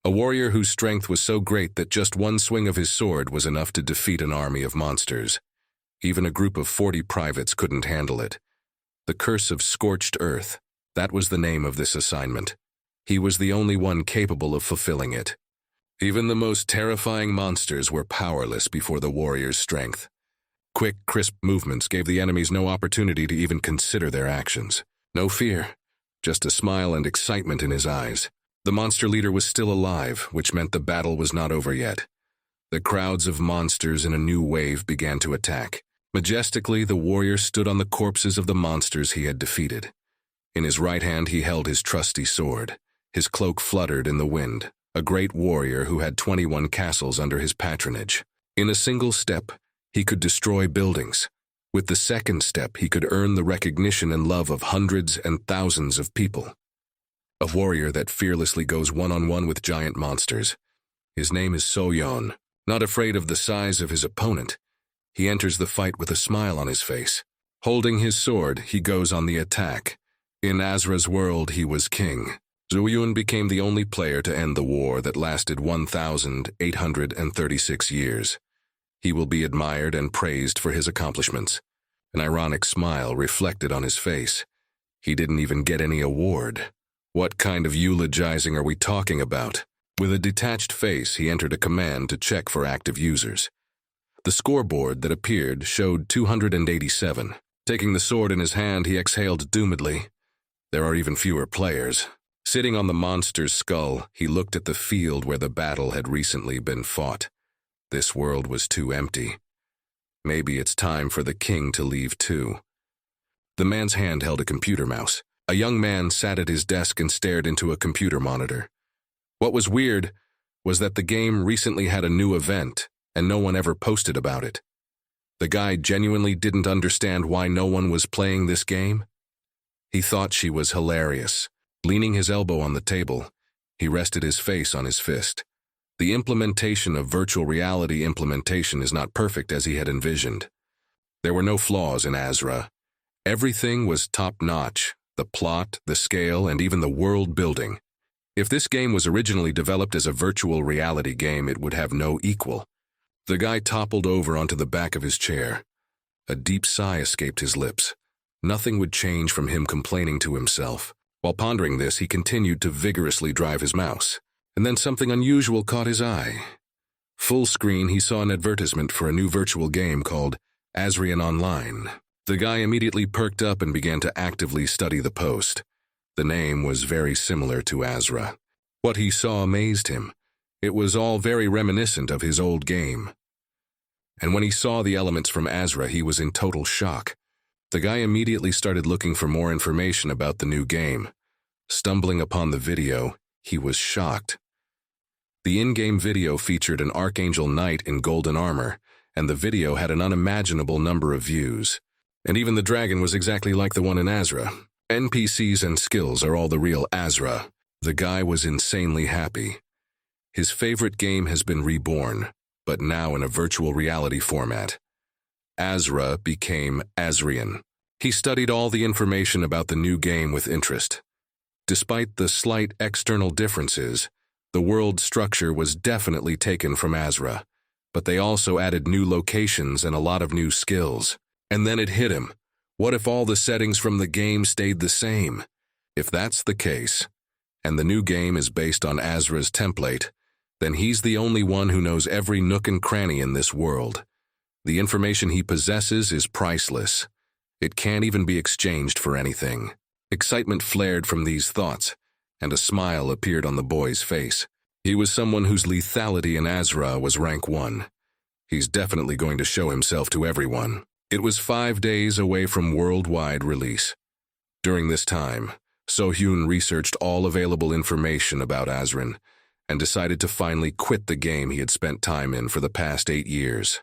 A warrior whose strength was so great that just one swing of his sword was enough to defeat an army of monsters. Even a group of 40 privates couldn't handle it. The Curse of Scorched Earth, that was the name of this assignment. He was the only one capable of fulfilling it. Even the most terrifying monsters were powerless before the warrior's strength. Quick, crisp movements gave the enemies no opportunity to even consider their actions. No fear, just a smile and excitement in his eyes. The monster leader was still alive, which meant the battle was not over yet. The crowds of monsters in a new wave began to attack. Majestically, the warrior stood on the corpses of the monsters he had defeated. In his right hand he held his trusty sword. His cloak fluttered in the wind, a great warrior who had 21 castles under his patronage. In a single step, he could destroy buildings. With the second step, he could earn the recognition and love of hundreds and thousands of people. A warrior that fearlessly goes one-on-one with giant monsters. His name is So-yeon. Not afraid of the size of his opponent, he enters the fight with a smile on his face. Holding his sword, he goes on the attack. In Azra's world, he was king. So-yeon became the only player to end the war that lasted 1,836 years. He will be admired and praised for his accomplishments. An ironic smile reflected on his face. He didn't even get any award. What kind of eulogizing are we talking about? With a detached face, he entered a command to check for active users. The scoreboard that appeared showed 287. Taking the sword in his hand, he exhaled doomedly. There are even fewer players. Sitting on the monster's skull, he looked at the field where the battle had recently been fought. This world was too empty. Maybe it's time for the king to leave too. The man's hand held a computer mouse. A young man sat at his desk and stared into a computer monitor. What was weird was that the game recently had a new event, and no one ever posted about it. The guy genuinely didn't understand why no one was playing this game. He thought she was hilarious. Leaning his elbow on the table, he rested his face on his fist. The implementation of virtual reality implementation is not perfect as he had envisioned. There were no flaws in Azra. Everything was top-notch, the plot, the scale, and even the world building. If this game was originally developed as a virtual reality game, it would have no equal. The guy toppled over onto the back of his chair. A deep sigh escaped his lips. Nothing would change from him complaining to himself. While pondering this, he continued to vigorously drive his mouse. And then something unusual caught his eye. Full screen, he saw an advertisement for a new virtual game called Azrian Online. The guy immediately perked up and began to actively study the post. The name was very similar to Azra. What he saw amazed him. It was all very reminiscent of his old game. And when he saw the elements from Azra, he was in total shock. The guy immediately started looking for more information about the new game. Stumbling upon the video, he was shocked. The in-game video featured an Archangel Knight in golden armor, and the video had an unimaginable number of views. And even the dragon was exactly like the one in Azra. NPCs and skills are all the real Azra. The guy was insanely happy. His favorite game has been reborn, but now in a virtual reality format. Azra became Azrian. He studied all the information about the new game with interest. Despite the slight external differences, the world structure was definitely taken from Azra, but they also added new locations and a lot of new skills. And then it hit him. What if all the settings from the game stayed the same? If that's the case, and the new game is based on Azra's template, then he's the only one who knows every nook and cranny in this world. The information he possesses is priceless. It can't even be exchanged for anything. Excitement flared from these thoughts, and a smile appeared on the boy's face. He was someone whose lethality in Azra was rank 1. He's definitely going to show himself to everyone. It was 5 days away from worldwide release. During this time, So-hyun researched all available information about Azrin and decided to finally quit the game he had spent time in for the past 8 years.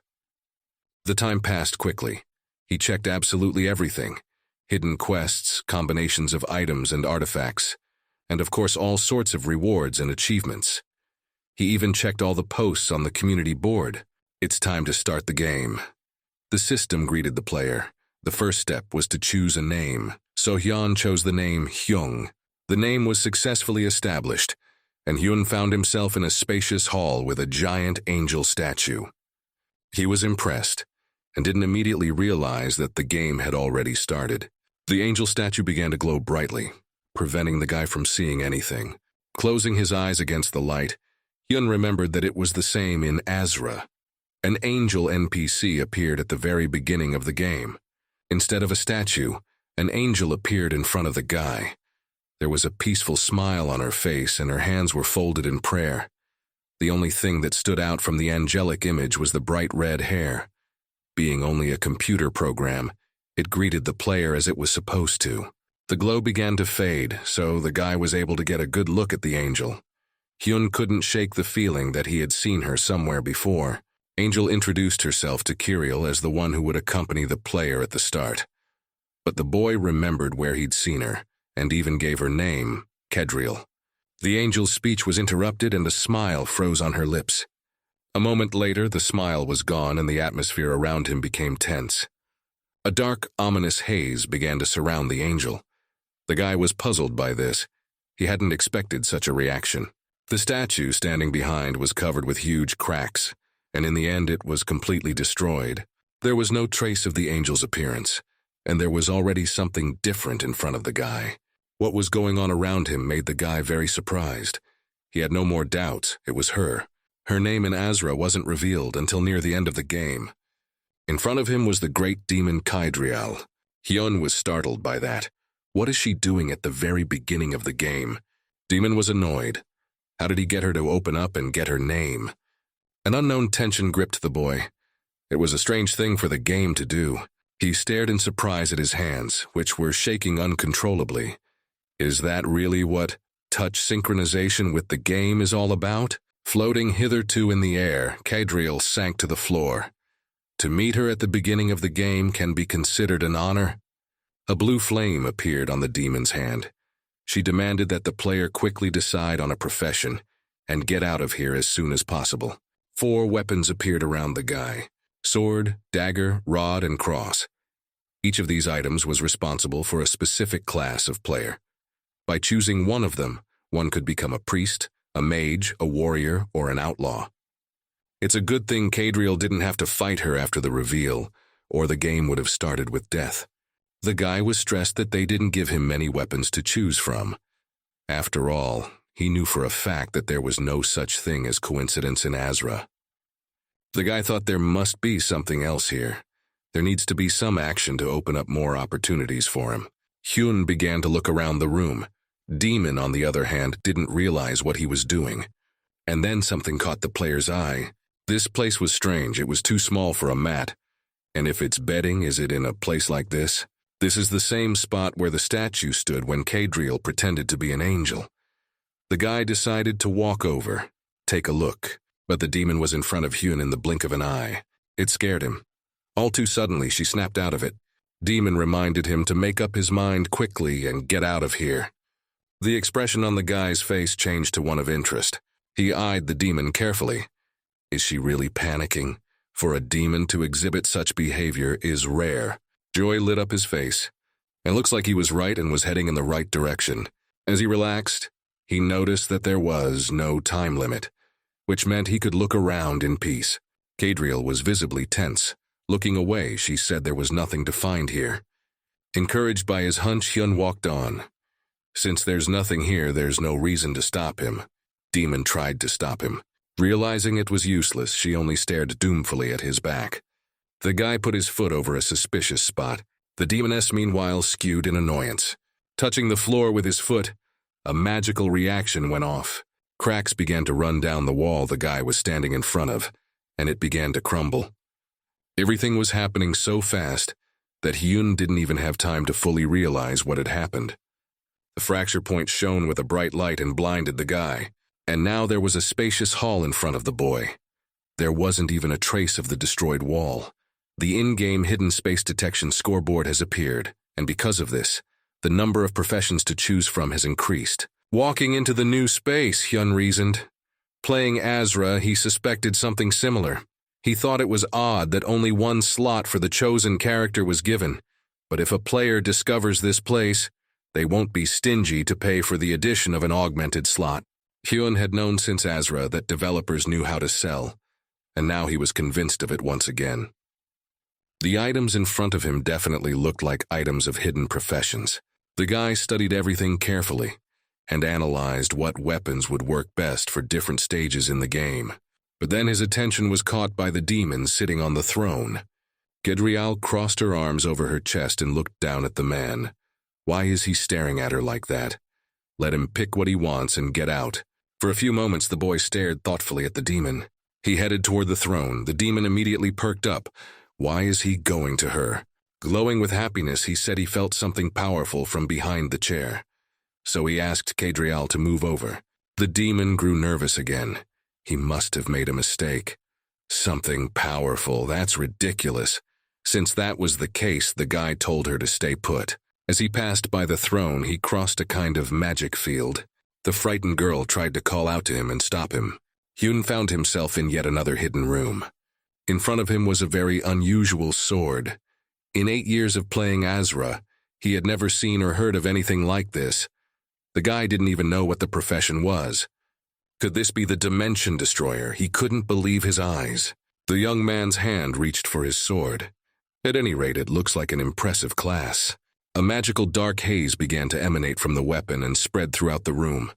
The time passed quickly. He checked absolutely everything. Hidden quests, combinations of items and artifacts, and of course all sorts of rewards and achievements. He even checked all the posts on the community board. It's time to start the game. The system greeted the player. The first step was to choose a name. So-hyun chose the name Hyung. The name was successfully established, and Hyun found himself in a spacious hall with a giant angel statue. He was impressed, and didn't immediately realize that the game had already started. The angel statue began to glow brightly, preventing the guy from seeing anything. Closing his eyes against the light, Hyun remembered that it was the same in Azra. An angel NPC appeared at the very beginning of the game. Instead of a statue, an angel appeared in front of the guy. There was a peaceful smile on her face, and her hands were folded in prayer. The only thing that stood out from the angelic image was the bright red hair. Being only a computer program, it greeted the player as it was supposed to. The glow began to fade, so the guy was able to get a good look at the angel. Hyun couldn't shake the feeling that he had seen her somewhere before. Angel introduced herself to Kirill as the one who would accompany the player at the start. But the boy remembered where he'd seen her, and even gave her name, Kedriel. The angel's speech was interrupted and a smile froze on her lips. A moment later, the smile was gone and the atmosphere around him became tense. A dark, ominous haze began to surround the angel. The guy was puzzled by this. He hadn't expected such a reaction. The statue standing behind was covered with huge cracks, and in the end it was completely destroyed. There was no trace of the angel's appearance, and there was already something different in front of the guy. What was going on around him made the guy very surprised. He had no more doubts. It was her. Her name in Azra wasn't revealed until near the end of the game. In front of him was the great demon Kedriel. Hyun was startled by that. What is she doing at the very beginning of the game? Demon was annoyed. How did he get her to open up and get her name? An unknown tension gripped the boy. It was a strange thing for the game to do. He stared in surprise at his hands, which were shaking uncontrollably. Is that really what touch synchronization with the game is all about? Floating hitherto in the air, Kedriel sank to the floor. To meet her at the beginning of the game can be considered an honor. A blue flame appeared on the demon's hand. She demanded that the player quickly decide on a profession and get out of here as soon as possible. 4 weapons appeared around the guy: sword, dagger, rod, and cross. Each of these items was responsible for a specific class of player. By choosing one of them, one could become a priest, a mage, a warrior, or an outlaw. It's a good thing Kedriel didn't have to fight her after the reveal, or the game would have started with death. The guy was stressed that they didn't give him many weapons to choose from. After all, he knew for a fact that there was no such thing as coincidence in Azra. The guy thought there must be something else here. There needs to be some action to open up more opportunities for him. Hyun began to look around the room. Demon, on the other hand, didn't realize what he was doing. And then something caught the player's eye. This place was strange. It was too small for a mat. And if it's bedding, is it in a place like this? This is the same spot where the statue stood when Kedriel pretended to be an angel. The guy decided to walk over, take a look, but the demon was in front of Hyun in the blink of an eye. It scared him. All too suddenly, she snapped out of it. Demon reminded him to make up his mind quickly and get out of here. The expression on the guy's face changed to one of interest. He eyed the demon carefully. Is she really panicking? For a demon to exhibit such behavior is rare. Joy lit up his face. It looks like he was right and was heading in the right direction. As he relaxed, he noticed that there was no time limit, which meant he could look around in peace. Kedriel was visibly tense. Looking away, she said there was nothing to find here. Encouraged by his hunch, Hyun walked on. Since there's nothing here, there's no reason to stop him. Demon tried to stop him. Realizing it was useless, she only stared doomfully at his back. The guy put his foot over a suspicious spot. The demoness, meanwhile, skewed in annoyance. Touching the floor with his foot, a magical reaction went off. Cracks began to run down the wall the guy was standing in front of, and it began to crumble. Everything was happening so fast that Hyun didn't even have time to fully realize what had happened. The fracture point shone with a bright light and blinded the guy, and now there was a spacious hall in front of the boy. There wasn't even a trace of the destroyed wall. The in-game hidden space detection scoreboard has appeared, and because of this, the number of professions to choose from has increased. Walking into the new space, Hyun reasoned. Playing Azra, he suspected something similar. He thought it was odd that only one slot for the chosen character was given, but if a player discovers this place, they won't be stingy to pay for the addition of an augmented slot. Hyun had known since Azra that developers knew how to sell, and now he was convinced of it once again. The items in front of him definitely looked like items of hidden professions. The guy studied everything carefully and analyzed what weapons would work best for different stages in the game. But then his attention was caught by the demon sitting on the throne. Gedrial crossed her arms over her chest and looked down at the man. Why is he staring at her like that? Let him pick what he wants and get out. For a few moments the boy stared thoughtfully at the demon. He headed toward the throne. The demon immediately perked up. Why is he going to her? Glowing with happiness, he said he felt something powerful from behind the chair. So he asked Gedrial to move over. The demon grew nervous again. He must have made a mistake. Something powerful, that's ridiculous. Since that was the case, the guy told her to stay put. As he passed by the throne, he crossed a kind of magic field. The frightened girl tried to call out to him and stop him. Hyun found himself in yet another hidden room. In front of him was a very unusual sword. In 8 years of playing Azra, he had never seen or heard of anything like this. The guy didn't even know what the profession was. Could this be the Dimension Destroyer? He couldn't believe his eyes. The young man's hand reached for his sword. At any rate, it looks like an impressive class. A magical dark haze began to emanate from the weapon and spread throughout the room.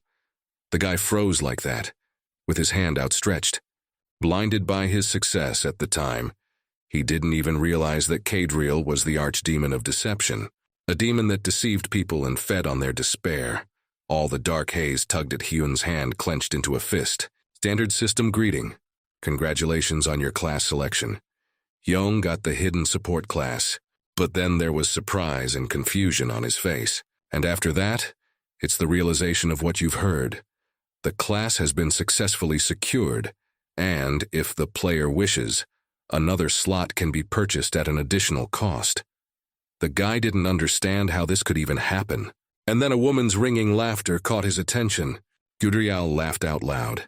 The guy froze like that, with his hand outstretched. Blinded by his success at the time, he didn't even realize that Gedrial was the archdemon of deception, a demon that deceived people and fed on their despair. All the dark haze tugged at Hyun's hand clenched into a fist. Standard system greeting. Congratulations on your class selection. Hyun got the hidden support class, but then there was surprise and confusion on his face. And after that, it's the realization of what you've heard. The class has been successfully secured, and if the player wishes, another slot can be purchased at an additional cost. The guy didn't understand how this could even happen. And then a woman's ringing laughter caught his attention. Gedrial laughed out loud.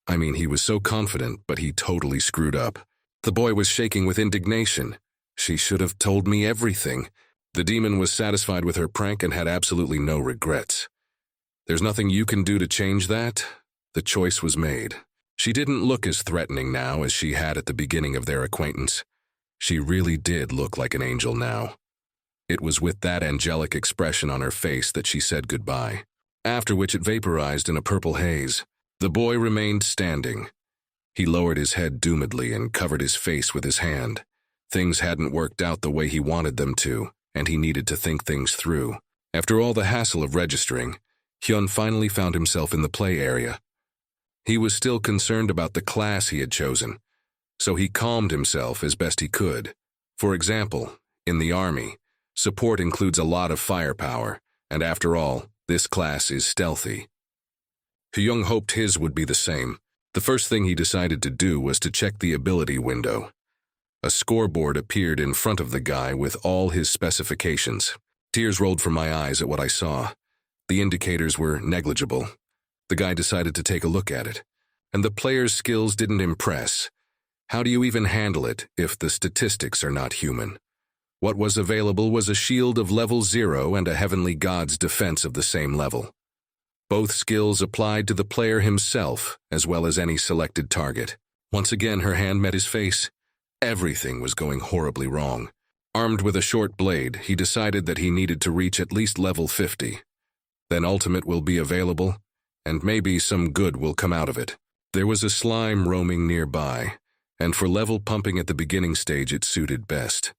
I mean, he was so confident, but he totally screwed up. The boy was shaking with indignation. She should have told me everything. The demon was satisfied with her prank and had absolutely no regrets. There's nothing you can do to change that. The choice was made. She didn't look as threatening now as she had at the beginning of their acquaintance. She really did look like an angel now. It was with that angelic expression on her face that she said goodbye, after which it vaporized in a purple haze. The boy remained standing. He lowered his head doomedly and covered his face with his hand. Things hadn't worked out the way he wanted them to, and he needed to think things through. After all the hassle of registering, Hyun finally found himself in the play area. He was still concerned about the class he had chosen, so he calmed himself as best he could. For example, in the army, support includes a lot of firepower, and after all, this class is stealthy. Hyun hoped his would be the same. The first thing he decided to do was to check the ability window. A scoreboard appeared in front of the guy with all his specifications. Tears rolled from my eyes at what I saw. The indicators were negligible. The guy decided to take a look at it, and the player's skills didn't impress. How do you even handle it if the statistics are not human? What was available was a shield of level 0 and a heavenly god's defense of the same level. Both skills applied to the player himself, as well as any selected target. Once again, her hand met his face. Everything was going horribly wrong. Armed with a short blade, he decided that he needed to reach at least level 50. Then ultimate will be available, and maybe some good will come out of it. There was a slime roaming nearby, and for level pumping at the beginning stage it suited best.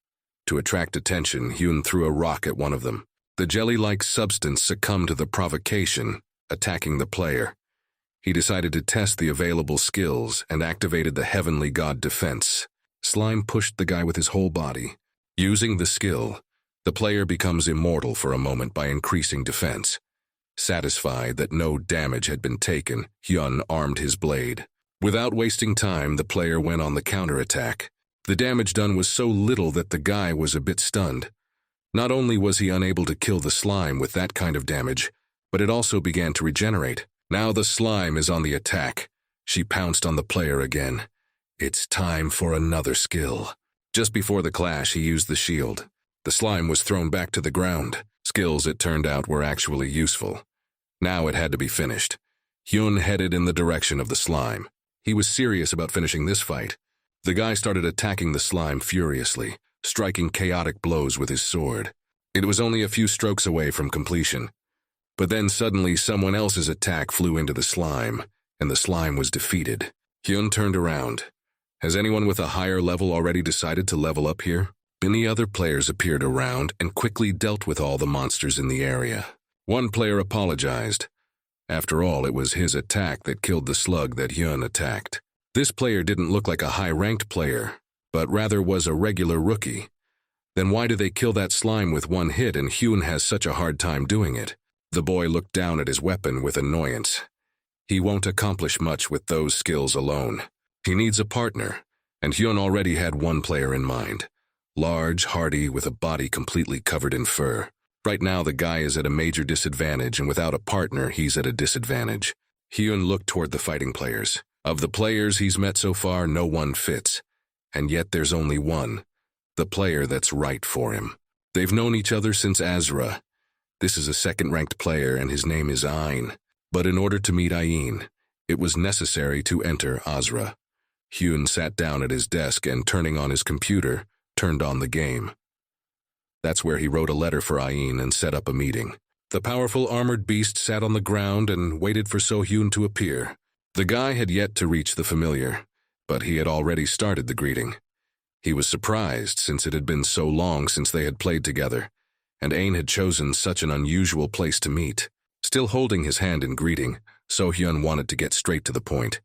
To attract attention, Hyun threw a rock at one of them. The jelly-like substance succumbed to the provocation, attacking the player. He decided to test the available skills and activated the Heavenly God defense. Slime pushed the guy with his whole body. Using the skill, the player becomes immortal for a moment by increasing defense. Satisfied that no damage had been taken, Hyun armed his blade. Without wasting time, the player went on the counterattack. The damage done was so little that the guy was a bit stunned. Not only was he unable to kill the slime with that kind of damage, but it also began to regenerate. Now the slime is on the attack. She pounced on the player again. It's time for another skill. Just before the clash, he used the shield. The slime was thrown back to the ground. Skills, it turned out, were actually useful. Now it had to be finished. Hyun headed in the direction of the slime. He was serious about finishing this fight. The guy started attacking the slime furiously, striking chaotic blows with his sword. It was only a few strokes away from completion. But then suddenly someone else's attack flew into the slime, and the slime was defeated. Hyun turned around. Has anyone with a higher level already decided to level up here? Many other players appeared around and quickly dealt with all the monsters in the area. One player apologized. After all, it was his attack that killed the slug that Hyun attacked. This player didn't look like a high-ranked player, but rather was a regular rookie. Then why do they kill that slime with one hit and Hyun has such a hard time doing it? The boy looked down at his weapon with annoyance. He won't accomplish much with those skills alone. He needs a partner, and Hyun already had one player in mind. Large, hardy, with a body completely covered in fur. Right now the guy is at a major disadvantage, and without a partner he's at a disadvantage. Hyun looked toward the fighting players. Of the players he's met so far, no one fits. And yet there's only one. The player that's right for him. They've known each other since Azra. This is a second-ranked player and his name is Ain. But in order to meet Ain, it was necessary to enter Azra. Hyun sat down at his desk and, turning on his computer, turned on the game. That's where he wrote a letter for Ain and set up a meeting. The powerful armored beast sat on the ground and waited for So-hyun to appear. The guy had yet to reach the familiar, but he had already started the greeting. He was surprised since it had been so long since they had played together, and Ain had chosen such an unusual place to meet. Still holding his hand in greeting, So-hyun wanted to get straight to the point.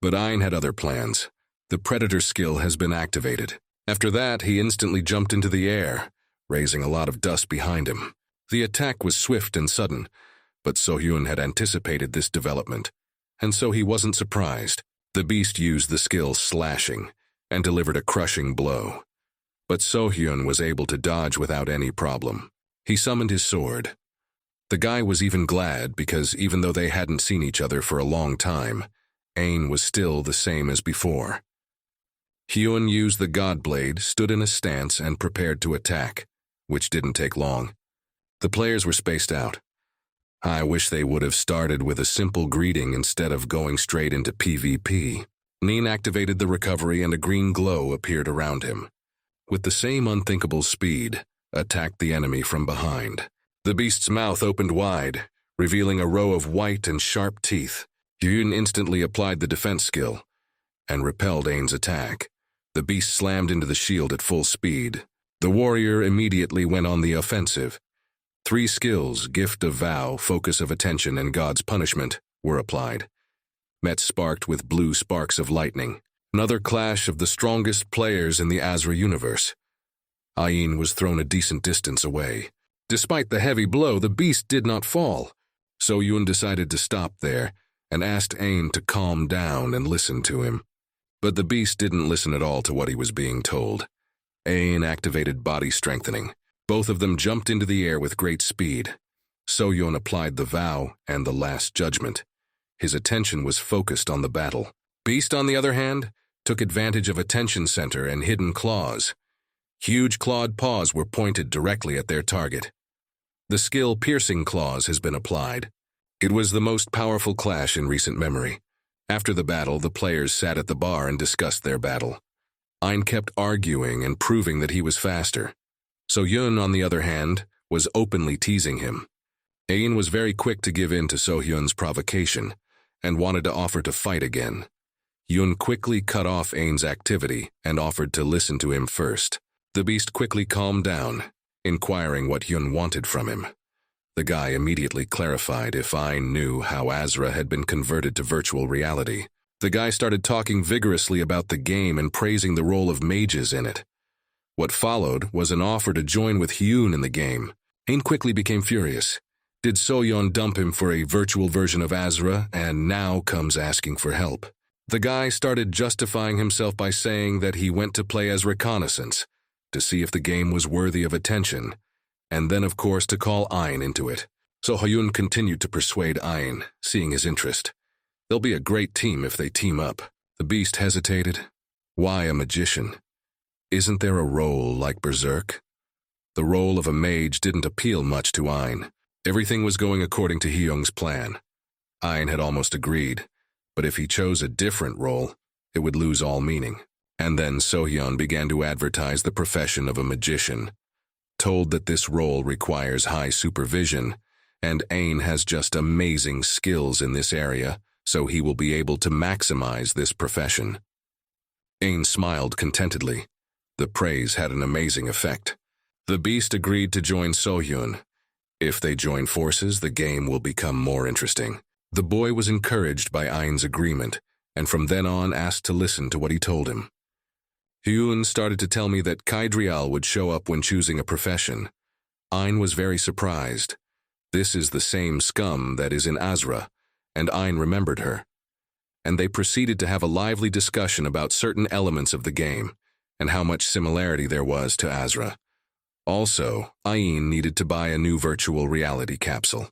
But Ain had other plans. The Predator skill has been activated. After that, he instantly jumped into the air, raising a lot of dust behind him. The attack was swift and sudden, but So-hyun had anticipated this development, and so he wasn't surprised. The beast used the skill Slashing and delivered a crushing blow. But So-hyun was able to dodge without any problem. He summoned his sword. The guy was even glad because even though they hadn't seen each other for a long time, Ain was still the same as before. Hyun used the God Blade, stood in a stance, and prepared to attack, which didn't take long. The players were spaced out. I wish they would have started with a simple greeting instead of going straight into PvP. Ain activated the recovery and a green glow appeared around him. With the same unthinkable speed, attacked the enemy from behind. The beast's mouth opened wide, revealing a row of white and sharp teeth. Hyun instantly applied the defense skill and repelled Ain's attack. The beast slammed into the shield at full speed. The warrior immediately went on the offensive. 3 skills, Gift of Vow, Focus of Attention, and God's Punishment, were applied. Met sparked with blue sparks of lightning. Another clash of the strongest players in the Azra universe. Ain was thrown a decent distance away. Despite the heavy blow, the beast did not fall. So-hyun decided to stop there and asked Ain to calm down and listen to him. But the beast didn't listen at all to what he was being told. Ain activated body strengthening. Both of them jumped into the air with great speed. So-hyun applied the vow and the last judgment. His attention was focused on the battle. Beast, on the other hand, took advantage of attention center and hidden claws. Huge clawed paws were pointed directly at their target. The skill Piercing Claws has been applied. It was the most powerful clash in recent memory. After the battle, the players sat at the bar and discussed their battle. Ain kept arguing and proving that he was faster. So-hyun, on the other hand, was openly teasing him. Ain was very quick to give in to So-hyun's provocation and wanted to offer to fight again. Hyun quickly cut off Ain's activity and offered to listen to him first. The beast quickly calmed down, inquiring what Hyun wanted from him. The guy immediately clarified if Ain knew how Azra had been converted to virtual reality. The guy started talking vigorously about the game and praising the role of mages in it. What followed was an offer to join with Hyun in the game. Ain quickly became furious. Did So-hyun dump him for a virtual version of Azra, and now comes asking for help? The guy started justifying himself by saying that he went to play as reconnaissance, to see if the game was worthy of attention, and then of course to call Ain into it. So Hyun continued to persuade Ain, seeing his interest. They'll be a great team if they team up. The beast hesitated. Why a magician? Isn't there a role like Berserk? The role of a mage didn't appeal much to Ain. Everything was going according to Hyung's plan. Ayn had almost agreed, but if he chose a different role, it would lose all meaning. And then Sohyun began to advertise the profession of a magician, told that this role requires high supervision, and Ayn has just amazing skills in this area, so he will be able to maximize this profession. Ayn smiled contentedly. The praise had an amazing effect. The beast agreed to join Sohyun. If they join forces, the game will become more interesting. The boy was encouraged by Ayn's agreement, and from then on asked to listen to what he told him. Hyun started to tell me that Kaidrial would show up when choosing a profession. Ayn was very surprised. This is the same scum that is in Azra, and Ayn remembered her. And they proceeded to have a lively discussion about certain elements of the game, and how much similarity there was to Azra. Also, Ayn needed to buy a new virtual reality capsule.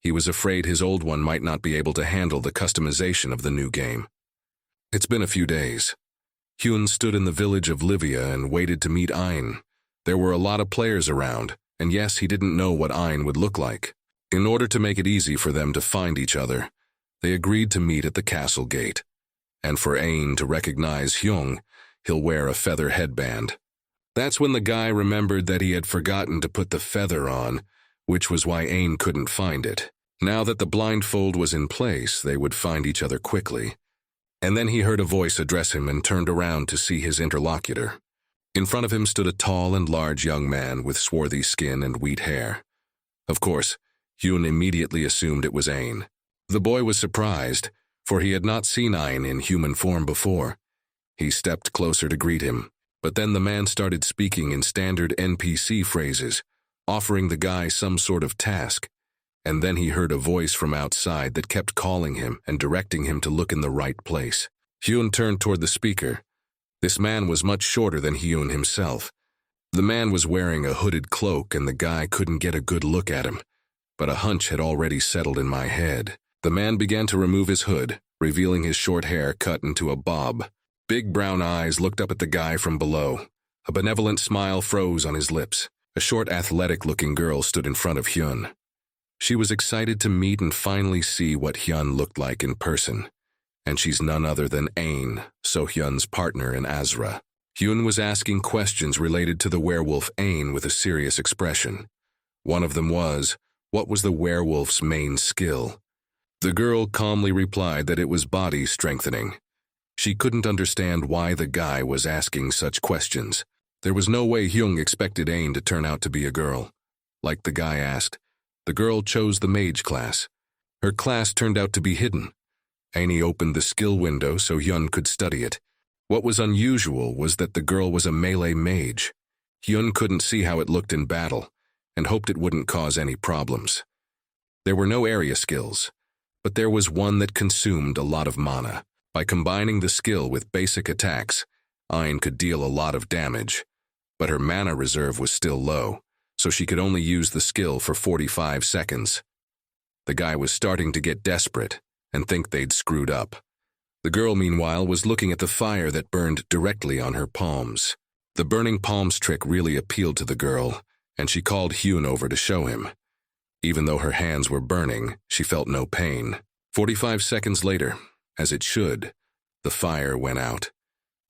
He was afraid his old one might not be able to handle the customization of the new game. It's been a few days. Hyun stood in the village of Livia and waited to meet Ayn. There were a lot of players around, and yes, he didn't know what Ayn would look like. In order to make it easy for them to find each other, they agreed to meet at the castle gate. And for Ayn to recognize Hyung, he'll wear a feather headband. That's when the guy remembered that he had forgotten to put the feather on, which was why Ayn couldn't find it. Now that the blindfold was in place, they would find each other quickly. And then he heard a voice address him and turned around to see his interlocutor. In front of him stood a tall and large young man with swarthy skin and wheat hair. Of course, Hyun immediately assumed it was Ayn. The boy was surprised, for he had not seen Ayn in human form before. He stepped closer to greet him, but then the man started speaking in standard NPC phrases, offering the guy some sort of task. And then he heard a voice from outside that kept calling him and directing him to look in the right place. Hyun turned toward the speaker. This man was much shorter than Hyun himself. The man was wearing a hooded cloak and the guy couldn't get a good look at him, but a hunch had already settled in my head. The man began to remove his hood, revealing his short hair cut into a bob. Big brown eyes looked up at the guy from below. A benevolent smile froze on his lips. A short, athletic-looking girl stood in front of Hyun. She was excited to meet and finally see what Hyun looked like in person. And she's none other than Ayn, So-hyun's partner in Azra. Hyun was asking questions related to the werewolf Ayn with a serious expression. One of them was, what was the werewolf's main skill? The girl calmly replied that it was body strengthening. She couldn't understand why the guy was asking such questions. There was no way Hyun expected Ayn to turn out to be a girl. Like the guy asked, the girl chose the mage class. Her class turned out to be hidden. Ayn opened the skill window so Hyun could study it. What was unusual was that the girl was a melee mage. Hyun couldn't see how it looked in battle, and hoped it wouldn't cause any problems. There were no area skills, but there was one that consumed a lot of mana. By combining the skill with basic attacks, Ayn could deal a lot of damage, but her mana reserve was still low, so she could only use the skill for 45 seconds. The guy was starting to get desperate and think they'd screwed up. The girl, meanwhile, was looking at the fire that burned directly on her palms. The burning palms trick really appealed to the girl, and she called Hyun over to show him. Even though her hands were burning, she felt no pain. 45 seconds later, as it should, the fire went out.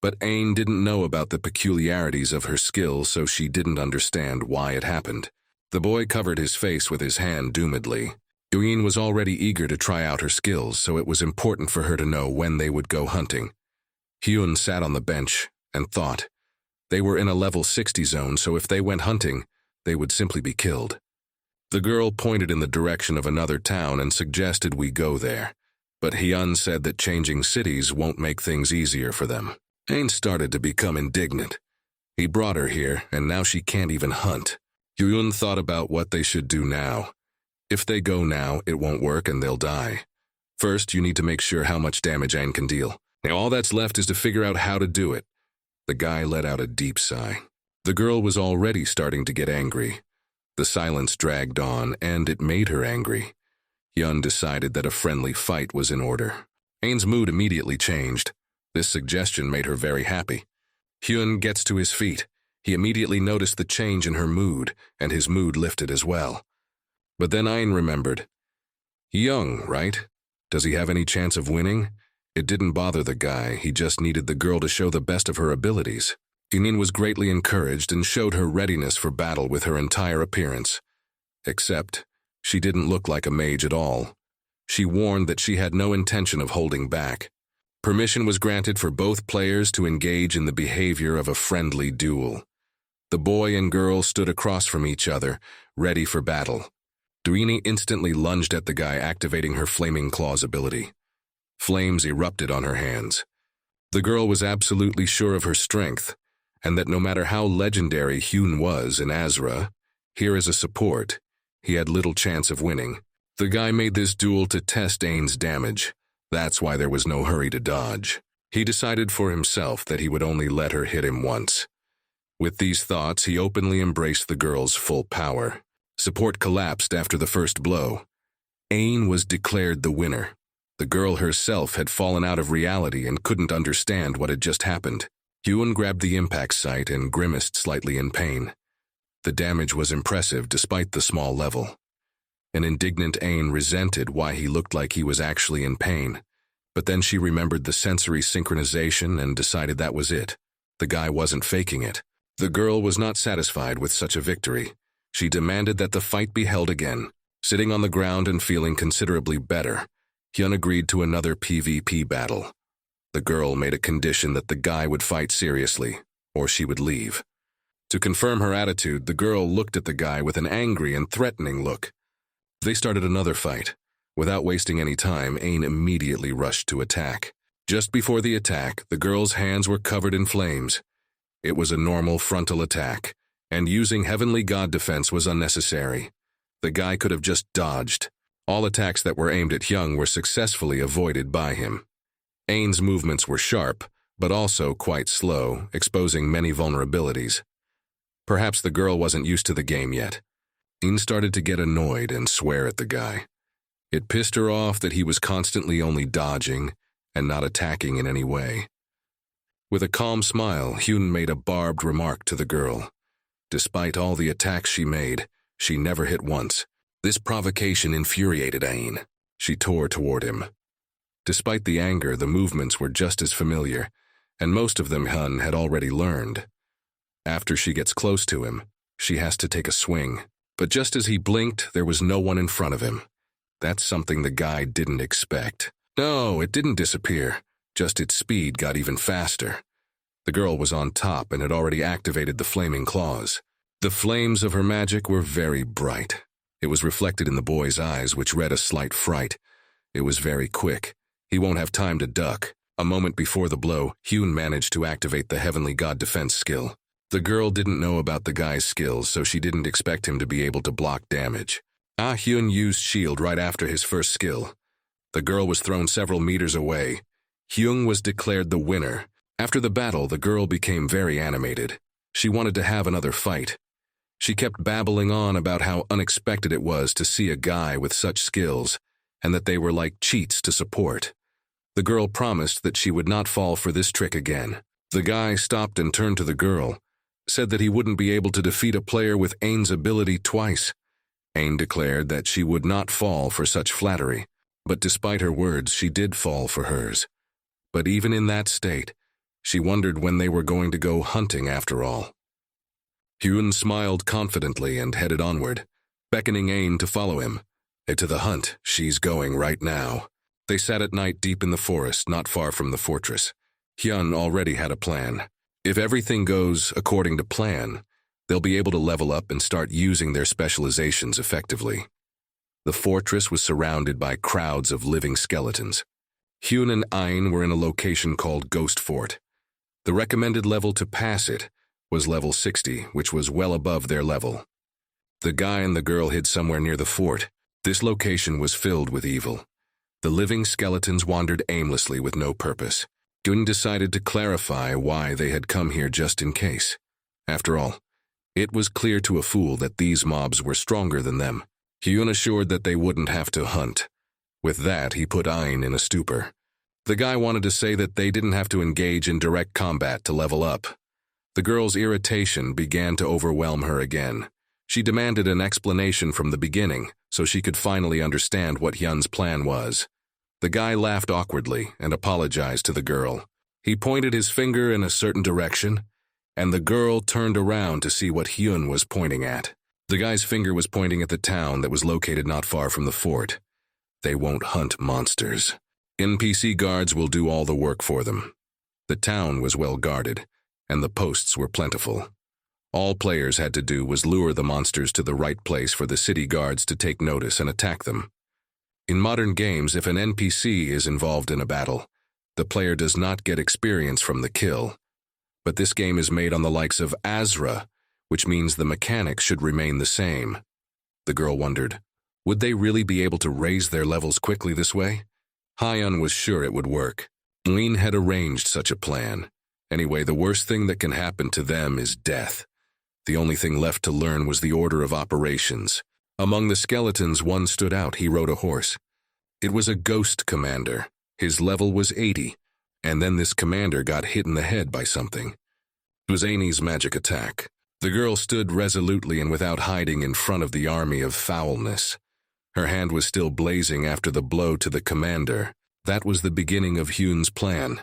But Ayn didn't know about the peculiarities of her skill, so she didn't understand why it happened. The boy covered his face with his hand doomedly. Hyun was already eager to try out her skills, so it was important for her to know when they would go hunting. Hyun sat on the bench and thought. They were in a level 60 zone, so if they went hunting, they would simply be killed. The girl pointed in the direction of another town and suggested we go there, but Hyun said that changing cities won't make things easier for them. Ayn started to become indignant. He brought her here, and now she can't even hunt. Hyun thought about what they should do now. If they go now, it won't work and they'll die. First, you need to make sure how much damage Ayn can deal. Now all that's left is to figure out how to do it. The guy let out a deep sigh. The girl was already starting to get angry. The silence dragged on, and it made her angry. Hyun decided that a friendly fight was in order. Ayn's mood immediately changed. This suggestion made her very happy. Hyun gets to his feet. He immediately noticed the change in her mood, and his mood lifted as well. But then Ayn remembered. Young, right? Does he have any chance of winning? It didn't bother the guy, he just needed the girl to show the best of her abilities. Hyun was greatly encouraged and showed her readiness for battle with her entire appearance. Except, she didn't look like a mage at all. She warned that she had no intention of holding back. Permission was granted for both players to engage in the behavior of a friendly duel. The boy and girl stood across from each other, ready for battle. Duini instantly lunged at the guy, activating her Flaming Claws ability. Flames erupted on her hands. The girl was absolutely sure of her strength, and that no matter how legendary Hyun was in Azra, here as a support, he had little chance of winning. The guy made this duel to test Ain's damage. That's why there was no hurry to dodge. He decided for himself that he would only let her hit him once. With these thoughts, he openly embraced the girl's full power. Support collapsed after the first blow. Ain was declared the winner. The girl herself had fallen out of reality and couldn't understand what had just happened. Hyun grabbed the impact site and grimaced slightly in pain. The damage was impressive despite the small level. An indignant Ain resented why he looked like he was actually in pain, but then she remembered the sensory synchronization and decided that was it. The guy wasn't faking it. The girl was not satisfied with such a victory. She demanded that the fight be held again. Sitting on the ground and feeling considerably better, Hyun agreed to another PvP battle. The girl made a condition that the guy would fight seriously, or she would leave. To confirm her attitude, the girl looked at the guy with an angry and threatening look. They started another fight. Without wasting any time, Ain immediately rushed to attack. Just before the attack, the girl's hands were covered in flames. It was a normal frontal attack, and using Heavenly God defense was unnecessary. The guy could have just dodged. All attacks that were aimed at Hyung were successfully avoided by him. Ain's movements were sharp, but also quite slow, exposing many vulnerabilities. Perhaps the girl wasn't used to the game yet. Ain started to get annoyed and swear at the guy. It pissed her off that he was constantly only dodging and not attacking in any way. With a calm smile, Hyun made a barbed remark to the girl. Despite all the attacks she made, she never hit once. This provocation infuriated Ain. She tore toward him. Despite the anger, the movements were just as familiar, and most of them Hyun had already learned. After she gets close to him, she has to take a swing. But just as he blinked, there was no one in front of him. That's something the guy didn't expect. No, it didn't disappear. Just its speed got even faster. The girl was on top and had already activated the Flaming Claws. The flames of her magic were very bright. It was reflected in the boy's eyes, which read a slight fright. It was very quick. He won't have time to duck. A moment before the blow, Hyun managed to activate the Heavenly God defense skill. The girl didn't know about the guy's skills, so she didn't expect him to be able to block damage. Hyun used shield right after his first skill. The girl was thrown several meters away. Hyun was declared the winner. After the battle, the girl became very animated. She wanted to have another fight. She kept babbling on about how unexpected it was to see a guy with such skills, and that they were like cheats to support. The girl promised that she would not fall for this trick again. The guy stopped and turned to the girl, said that he wouldn't be able to defeat a player with Ain's ability twice. Ain declared that she would not fall for such flattery, but despite her words, she did fall for hers. But even in that state, she wondered when they were going to go hunting after all. Hyun smiled confidently and headed onward, beckoning Ain to follow him. To the hunt, she's going right now. They sat at night deep in the forest, not far from the fortress. Hyun already had a plan. If everything goes according to plan, they'll be able to level up and start using their specializations effectively. The fortress was surrounded by crowds of living skeletons. Hyun and Ain were in a location called Ghost Fort. The recommended level to pass it was level 60, which was well above their level. The guy and the girl hid somewhere near the fort. This location was filled with evil. The living skeletons wandered aimlessly with no purpose. Hyun decided to clarify why they had come here just in case. After all, it was clear to a fool that these mobs were stronger than them. Hyun assured that they wouldn't have to hunt. With that, he put Ain in a stupor. The guy wanted to say that they didn't have to engage in direct combat to level up. The girl's irritation began to overwhelm her again. She demanded an explanation from the beginning so she could finally understand what Hyun's plan was. The guy laughed awkwardly and apologized to the girl. He pointed his finger in a certain direction, and the girl turned around to see what Hyun was pointing at. The guy's finger was pointing at the town that was located not far from the fort. They won't hunt monsters. NPC guards will do all the work for them. The town was well guarded, and the posts were plentiful. All players had to do was lure the monsters to the right place for the city guards to take notice and attack them. In modern games, if an NPC is involved in a battle, the player does not get experience from the kill. But this game is made on the likes of Azra, which means the mechanics should remain the same. The girl wondered, would they really be able to raise their levels quickly this way? Hyun was sure it would work. Lean had arranged such a plan. Anyway, the worst thing that can happen to them is death. The only thing left to learn was the order of operations. Among the skeletons, one stood out. He rode a horse. It was a ghost commander. His level was 80, and then this commander got hit in the head by something. It was Amy's magic attack. The girl stood resolutely and without hiding in front of the army of foulness. Her hand was still blazing after the blow to the commander. That was the beginning of Hyun's plan.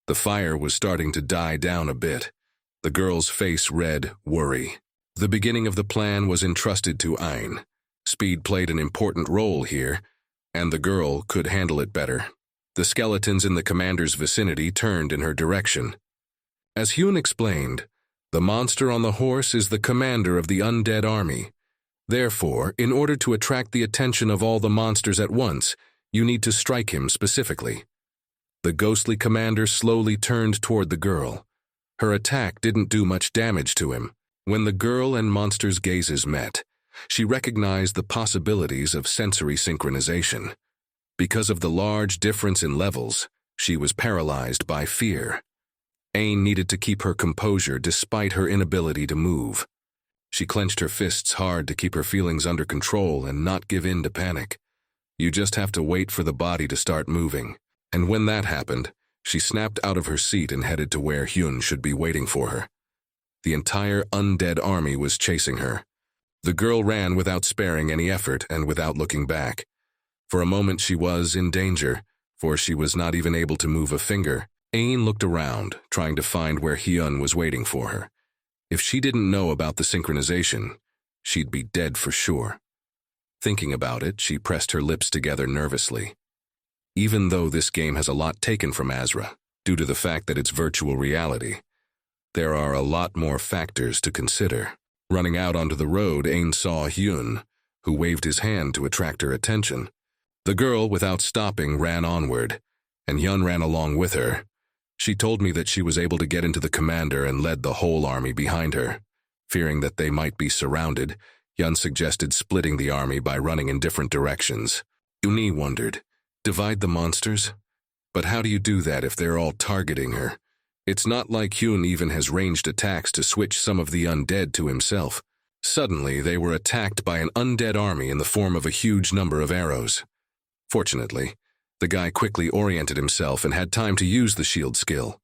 The fire was starting to die down a bit. The girl's face read worry. The beginning of the plan was entrusted to Ain. Speed played an important role here, and the girl could handle it better. The skeletons in the commander's vicinity turned in her direction. As Hyun explained, the monster on the horse is the commander of the undead army. Therefore, in order to attract the attention of all the monsters at once, you need to strike him specifically. The ghostly commander slowly turned toward the girl. Her attack didn't do much damage to him. When the girl and monster's gazes met, she recognized the possibilities of sensory synchronization. Because of the large difference in levels, she was paralyzed by fear. Ain needed to keep her composure despite her inability to move. She clenched her fists hard to keep her feelings under control and not give in to panic. You just have to wait for the body to start moving. And when that happened, she snapped out of her seat and headed to where Hyun should be waiting for her. The entire undead army was chasing her. The girl ran without sparing any effort and without looking back. For a moment she was in danger, for she was not even able to move a finger. Ain looked around, trying to find where Hyun was waiting for her. If she didn't know about the synchronization, she'd be dead for sure. Thinking about it, she pressed her lips together nervously. Even though this game has a lot taken from Azra, due to the fact that it's virtual reality, there are a lot more factors to consider. Running out onto the road, Ain saw Hyun, who waved his hand to attract her attention. The girl, without stopping, ran onward, and Hyun ran along with her. She told me that she was able to get into the commander and led the whole army behind her. Fearing that they might be surrounded, Hyun suggested splitting the army by running in different directions. Uni wondered, divide the monsters? But how do you do that if they're all targeting her? It's not like Hyun even has ranged attacks to switch some of the undead to himself. Suddenly, they were attacked by an undead army in the form of a huge number of arrows. Fortunately, the guy quickly oriented himself and had time to use the shield skill.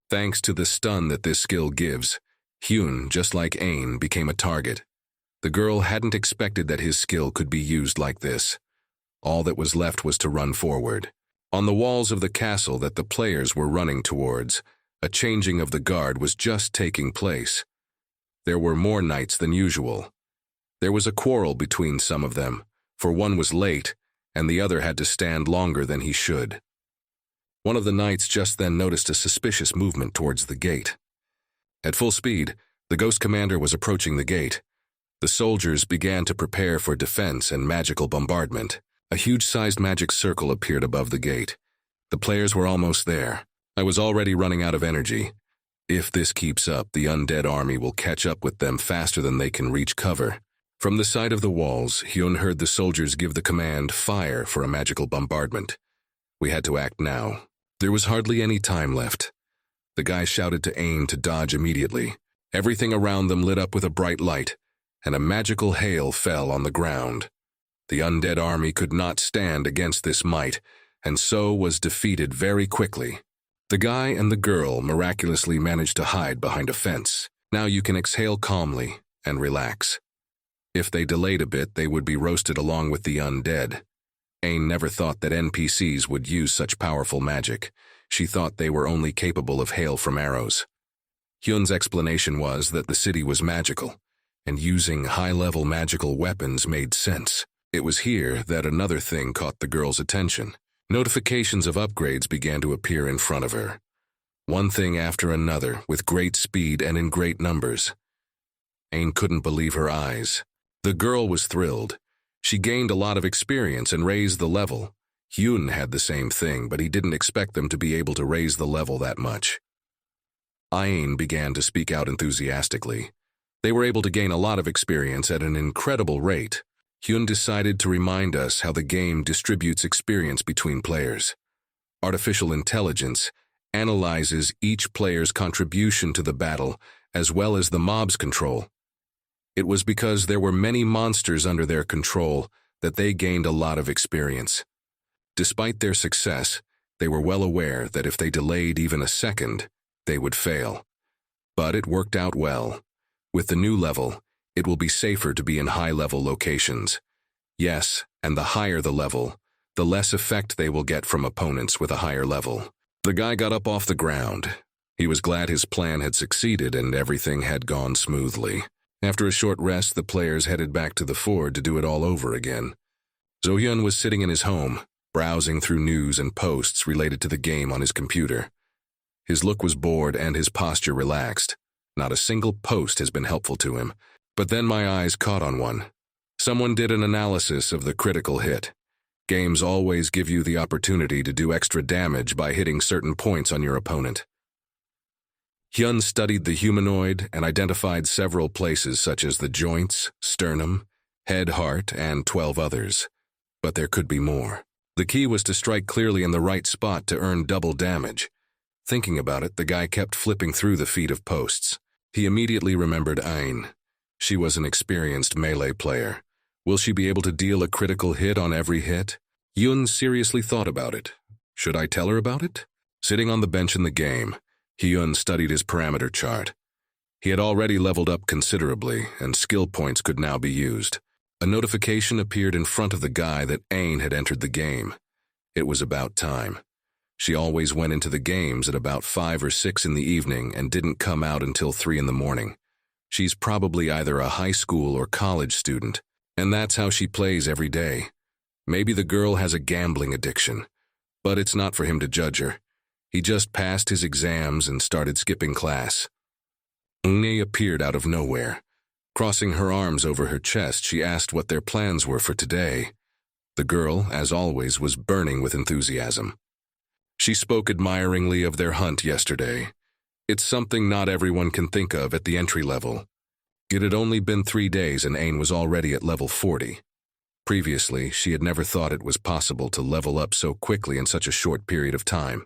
Thanks to the stun that this skill gives, Hyun, just like Ain, became a target. The girl hadn't expected that his skill could be used like this. All that was left was to run forward. On the walls of the castle that the players were running towards, a changing of the guard was just taking place. There were more knights than usual. There was a quarrel between some of them, for one was late, and the other had to stand longer than he should. One of the knights just then noticed a suspicious movement towards the gate. At full speed, the ghost commander was approaching the gate. The soldiers began to prepare for defense and magical bombardment. A huge-sized magic circle appeared above the gate. The players were almost there. I was already running out of energy. If this keeps up, the undead army will catch up with them faster than they can reach cover. From the side of the walls, Hyun heard the soldiers give the command, fire, for a magical bombardment. We had to act now. There was hardly any time left. The guy shouted to Ain to dodge immediately. Everything around them lit up with a bright light, and a magical hail fell on the ground. The undead army could not stand against this might, and so was defeated very quickly. The guy and the girl miraculously managed to hide behind a fence. Now you can exhale calmly and relax. If they delayed a bit, they would be roasted along with the undead. Aang never thought that NPCs would use such powerful magic. She thought they were only capable of hail from arrows. Hyun's explanation was that the city was magical, and using high-level magical weapons made sense. It was here that another thing caught the girl's attention. Notifications of upgrades began to appear in front of her. One thing after another, with great speed and in great numbers. Aang couldn't believe her eyes. The girl was thrilled. She gained a lot of experience and raised the level. Hyun had the same thing, but he didn't expect them to be able to raise the level that much. Aang began to speak out enthusiastically. They were able to gain a lot of experience at an incredible rate. Hyun decided to remind us how the game distributes experience between players. Artificial intelligence analyzes each player's contribution to the battle as well as the mob's control. It was because there were many monsters under their control that they gained a lot of experience. Despite their success, they were well aware that if they delayed even a second, they would fail. But it worked out well. With the new level, it will be safer to be in high-level locations. Yes, and the higher the level, the less effect they will get from opponents with a higher level. The guy got up off the ground. He was glad his plan had succeeded and everything had gone smoothly. After a short rest, the players headed back to the ford to do it all over again. Zo-hyun was sitting in his home, browsing through news and posts related to the game on his computer. His look was bored and his posture relaxed. Not a single post has been helpful to him. But then my eyes caught on one. Someone did an analysis of the critical hit. Games always give you the opportunity to do extra damage by hitting certain points on your opponent. Hyun studied the humanoid and identified several places such as the joints, sternum, head, heart, and 12 others. But there could be more. The key was to strike clearly in the right spot to earn double damage. Thinking about it, the guy kept flipping through the feed of posts. He immediately remembered Ain. She was an experienced melee player. Will she be able to deal a critical hit on every hit? Hyun seriously thought about it. Should I tell her about it? Sitting on the bench in the game, Hyun studied his parameter chart. He had already leveled up considerably, and skill points could now be used. A notification appeared in front of the guy that Ain had entered the game. It was about time. She always went into the games at about 5 or 6 in the evening and didn't come out until 3 in the morning. She's probably either a high school or college student, and that's how she plays every day. Maybe the girl has a gambling addiction, but it's not for him to judge her. He just passed his exams and started skipping class. Une appeared out of nowhere. Crossing her arms over her chest, she asked what their plans were for today. The girl, as always, was burning with enthusiasm. She spoke admiringly of their hunt yesterday. It's something not everyone can think of at the entry level. It had only been 3 days and Ain was already at level 40. Previously, she had never thought it was possible to level up so quickly in such a short period of time.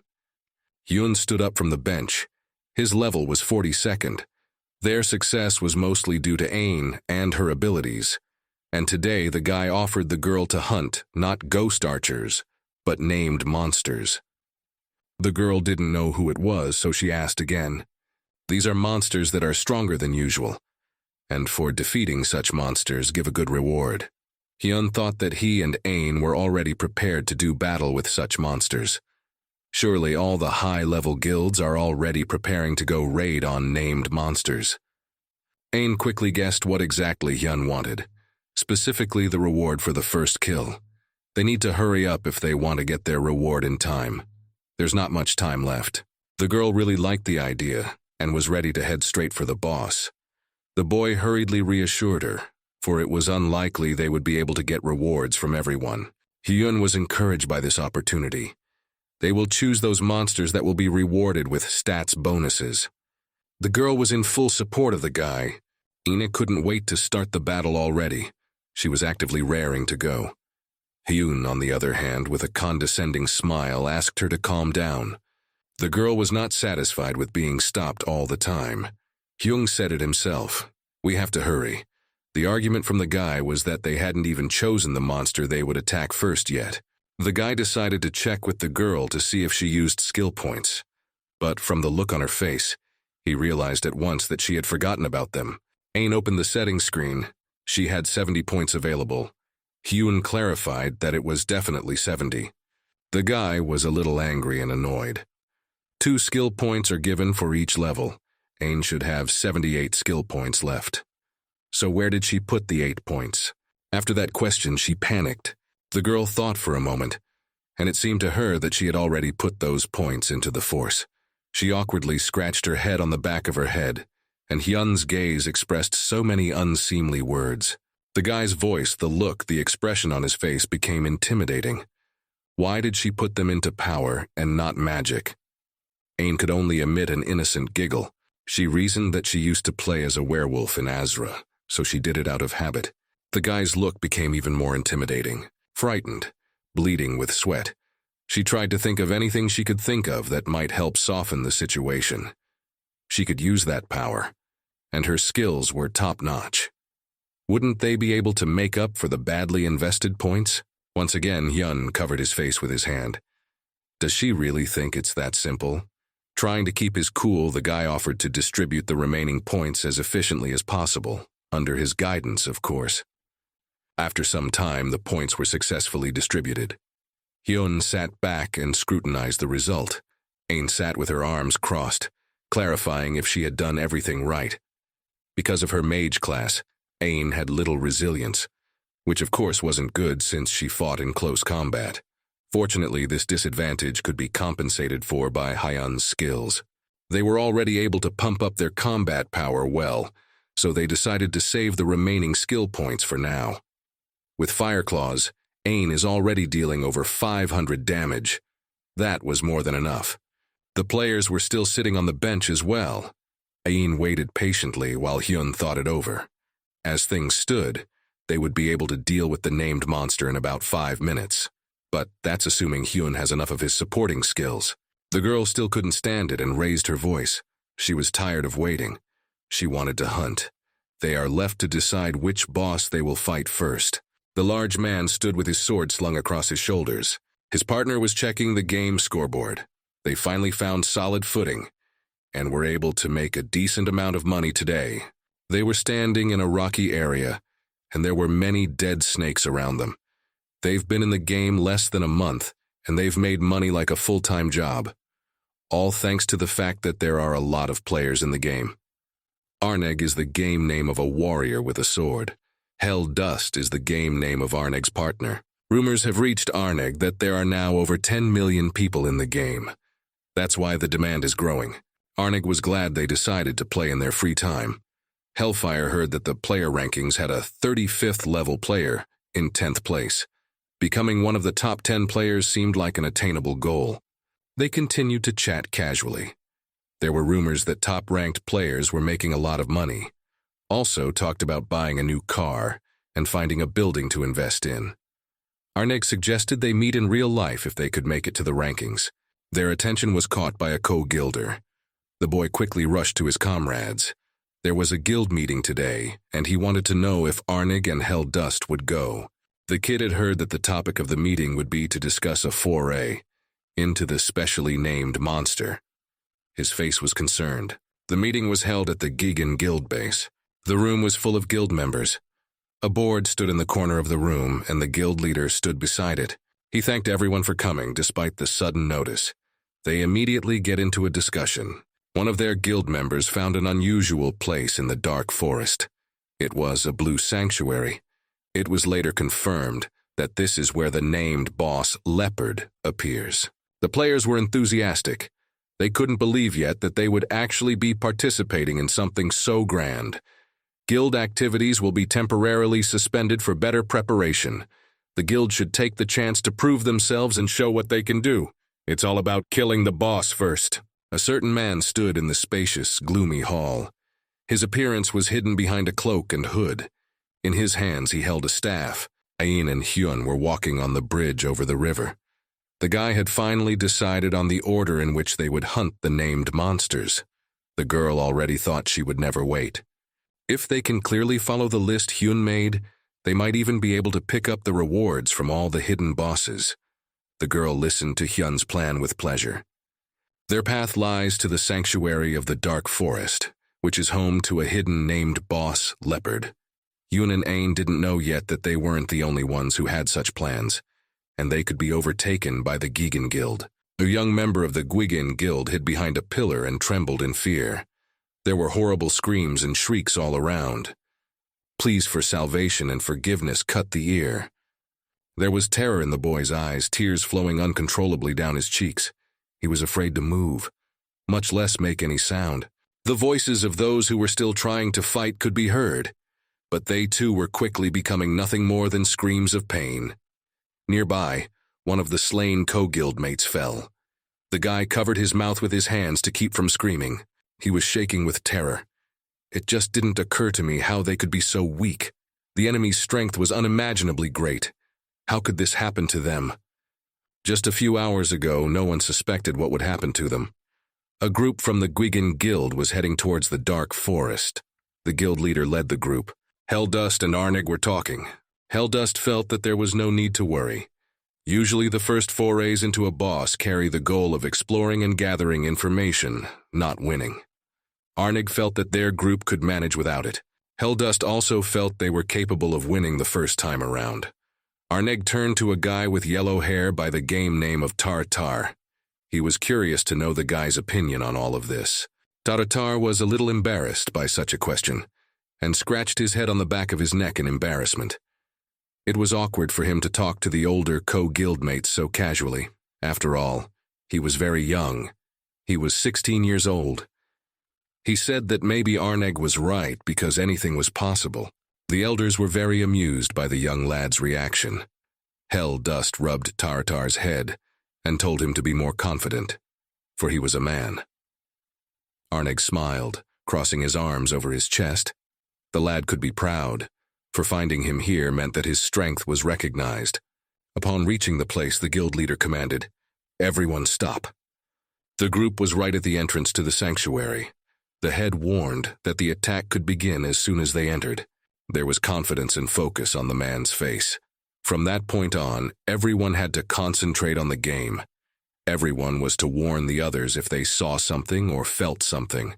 Hyun stood up from the bench. His level was 42nd. Their success was mostly due to Ain and her abilities. And today the guy offered the girl to hunt not ghost archers, but named monsters. The girl didn't know who it was, so she asked again. These are monsters that are stronger than usual, and for defeating such monsters give a good reward. Hyun thought that he and Ain were already prepared to do battle with such monsters. Surely all the high-level guilds are already preparing to go raid on named monsters. Ain quickly guessed what exactly Hyun wanted, specifically the reward for the first kill. They need to hurry up if they want to get their reward in time. There's not much time left. The girl really liked the idea and was ready to head straight for the boss. The boy hurriedly reassured her, for it was unlikely they would be able to get rewards from everyone. Hyun was encouraged by this opportunity. They will choose those monsters that will be rewarded with stats bonuses. The girl was in full support of the guy. Ina couldn't wait to start the battle already. She was actively raring to go. Hyun, on the other hand, with a condescending smile, asked her to calm down. The girl was not satisfied with being stopped all the time. Hyun said it himself. We have to hurry. The argument from the guy was that they hadn't even chosen the monster they would attack first yet. The guy decided to check with the girl to see if she used skill points. But from the look on her face, he realized at once that she had forgotten about them. Ain opened the settings screen. She had 70 points available. Hyun clarified that it was definitely 70. The guy was a little angry and annoyed. 2 skill points are given for each level. Ain should have 78 skill points left. So where did she put the 8 points? After that question, she panicked. The girl thought for a moment, and it seemed to her that she had already put those points into the force. She awkwardly scratched her head on the back of her head, and Hyun's gaze expressed so many unseemly words. The guy's voice, the look, the expression on his face became intimidating. Why did she put them into power and not magic? Ain could only emit an innocent giggle. She reasoned that she used to play as a werewolf in Azra, so she did it out of habit. The guy's look became even more intimidating, frightened, bleeding with sweat. She tried to think of anything she could think of that might help soften the situation. She could use that power, and her skills were top-notch. Wouldn't they be able to make up for the badly invested points? Once again, Hyun covered his face with his hand. Does she really think it's that simple? Trying to keep his cool, the guy offered to distribute the remaining points as efficiently as possible, under his guidance, of course. After some time, the points were successfully distributed. Hyun sat back and scrutinized the result. Ain sat with her arms crossed, clarifying if she had done everything right. Because of her mage class, Ain had little resilience, which of course wasn't good since she fought in close combat. Fortunately, this disadvantage could be compensated for by Hyun's skills. They were already able to pump up their combat power well, so they decided to save the remaining skill points for now. With Fire Claws, Ain is already dealing over 500 damage. That was more than enough. The players were still sitting on the bench as well. Ain waited patiently while Hyun thought it over. As things stood, they would be able to deal with the named monster in about 5 minutes. But that's assuming Hyun has enough of his supporting skills. The girl still couldn't stand it and raised her voice. She was tired of waiting. She wanted to hunt. They are left to decide which boss they will fight first. The large man stood with his sword slung across his shoulders. His partner was checking the game scoreboard. They finally found solid footing and were able to make a decent amount of money today. They were standing in a rocky area, and there were many dead snakes around them. They've been in the game less than a month, and they've made money like a full-time job. All thanks to the fact that there are a lot of players in the game. Arneg is the game name of a warrior with a sword. Hell Dust is the game name of Arneg's partner. Rumors have reached Arneg that there are now over 10 million people in the game. That's why the demand is growing. Arneg was glad they decided to play in their free time. Hellfire heard that the player rankings had a 35th level player in 10th place. Becoming one of the top 10 players seemed like an attainable goal. They continued to chat casually. There were rumors that top-ranked players were making a lot of money. Also talked about buying a new car and finding a building to invest in. Arneg suggested they meet in real life if they could make it to the rankings. Their attention was caught by a co-guilder. The boy quickly rushed to his comrades. There was a guild meeting today, and he wanted to know if Arneg and Hell Dust would go. The kid had heard that the topic of the meeting would be to discuss a foray into the specially named monster. His face was concerned. The meeting was held at the Gigan Guild base. The room was full of guild members. A board stood in the corner of the room, and the guild leader stood beside it. He thanked everyone for coming, despite the sudden notice. They immediately get into a discussion. One of their guild members found an unusual place in the dark forest. It was a blue sanctuary. It was later confirmed that this is where the named boss Leopard appears. The players were enthusiastic. They couldn't believe yet that they would actually be participating in something so grand. Guild activities will be temporarily suspended for better preparation. The guild should take the chance to prove themselves and show what they can do. It's all about killing the boss first. A certain man stood in the spacious, gloomy hall. His appearance was hidden behind a cloak and hood. In his hands he held a staff. Ain and Hyun were walking on the bridge over the river. The guy had finally decided on the order in which they would hunt the named monsters. The girl already thought she would never wait. If they can clearly follow the list Hyun made, they might even be able to pick up the rewards from all the hidden bosses. The girl listened to Hyun's plan with pleasure. Their path lies to the sanctuary of the dark forest, which is home to a hidden named boss, Leopard. Yoon and Ain didn't know yet that they weren't the only ones who had such plans, and they could be overtaken by the Gigan Guild. A young member of the Guigan Guild hid behind a pillar and trembled in fear. There were horrible screams and shrieks all around. Pleas for salvation and forgiveness cut the ear. There was terror in the boy's eyes, tears flowing uncontrollably down his cheeks. He was afraid to move, much less make any sound. The voices of those who were still trying to fight could be heard, but they too were quickly becoming nothing more than screams of pain. Nearby, one of the slain co-guildmates fell. The guy covered his mouth with his hands to keep from screaming. He was shaking with terror. It just didn't occur to me how they could be so weak. The enemy's strength was unimaginably great. How could this happen to them? Just a few hours ago, no one suspected what would happen to them. A group from the Guigan Guild was heading towards the dark forest. The guild leader led the group. Helldust and Arnig were talking. Helldust felt that there was no need to worry. Usually the first forays into a boss carry the goal of exploring and gathering information, not winning. Arnig felt that their group could manage without it. Helldust also felt they were capable of winning the first time around. Arnig turned to a guy with yellow hair by the game name of Tartar. He was curious to know the guy's opinion on all of this. Tartar was a little embarrassed by such a question, and scratched his head on the back of his neck in embarrassment. It was awkward for him to talk to the older co-guildmates so casually. After all, he was very young. He was 16 years old. He said that maybe Arnig was right because anything was possible. The elders were very amused by the young lad's reaction. Helldust rubbed Tartar's head and told him to be more confident, for he was a man. Arnig smiled, crossing his arms over his chest. The lad could be proud, for finding him here meant that his strength was recognized. Upon reaching the place, the guild leader commanded, "Everyone stop." The group was right at the entrance to the sanctuary. The head warned that the attack could begin as soon as they entered. There was confidence and focus on the man's face. From that point on, everyone had to concentrate on the game. Everyone was to warn the others if they saw something or felt something.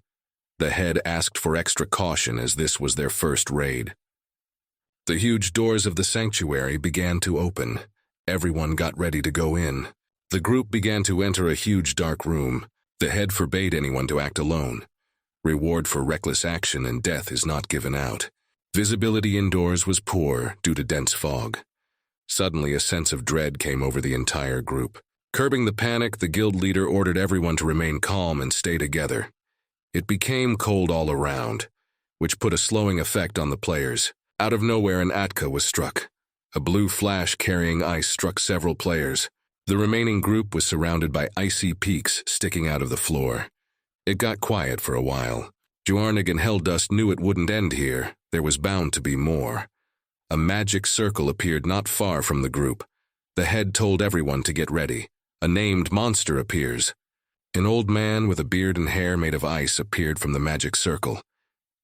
The head asked for extra caution as this was their first raid. The huge doors of the sanctuary began to open. Everyone got ready to go in. The group began to enter a huge dark room. The head forbade anyone to act alone. Reward for reckless action and death is not given out. Visibility indoors was poor due to dense fog. Suddenly, a sense of dread came over the entire group. Curbing the panic, the guild leader ordered everyone to remain calm and stay together. It became cold all around, which put a slowing effect on the players. Out of nowhere, an Atka was struck. A blue flash carrying ice struck several players. The remaining group was surrounded by icy peaks sticking out of the floor. It got quiet for a while. Juarnig and Helldust knew it wouldn't end here. There was bound to be more. A magic circle appeared not far from the group. The head told everyone to get ready. A named monster appears. An old man with a beard and hair made of ice appeared from the magic circle.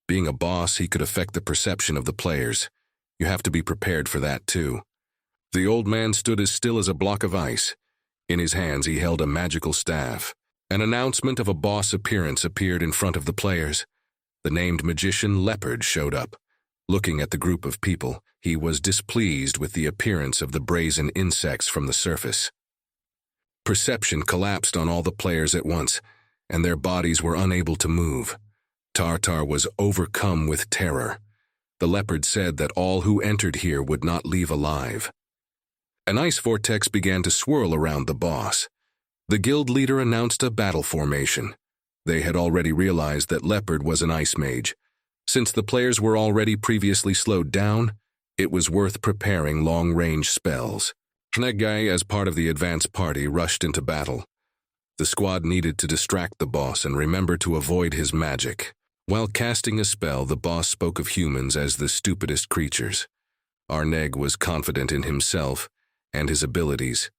Being a boss, he could affect the perception of the players. You have to be prepared for that too. The old man stood as still as a block of ice. In his hands he held a magical staff. An announcement of a boss appearance appeared in front of the players. The named magician Leopard showed up. Looking at the group of people, he was displeased with the appearance of the brazen insects from the surface. Perception collapsed on all the players at once, and their bodies were unable to move. Tartar was overcome with terror. The leopard said that all who entered here would not leave alive. An ice vortex began to swirl around the boss. The guild leader announced a battle formation. They had already realized that Leopard was an ice mage. Since the players were already previously slowed down, it was worth preparing long-range spells. Schnegai, as part of the advance party, rushed into battle. The squad needed to distract the boss and remember to avoid his magic. While casting a spell, the boss spoke of humans as the stupidest creatures. Arneg was confident in himself and his abilities.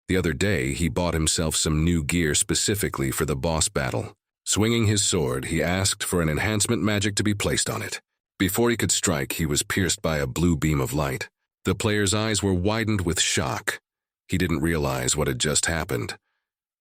The other day, he bought himself some new gear specifically for the boss battle. Swinging his sword, he asked for an enhancement magic to be placed on it. Before he could strike, he was pierced by a blue beam of light. The player's eyes were widened with shock. He didn't realize what had just happened.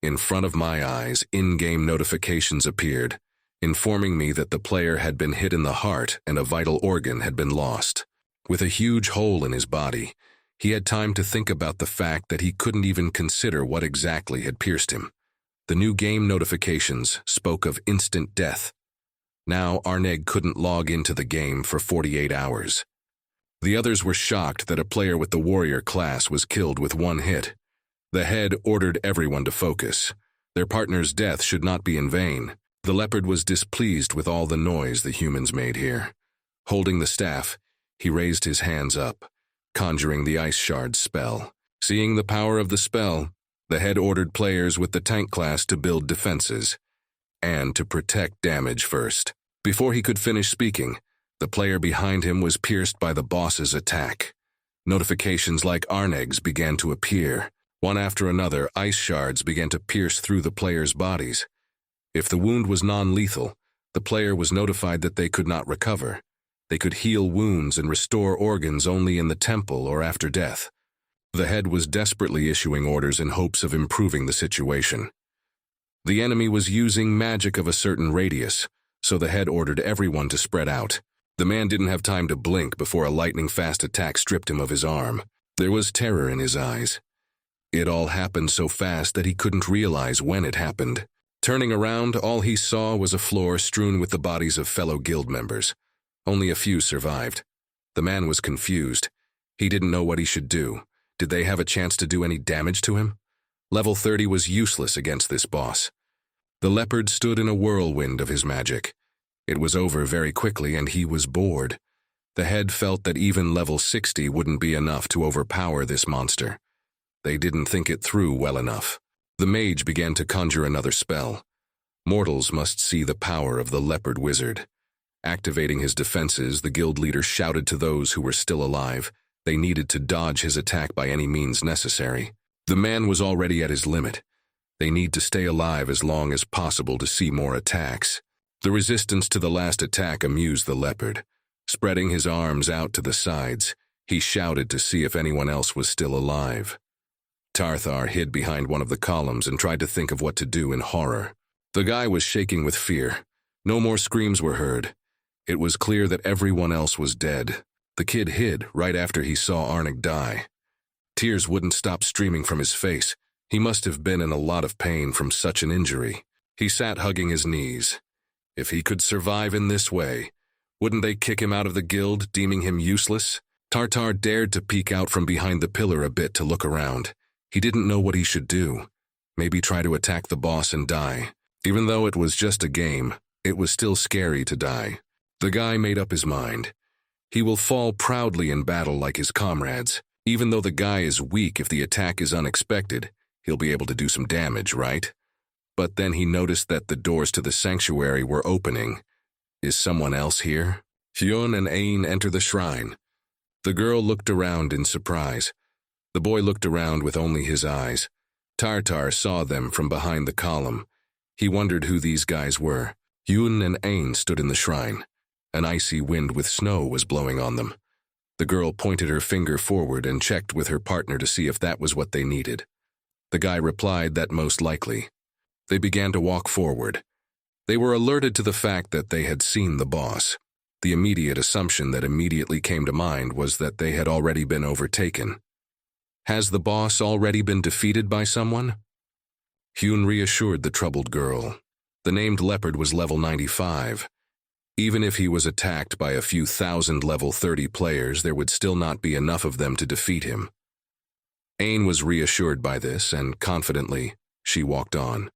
In front of my eyes, in-game notifications appeared. informing me that the player had been hit in the heart and a vital organ had been lost. With a huge hole in his body, he had time to think about the fact that he couldn't even consider what exactly had pierced him. The new game notifications spoke of instant death. Now Arneg couldn't log into the game for 48 hours. The others were shocked that a player with the warrior class was killed with one hit. The head ordered everyone to focus. Their partner's death should not be in vain. The leopard was displeased with all the noise the humans made here. Holding the staff, he raised his hands up, conjuring the ice shard spell. Seeing the power of the spell, the head ordered players with the tank class to build defenses, and to protect damage first. Before he could finish speaking, the player behind him was pierced by the boss's attack. Notifications like Arneg's began to appear. One after another, ice shards began to pierce through the players' bodies. If the wound was non-lethal, the player was notified that they could not recover. They could heal wounds and restore organs only in the temple or after death. The head was desperately issuing orders in hopes of improving the situation. The enemy was using magic of a certain radius, so the head ordered everyone to spread out. The man didn't have time to blink before a lightning-fast attack stripped him of his arm. There was terror in his eyes. It all happened so fast that he couldn't realize when it happened. Turning around, all he saw was a floor strewn with the bodies of fellow guild members. Only a few survived. The man was confused. He didn't know what he should do. Did they have a chance to do any damage to him? Level 30 was useless against this boss. The leopard stood in a whirlwind of his magic. It was over very quickly and he was bored. The head felt that even level 60 wouldn't be enough to overpower this monster. They didn't think it through well enough. The mage began to conjure another spell. Mortals must see the power of the leopard wizard. Activating his defenses, the guild leader shouted to those who were still alive. They needed to dodge his attack by any means necessary. The man was already at his limit. They need to stay alive as long as possible to see more attacks. The resistance to the last attack amused the leopard. Spreading his arms out to the sides, he shouted to see if anyone else was still alive. Tarthar hid behind one of the columns and tried to think of what to do in horror. The guy was shaking with fear. No more screams were heard. It was clear that everyone else was dead. The kid hid right after he saw Arneg die. Tears wouldn't stop streaming from his face. He must have been in a lot of pain from such an injury. He sat hugging his knees. If he could survive in this way, wouldn't they kick him out of the guild, deeming him useless? Tartar dared to peek out from behind the pillar a bit to look around. He didn't know what he should do. Maybe try to attack the boss and die. Even though it was just a game, it was still scary to die. The guy made up his mind. He will fall proudly in battle like his comrades. Even though the guy is weak, if the attack is unexpected, he'll be able to do some damage, right? But then he noticed that the doors to the sanctuary were opening. Is someone else here? Hyun and Ain enter the shrine. The girl looked around in surprise. The boy looked around with only his eyes. Tartar saw them from behind the column. He wondered who these guys were. Hyun and Ain stood in the shrine. An icy wind with snow was blowing on them. The girl pointed her finger forward and checked with her partner to see if that was what they needed. The guy replied that most likely. They began to walk forward. They were alerted to the fact that they had seen the boss. The immediate assumption that immediately came to mind was that they had already been overtaken. Has the boss already been defeated by someone? Hyun reassured the troubled girl. The named leopard was level 95. Even if he was attacked by a few thousand level 30 players, there would still not be enough of them to defeat him. Ain was reassured by this, and confidently, she walked on.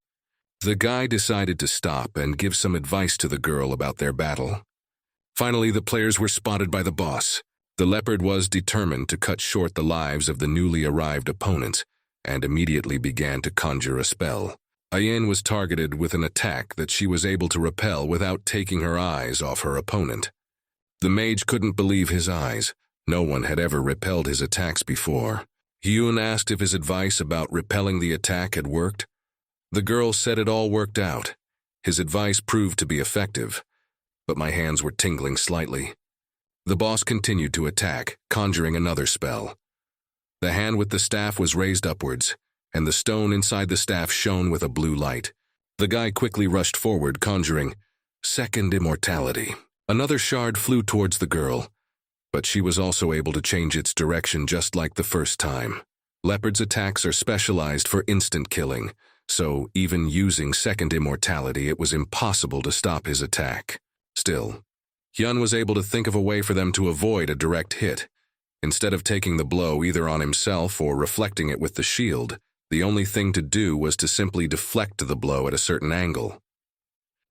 The guy decided to stop and give some advice to the girl about their battle. Finally, the players were spotted by the boss. The leopard was determined to cut short the lives of the newly arrived opponents, and immediately began to conjure a spell. Ayin was targeted with an attack that she was able to repel without taking her eyes off her opponent. The mage couldn't believe his eyes. No one had ever repelled his attacks before. Hyun asked if his advice about repelling the attack had worked. The girl said it all worked out. His advice proved to be effective, but my hands were tingling slightly. The boss continued to attack, conjuring another spell. The hand with the staff was raised upwards, and the stone inside the staff shone with a blue light. The guy quickly rushed forward, conjuring, Second immortality. Another shard flew towards the girl, but she was also able to change its direction just like the first time. Leopard's attacks are specialized for instant killing, so even using second immortality, it was impossible to stop his attack. Still, Hyun was able to think of a way for them to avoid a direct hit. Instead of taking the blow either on himself or reflecting it with the shield, the only thing to do was to simply deflect the blow at a certain angle.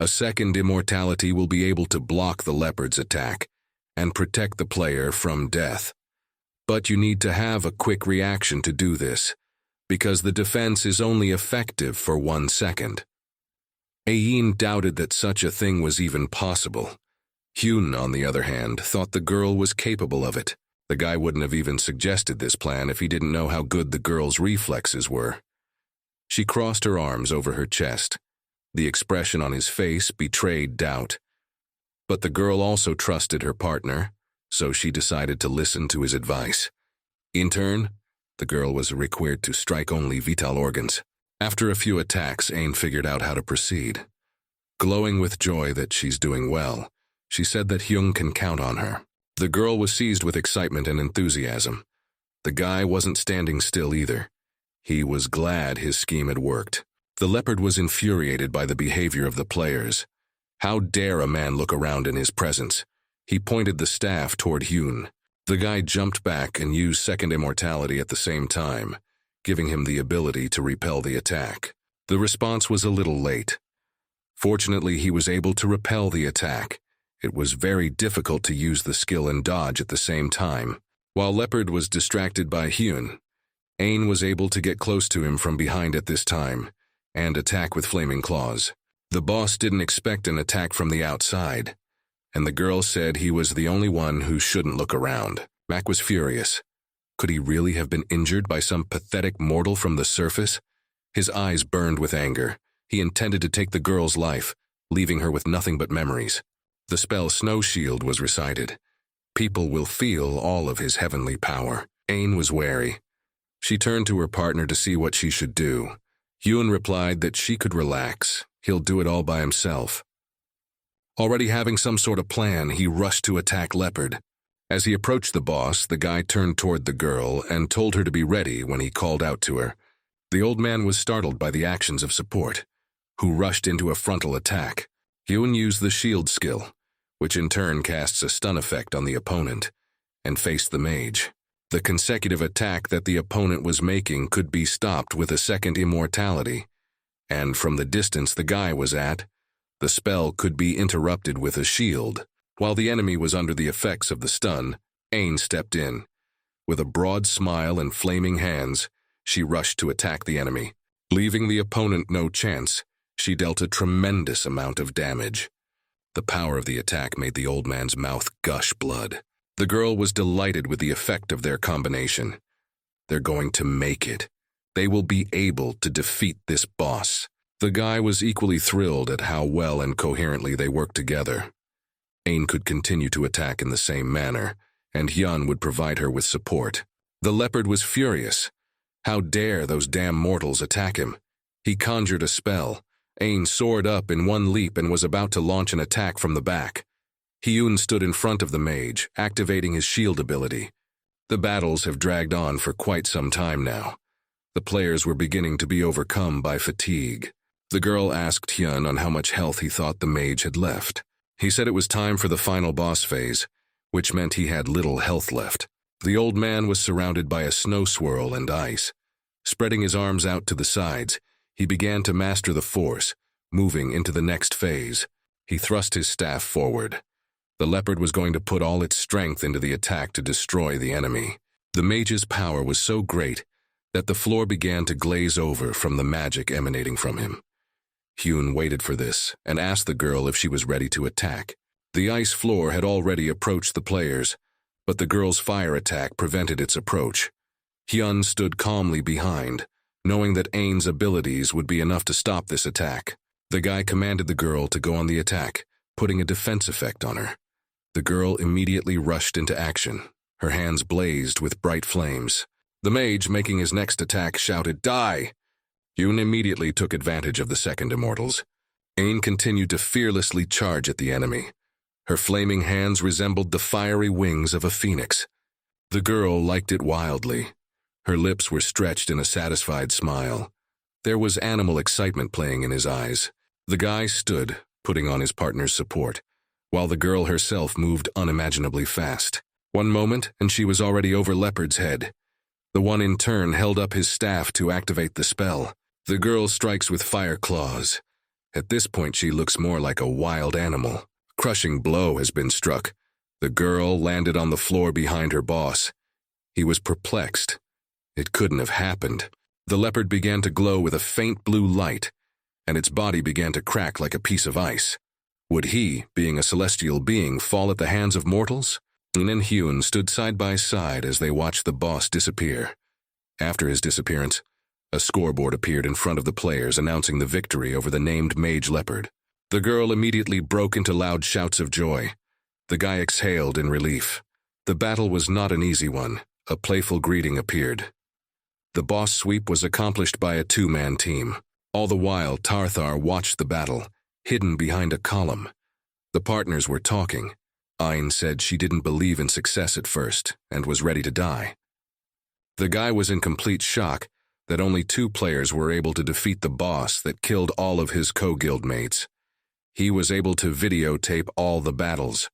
A second immortality will be able to block the leopard's attack and protect the player from death. But you need to have a quick reaction to do this, because the defense is only effective for 1 second. Ayin doubted that such a thing was even possible. Hyun, on the other hand, thought the girl was capable of it. The guy wouldn't have even suggested this plan if he didn't know how good the girl's reflexes were. She crossed her arms over her chest. The expression on his face betrayed doubt. But the girl also trusted her partner, so she decided to listen to his advice. In turn, the girl was required to strike only vital organs. After a few attacks, Ain figured out how to proceed. Glowing with joy that she's doing well, she said that Hyung can count on her. The girl was seized with excitement and enthusiasm. The guy wasn't standing still either. He was glad his scheme had worked. The leopard was infuriated by the behavior of the players. How dare a man look around in his presence? He pointed the staff toward Hyun. The guy jumped back and used second immortality at the same time, giving him the ability to repel the attack. The response was a little late. Fortunately, he was able to repel the attack. It was very difficult to use the skill and dodge at the same time. While Leopard was distracted by Hyun, Ain was able to get close to him from behind at this time and attack with flaming claws. The boss didn't expect an attack from the outside, and the girl said he was the only one who shouldn't look around. Mac was furious. Could he really have been injured by some pathetic mortal from the surface? His eyes burned with anger. He intended to take the girl's life, leaving her with nothing but memories. The spell Snow Shield was recited. People will feel all of his heavenly power. Ain was wary. She turned to her partner to see what she should do. Hyun replied that she could relax. He'll do it all by himself. Already having some sort of plan, he rushed to attack Leopard. As he approached the boss, the guy turned toward the girl and told her to be ready when he called out to her. The old man was startled by the actions of support, who rushed into a frontal attack. Hyun used the shield skill, which in turn casts a stun effect on the opponent, and faced the mage. The consecutive attack that the opponent was making could be stopped with a second immortality, and from the distance the guy was at, the spell could be interrupted with a shield. While the enemy was under the effects of the stun, Ain stepped in. With a broad smile and flaming hands, she rushed to attack the enemy. Leaving the opponent no chance, she dealt a tremendous amount of damage. The power of the attack made the old man's mouth gush blood. The girl was delighted with the effect of their combination. They're going to make it. They will be able to defeat this boss. The guy was equally thrilled at how well and coherently they worked together. Ain could continue to attack in the same manner, and Hyun would provide her with support. The leopard was furious. How dare those damn mortals attack him? He conjured a spell. Ain soared up in one leap and was about to launch an attack from the back. Hyun stood in front of the mage, activating his shield ability. The battles have dragged on for quite some time now. The players were beginning to be overcome by fatigue. The girl asked Hyun on how much health he thought the mage had left. He said it was time for the final boss phase, which meant he had little health left. The old man was surrounded by a snow swirl and ice. Spreading his arms out to the sides, he began to master the force, moving into the next phase. He thrust his staff forward. The leopard was going to put all its strength into the attack to destroy the enemy. The mage's power was so great that the floor began to glaze over from the magic emanating from him. Hyun waited for this and asked the girl if she was ready to attack. The ice floor had already approached the players, but the girl's fire attack prevented its approach. Hyun stood calmly behind, knowing that Ain's abilities would be enough to stop this attack. The guy commanded the girl to go on the attack, putting a defense effect on her. The girl immediately rushed into action. Her hands blazed with bright flames. The mage, making his next attack, shouted, "Die!" Hyun immediately took advantage of the second immortals. Ain continued to fearlessly charge at the enemy. Her flaming hands resembled the fiery wings of a phoenix. The girl liked it wildly. Her lips were stretched in a satisfied smile. There was animal excitement playing in his eyes. The guy stood, putting on his partner's support, while the girl herself moved unimaginably fast. One moment, and she was already over Leopard's head. The one in turn held up his staff to activate the spell. The girl strikes with fire claws. At this point, she looks more like a wild animal. A crushing blow has been struck. The girl landed on the floor behind her boss. He was perplexed. It couldn't have happened. The leopard began to glow with a faint blue light, and its body began to crack like a piece of ice. Would he, being a celestial being, fall at the hands of mortals? Ain and Hyun stood side by side as they watched the boss disappear. After his disappearance, a scoreboard appeared in front of the players announcing the victory over the named mage leopard. The girl immediately broke into loud shouts of joy. The guy exhaled in relief. The battle was not an easy one. A playful greeting appeared. The boss sweep was accomplished by a two-man team. All the while, Tarthar watched the battle, hidden behind a column. The partners were talking. Ain said she didn't believe in success at first and was ready to die. The guy was in complete shock that only two players were able to defeat the boss that killed all of his co-guildmates. He was able to videotape all the battles.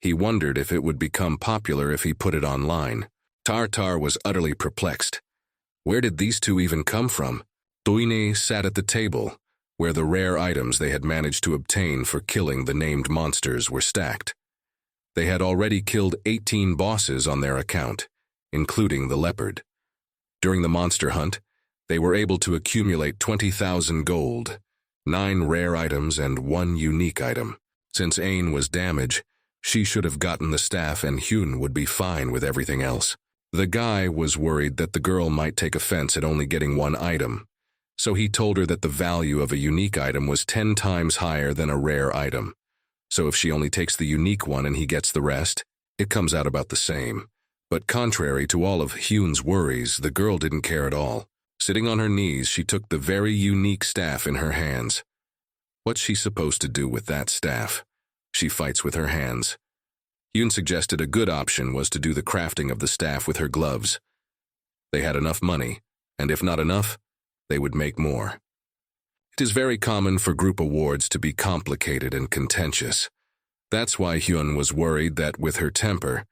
He wondered if it would become popular if he put it online. Tartar was utterly perplexed. Where did these two even come from? Doine sat at the table, where the rare items they had managed to obtain for killing the named monsters were stacked. They had already killed 18 bosses on their account, including the leopard. During the monster hunt, they were able to accumulate 20,000 gold, 9 rare items and 1 unique item. Since Ain was damaged, she should have gotten the staff and Hyun would be fine with everything else. The guy was worried that the girl might take offense at only getting 1 item, so he told her that the value of a unique item was 10 times higher than a rare item. So if she only takes the unique one and he gets the rest, it comes out about the same. But contrary to all of Hyun's worries, the girl didn't care at all. Sitting on her knees, she took the very unique staff in her hands. What's she supposed to do with that staff? She fights with her hands. Hyun suggested a good option was to do the crafting of the staff with her gloves. They had enough money, and if not enough, they would make more. It is very common for group awards to be complicated and contentious. That's why Hyun was worried that with her temper,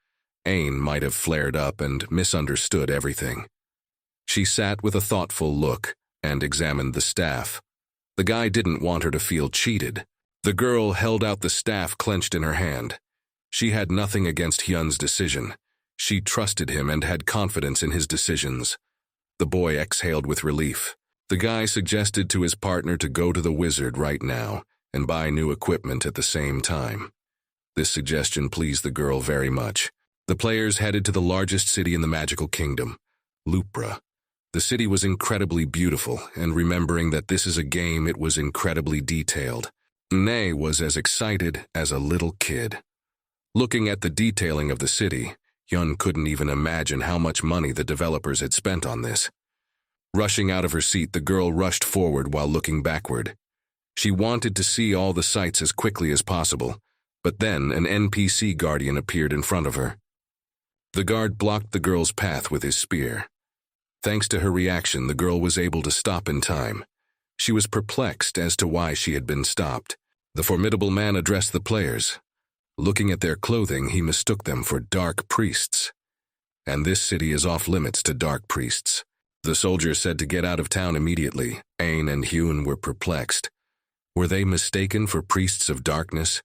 Ain might have flared up and misunderstood everything. She sat with a thoughtful look and examined the staff. The guy didn't want her to feel cheated. The girl held out the staff clenched in her hand. She had nothing against Hyun's decision. She trusted him and had confidence in his decisions. The boy exhaled with relief. The guy suggested to his partner to go to the wizard right now and buy new equipment at the same time. This suggestion pleased the girl very much. The players headed to the largest city in the magical kingdom, Lupra. The city was incredibly beautiful, and remembering that this is a game, it was incredibly detailed. Nay was as excited as a little kid. Looking at the detailing of the city, Hyun couldn't even imagine how much money the developers had spent on this. Rushing out of her seat, the girl rushed forward while looking backward. She wanted to see all the sights as quickly as possible, but then an NPC guardian appeared in front of her. The guard blocked the girl's path with his spear. Thanks to her reaction, the girl was able to stop in time. She was perplexed as to why she had been stopped. The formidable man addressed the players. Looking at their clothing, he mistook them for dark priests. And this city is off limits to dark priests. The soldier said to get out of town immediately. Ain and Hyun were perplexed. Were they mistaken for priests of darkness?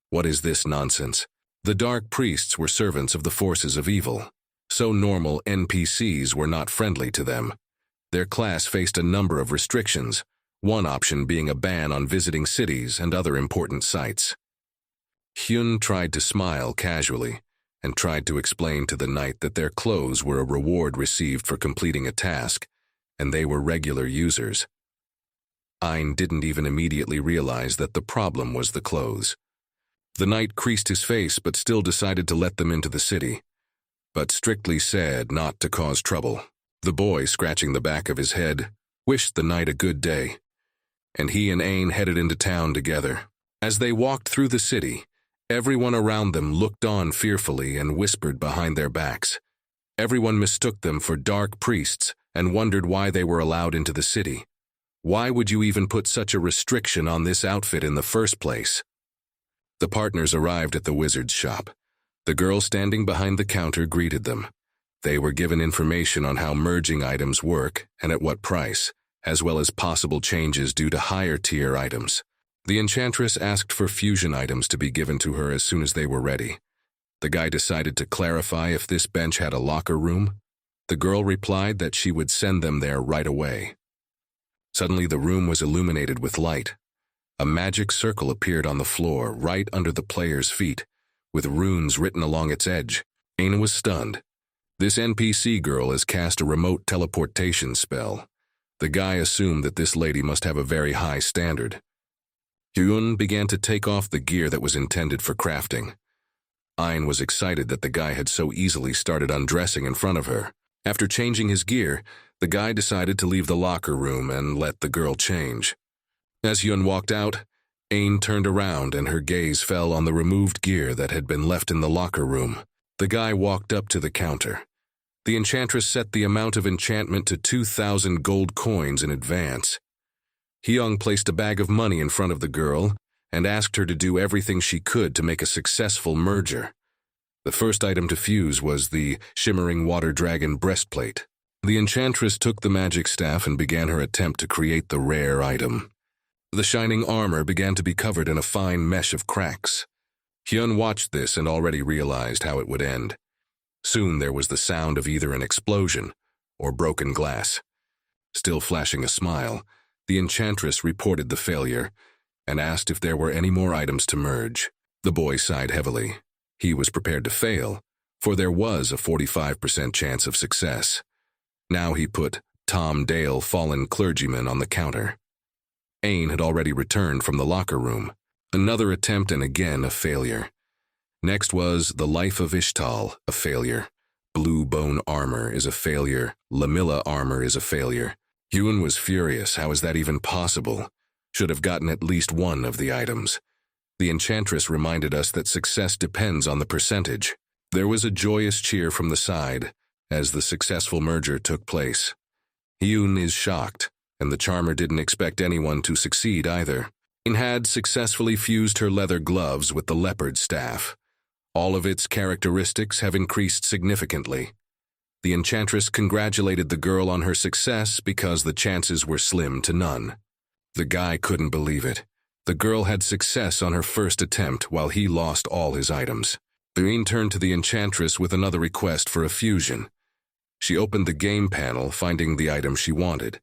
What is this nonsense? The dark priests were servants of the forces of evil. So normal NPCs were not friendly to them. Their class faced a number of restrictions, one option being a ban on visiting cities and other important sites. Hyun tried to smile casually and tried to explain to the knight that their clothes were a reward received for completing a task, and they were regular users. Ain didn't even immediately realize that the problem was the clothes. The knight creased his face but still decided to let them into the city, but strictly said not to cause trouble. The boy, scratching the back of his head, wished the knight a good day. and he and Ain headed into town together. As they walked through the city, everyone around them looked on fearfully and whispered behind their backs. Everyone mistook them for dark priests and wondered why they were allowed into the city. Why would you even put such a restriction on this outfit in the first place? The partners arrived at the wizard's shop. The girl standing behind the counter greeted them. They were given information on how merging items work and at what price, as well as possible changes due to higher-tier items. The enchantress asked for fusion items to be given to her as soon as they were ready. The guy decided to clarify if this bench had a locker room. The girl replied that she would send them there right away. Suddenly the room was illuminated with light. A magic circle appeared on the floor right under the player's feet, with runes written along its edge. Aina was stunned. This NPC girl has cast a remote teleportation spell. The guy assumed that this lady must have a very high standard. Hyun began to take off the gear that was intended for crafting. Ain was excited that the guy had so easily started undressing in front of her. After changing his gear, the guy decided to leave the locker room and let the girl change. As Hyun walked out, Ain turned around and her gaze fell on the removed gear that had been left in the locker room. The guy walked up to the counter. The enchantress set the amount of enchantment to 2,000 gold coins in advance. Hyung placed a bag of money in front of the girl and asked her to do everything she could to make a successful merger. The first item to fuse was the shimmering water dragon breastplate. The enchantress took the magic staff and began her attempt to create the rare item. The shining armor began to be covered in a fine mesh of cracks. Hyun watched this and already realized how it would end. Soon there was the sound of either an explosion or broken glass. Still flashing a smile, the enchantress reported the failure and asked if there were any more items to merge. The boy sighed heavily. He was prepared to fail, for there was a 45% chance of success. Now he put Tom Dale, fallen clergyman, on the counter. Ain had already returned from the locker room. Another attempt and again a failure. Next was the Life of Ishtal, a failure. Blue Bone Armor is a failure. Lamilla Armor is a failure. Hyun was furious. How is that even possible? Should have gotten at least one of the items. The enchantress reminded us that success depends on the percentage. There was a joyous cheer from the side as the successful merger took place. Hyun is shocked, and the charmer didn't expect anyone to succeed either. Ain had successfully fused her leather gloves with the leopard staff. All of its characteristics have increased significantly. The enchantress congratulated the girl on her success because the chances were slim to none. The guy couldn't believe it. The girl had success on her first attempt while he lost all his items. Ain turned to the enchantress with another request for a fusion. She opened the game panel, finding the item she wanted.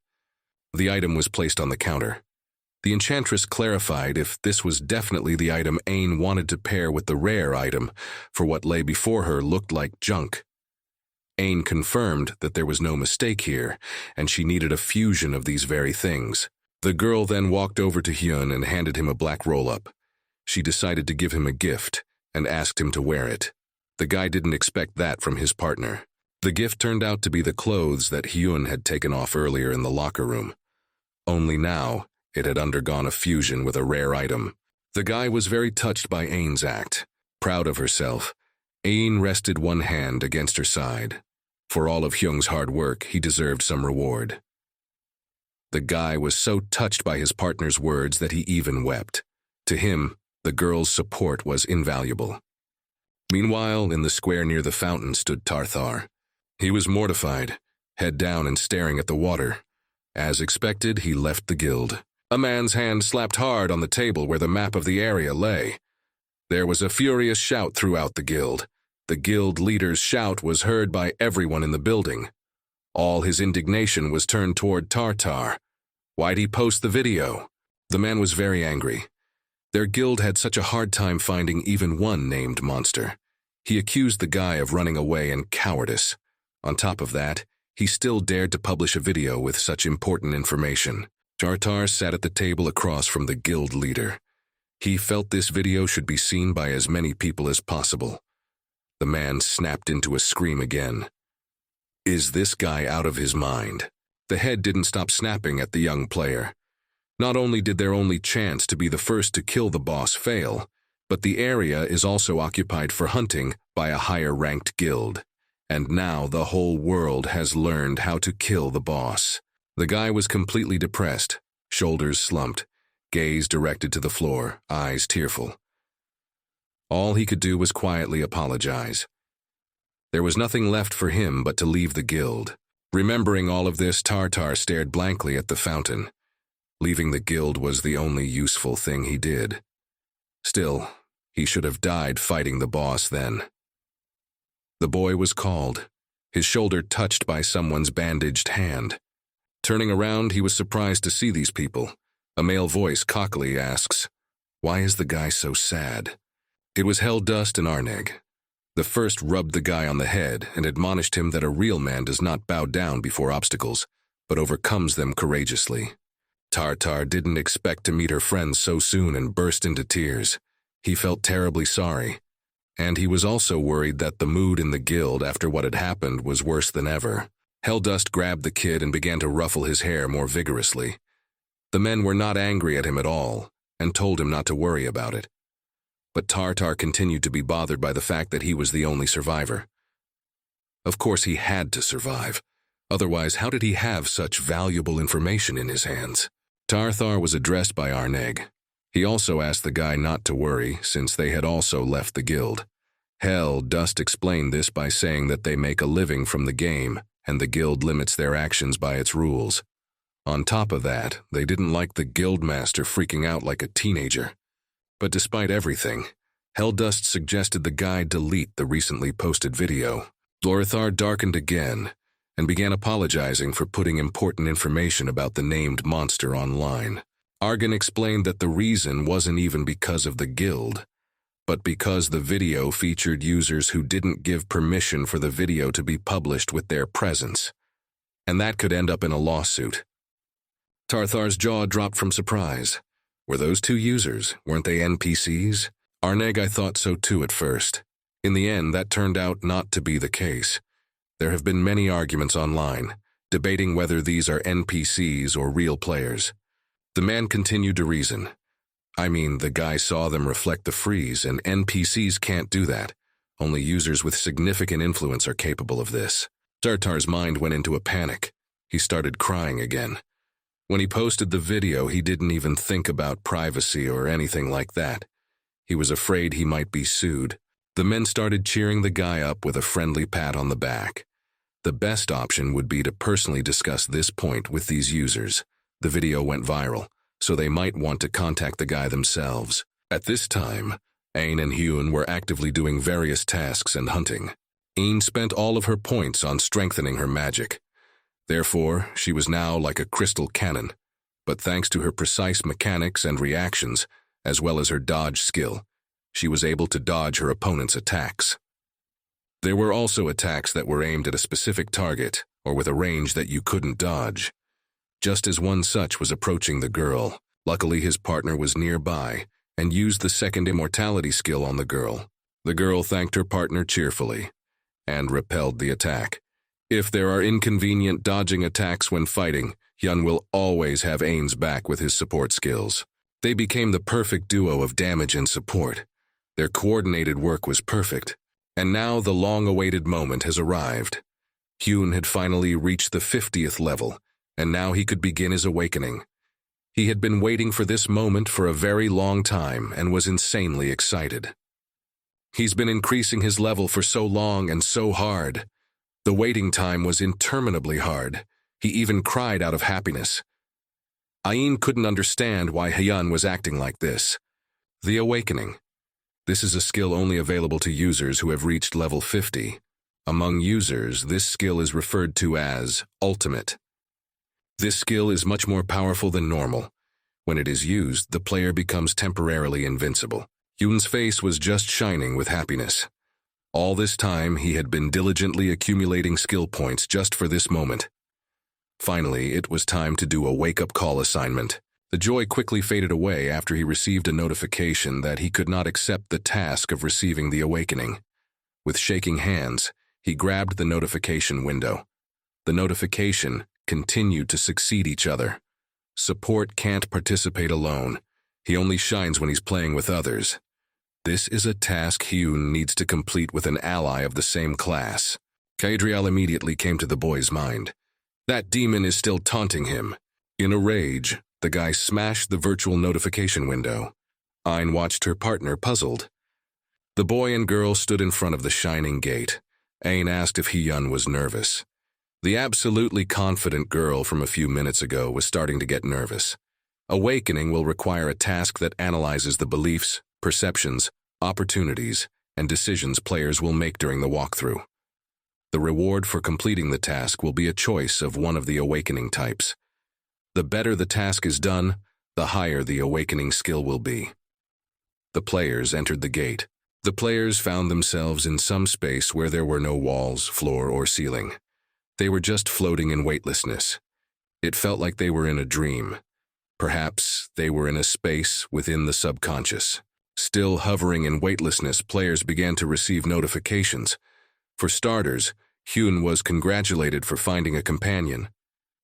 The item was placed on the counter. The enchantress clarified if this was definitely the item Ain wanted to pair with the rare item, for what lay before her looked like junk. Ain confirmed that there was no mistake here, and she needed a fusion of these very things. The girl then walked over to Hyun and handed him a black roll-up. She decided to give him a gift and asked him to wear it. The guy didn't expect that from his partner. The gift turned out to be the clothes that Hyun had taken off earlier in the locker room. Only now, it had undergone a fusion with a rare item. The guy was very touched by Ain's act. Proud of herself, Ain rested one hand against her side. For all of Hyung's hard work, he deserved some reward. The guy was so touched by his partner's words that he even wept. To him, the girl's support was invaluable. Meanwhile, in the square near the fountain stood Tarthar. He was mortified, head down and staring at the water. As expected, he left the guild. A man's hand slapped hard on the table where the map of the area lay. There was a furious shout throughout the guild. The guild leader's shout was heard by everyone in the building. All his indignation was turned toward Tartar. Why'd he post the video? The man was very angry. Their guild had such a hard time finding even one named monster. He accused the guy of running away and cowardice. On top of that, he still dared to publish a video with such important information. Tartar sat at the table across from the guild leader. He felt this video should be seen by as many people as possible. The man snapped into a scream again. Is this guy out of his mind? The head didn't stop snapping at the young player. Not only did their only chance to be the first to kill the boss fail, but the area is also occupied for hunting by a higher-ranked guild. And now the whole world has learned how to kill the boss. The guy was completely depressed, shoulders slumped, gaze directed to the floor, eyes tearful. All he could do was quietly apologize. There was nothing left for him but to leave the guild. Remembering all of this, Tartar stared blankly at the fountain. Leaving the guild was the only useful thing he did. Still, he should have died fighting the boss then. The boy was called, his shoulder touched by someone's bandaged hand. Turning around, he was surprised to see these people. A male voice cockily asks, "Why is the guy so sad?" It was Heldust and Arneg. The first rubbed the guy on the head and admonished him that a real man does not bow down before obstacles, but overcomes them courageously. Tartar didn't expect to meet her friends so soon and burst into tears. He felt terribly sorry. And he was also worried that the mood in the guild after what had happened was worse than ever. Heldust grabbed the kid and began to ruffle his hair more vigorously. The men were not angry at him at all, and told him not to worry about it. But Tartar continued to be bothered by the fact that he was the only survivor. Of course he had to survive. Otherwise, how did he have such valuable information in his hands? Tartar was addressed by Arneg. He also asked the guy not to worry, since they had also left the guild. Heldust explained this by saying that they make a living from the game, and the guild limits their actions by its rules. On top of that, they didn't like the guildmaster freaking out like a teenager. But despite everything, Heldust suggested the guy delete the recently posted video. Lorithar darkened again, and began apologizing for putting important information about the named monster online. Argan explained that the reason wasn't even because of the guild, but because the video featured users who didn't give permission for the video to be published with their presence, and that could end up in a lawsuit. Tarthar's jaw dropped from surprise. Were those two users? Weren't they NPCs? Arneg, I thought so too at first. In the end, that turned out not to be the case. There have been many arguments online, debating whether these are NPCs or real players. The man continued to reason. I mean, the guy saw them reflect the freeze, and NPCs can't do that. Only users with significant influence are capable of this. Tartar's mind went into a panic. He started crying again. When he posted the video, he didn't even think about privacy or anything like that. He was afraid he might be sued. The men started cheering the guy up with a friendly pat on the back. The best option would be to personally discuss this point with these users. The video went viral, so they might want to contact the guy themselves. At this time, Ain and Hyun were actively doing various tasks and hunting. Ain spent all of her points on strengthening her magic. Therefore, she was now like a crystal cannon, but thanks to her precise mechanics and reactions, as well as her dodge skill, she was able to dodge her opponent's attacks. There were also attacks that were aimed at a specific target, or with a range that you couldn't dodge. Just as one such was approaching the girl, luckily his partner was nearby and used the second immortality skill on the girl. The girl thanked her partner cheerfully and repelled the attack. If there are inconvenient dodging attacks when fighting, Hyun will always have Ain's back with his support skills. They became the perfect duo of damage and support. Their coordinated work was perfect, and now the long-awaited moment has arrived. Hyun had finally reached the 50th level, and now he could begin his awakening. He had been waiting for this moment for a very long time and was insanely excited. He's been increasing his level for so long and so hard. The waiting time was interminably hard. He even cried out of happiness. Ain couldn't understand why Hyun was acting like this. The awakening. This is a skill only available to users who have reached level 50. Among users, this skill is referred to as ultimate. This skill is much more powerful than normal. When it is used, the player becomes temporarily invincible. Hyun's face was just shining with happiness. All this time, he had been diligently accumulating skill points just for this moment. Finally, it was time to do a wake-up call assignment. The joy quickly faded away after he received a notification that he could not accept the task of receiving the awakening. With shaking hands, he grabbed the notification window. The notification continued to succeed each other. Support can't participate alone. He only shines when he's playing with others. This is a task Hyun needs to complete with an ally of the same class. Kaedriel immediately came to the boy's mind. That demon is still taunting him. In a rage, the guy smashed the virtual notification window. Ayn watched her partner puzzled. The boy and girl stood in front of the shining gate. Ayn asked if Hyun was nervous. The absolutely confident girl from a few minutes ago was starting to get nervous. Awakening will require a task that analyzes the beliefs, perceptions, opportunities, and decisions players will make during the walkthrough. The reward for completing the task will be a choice of one of the awakening types. The better the task is done, the higher the awakening skill will be. The players entered the gate. The players found themselves in some space where there were no walls, floor, or ceiling. They were just floating in weightlessness. It felt like they were in a dream. Perhaps they were in a space within the subconscious. Still hovering in weightlessness, players began to receive notifications. For starters, Hyun was congratulated for finding a companion.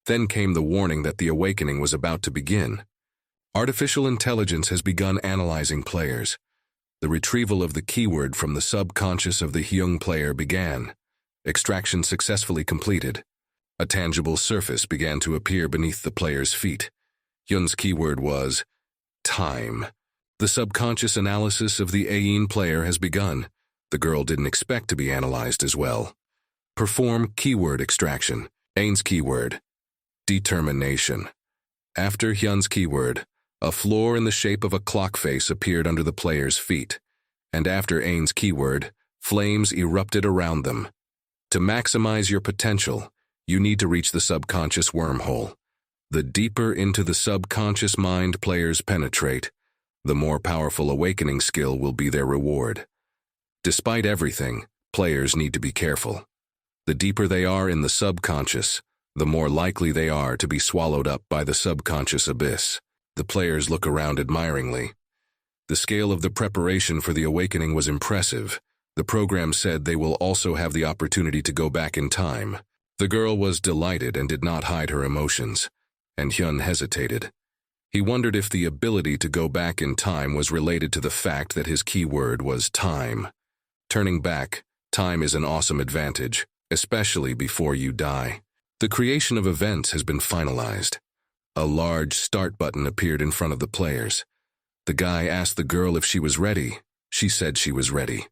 Then came the warning that the awakening was about to begin. Artificial intelligence has begun analyzing players. The retrieval of the keyword from the subconscious of the Hyun player began. Extraction successfully completed. A tangible surface began to appear beneath the player's feet. Hyun's keyword was time. The subconscious analysis of the Ayin player has begun. The girl didn't expect to be analyzed as well. Perform keyword extraction. Ain's keyword, determination. After Hyun's keyword, a floor in the shape of a clock face appeared under the player's feet. And after Ain's keyword, flames erupted around them. To maximize your potential, you need to reach the subconscious wormhole. The deeper into the subconscious mind players penetrate, the more powerful awakening skill will be their reward. Despite everything, players need to be careful. The deeper they are in the subconscious, the more likely they are to be swallowed up by the subconscious abyss. The players look around admiringly. The scale of the preparation for the awakening was impressive. The program said they will also have the opportunity to go back in time. The girl was delighted and did not hide her emotions, and Hyun hesitated. He wondered if the ability to go back in time was related to the fact that his keyword was time. Turning back, time is an awesome advantage, especially before you die. The creation of events has been finalized. A large start button appeared in front of the players. The guy asked the girl if she was ready. She said she was ready.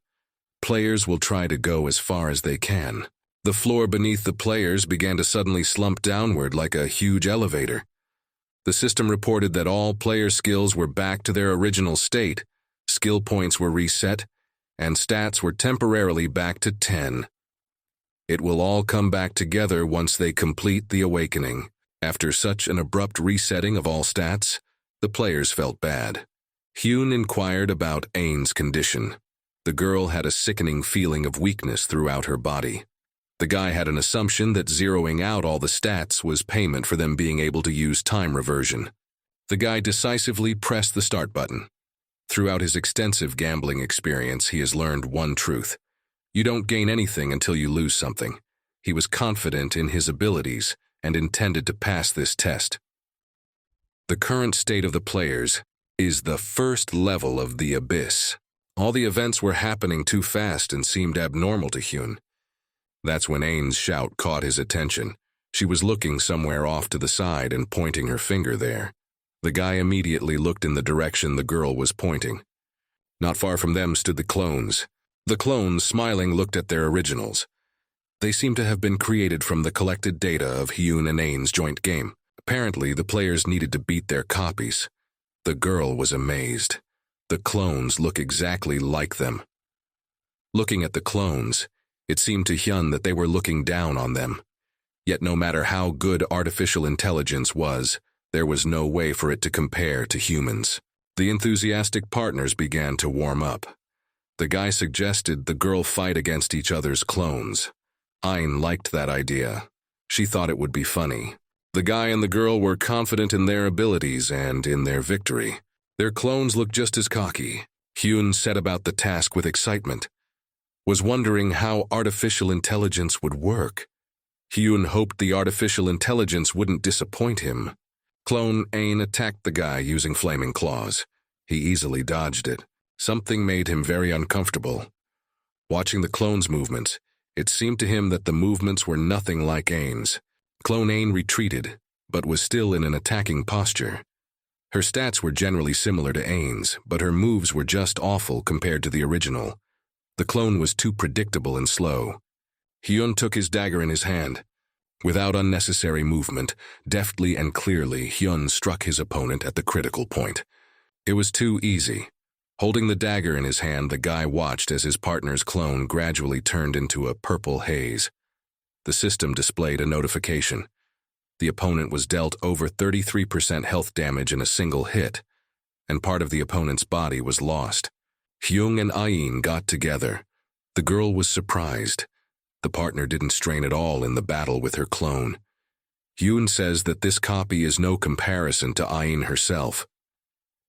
Players will try to go as far as they can. The floor beneath the players began to suddenly slump downward like a huge elevator. The system reported that all player skills were back to their original state, skill points were reset, and stats were temporarily back to 10. It will all come back together once they complete the awakening. After such an abrupt resetting of all stats, the players felt bad. Hyun inquired about Ain's condition. The girl had a sickening feeling of weakness throughout her body. The guy had an assumption that zeroing out all the stats was payment for them being able to use time reversion. The guy decisively pressed the start button. Throughout his extensive gambling experience, he has learned one truth. You don't gain anything until you lose something. He was confident in his abilities and intended to pass this test. The current state of the players is the first level of the abyss. All the events were happening too fast and seemed abnormal to Hyun. That's when Ain's shout caught his attention. She was looking somewhere off to the side and pointing her finger there. The guy immediately looked in the direction the girl was pointing. Not far from them stood the clones. The clones, smiling, looked at their originals. They seemed to have been created from the collected data of Hyun and Ain's joint game. Apparently, the players needed to beat their copies. The girl was amazed. The clones look exactly like them. Looking at the clones, it seemed to Hyun that they were looking down on them. Yet no matter how good artificial intelligence was, there was no way for it to compare to humans. The enthusiastic partners began to warm up. The guy suggested the girl fight against each other's clones. Ayn liked that idea. She thought it would be funny. The guy and the girl were confident in their abilities and in their victory. Their clones looked just as cocky. Hyun set about the task with excitement. Was wondering how artificial intelligence would work. Hyun hoped the artificial intelligence wouldn't disappoint him. Clone Ain attacked the guy using flaming claws. He easily dodged it. Something made him very uncomfortable. Watching the clone's movements, it seemed to him that the movements were nothing like Ain's. Clone Ain retreated, but was still in an attacking posture. Her stats were generally similar to Ain's, but her moves were just awful compared to the original. The clone was too predictable and slow. Hyun took his dagger in his hand. Without unnecessary movement, deftly and clearly, Hyun struck his opponent at the critical point. It was too easy. Holding the dagger in his hand, the guy watched as his partner's clone gradually turned into a purple haze. The system displayed a notification. The opponent was dealt over 33% health damage in a single hit, and part of the opponent's body was lost. Hyung and Ain got together. The girl was surprised. The partner didn't strain at all in the battle with her clone. Hyun says that this copy is no comparison to Ain herself.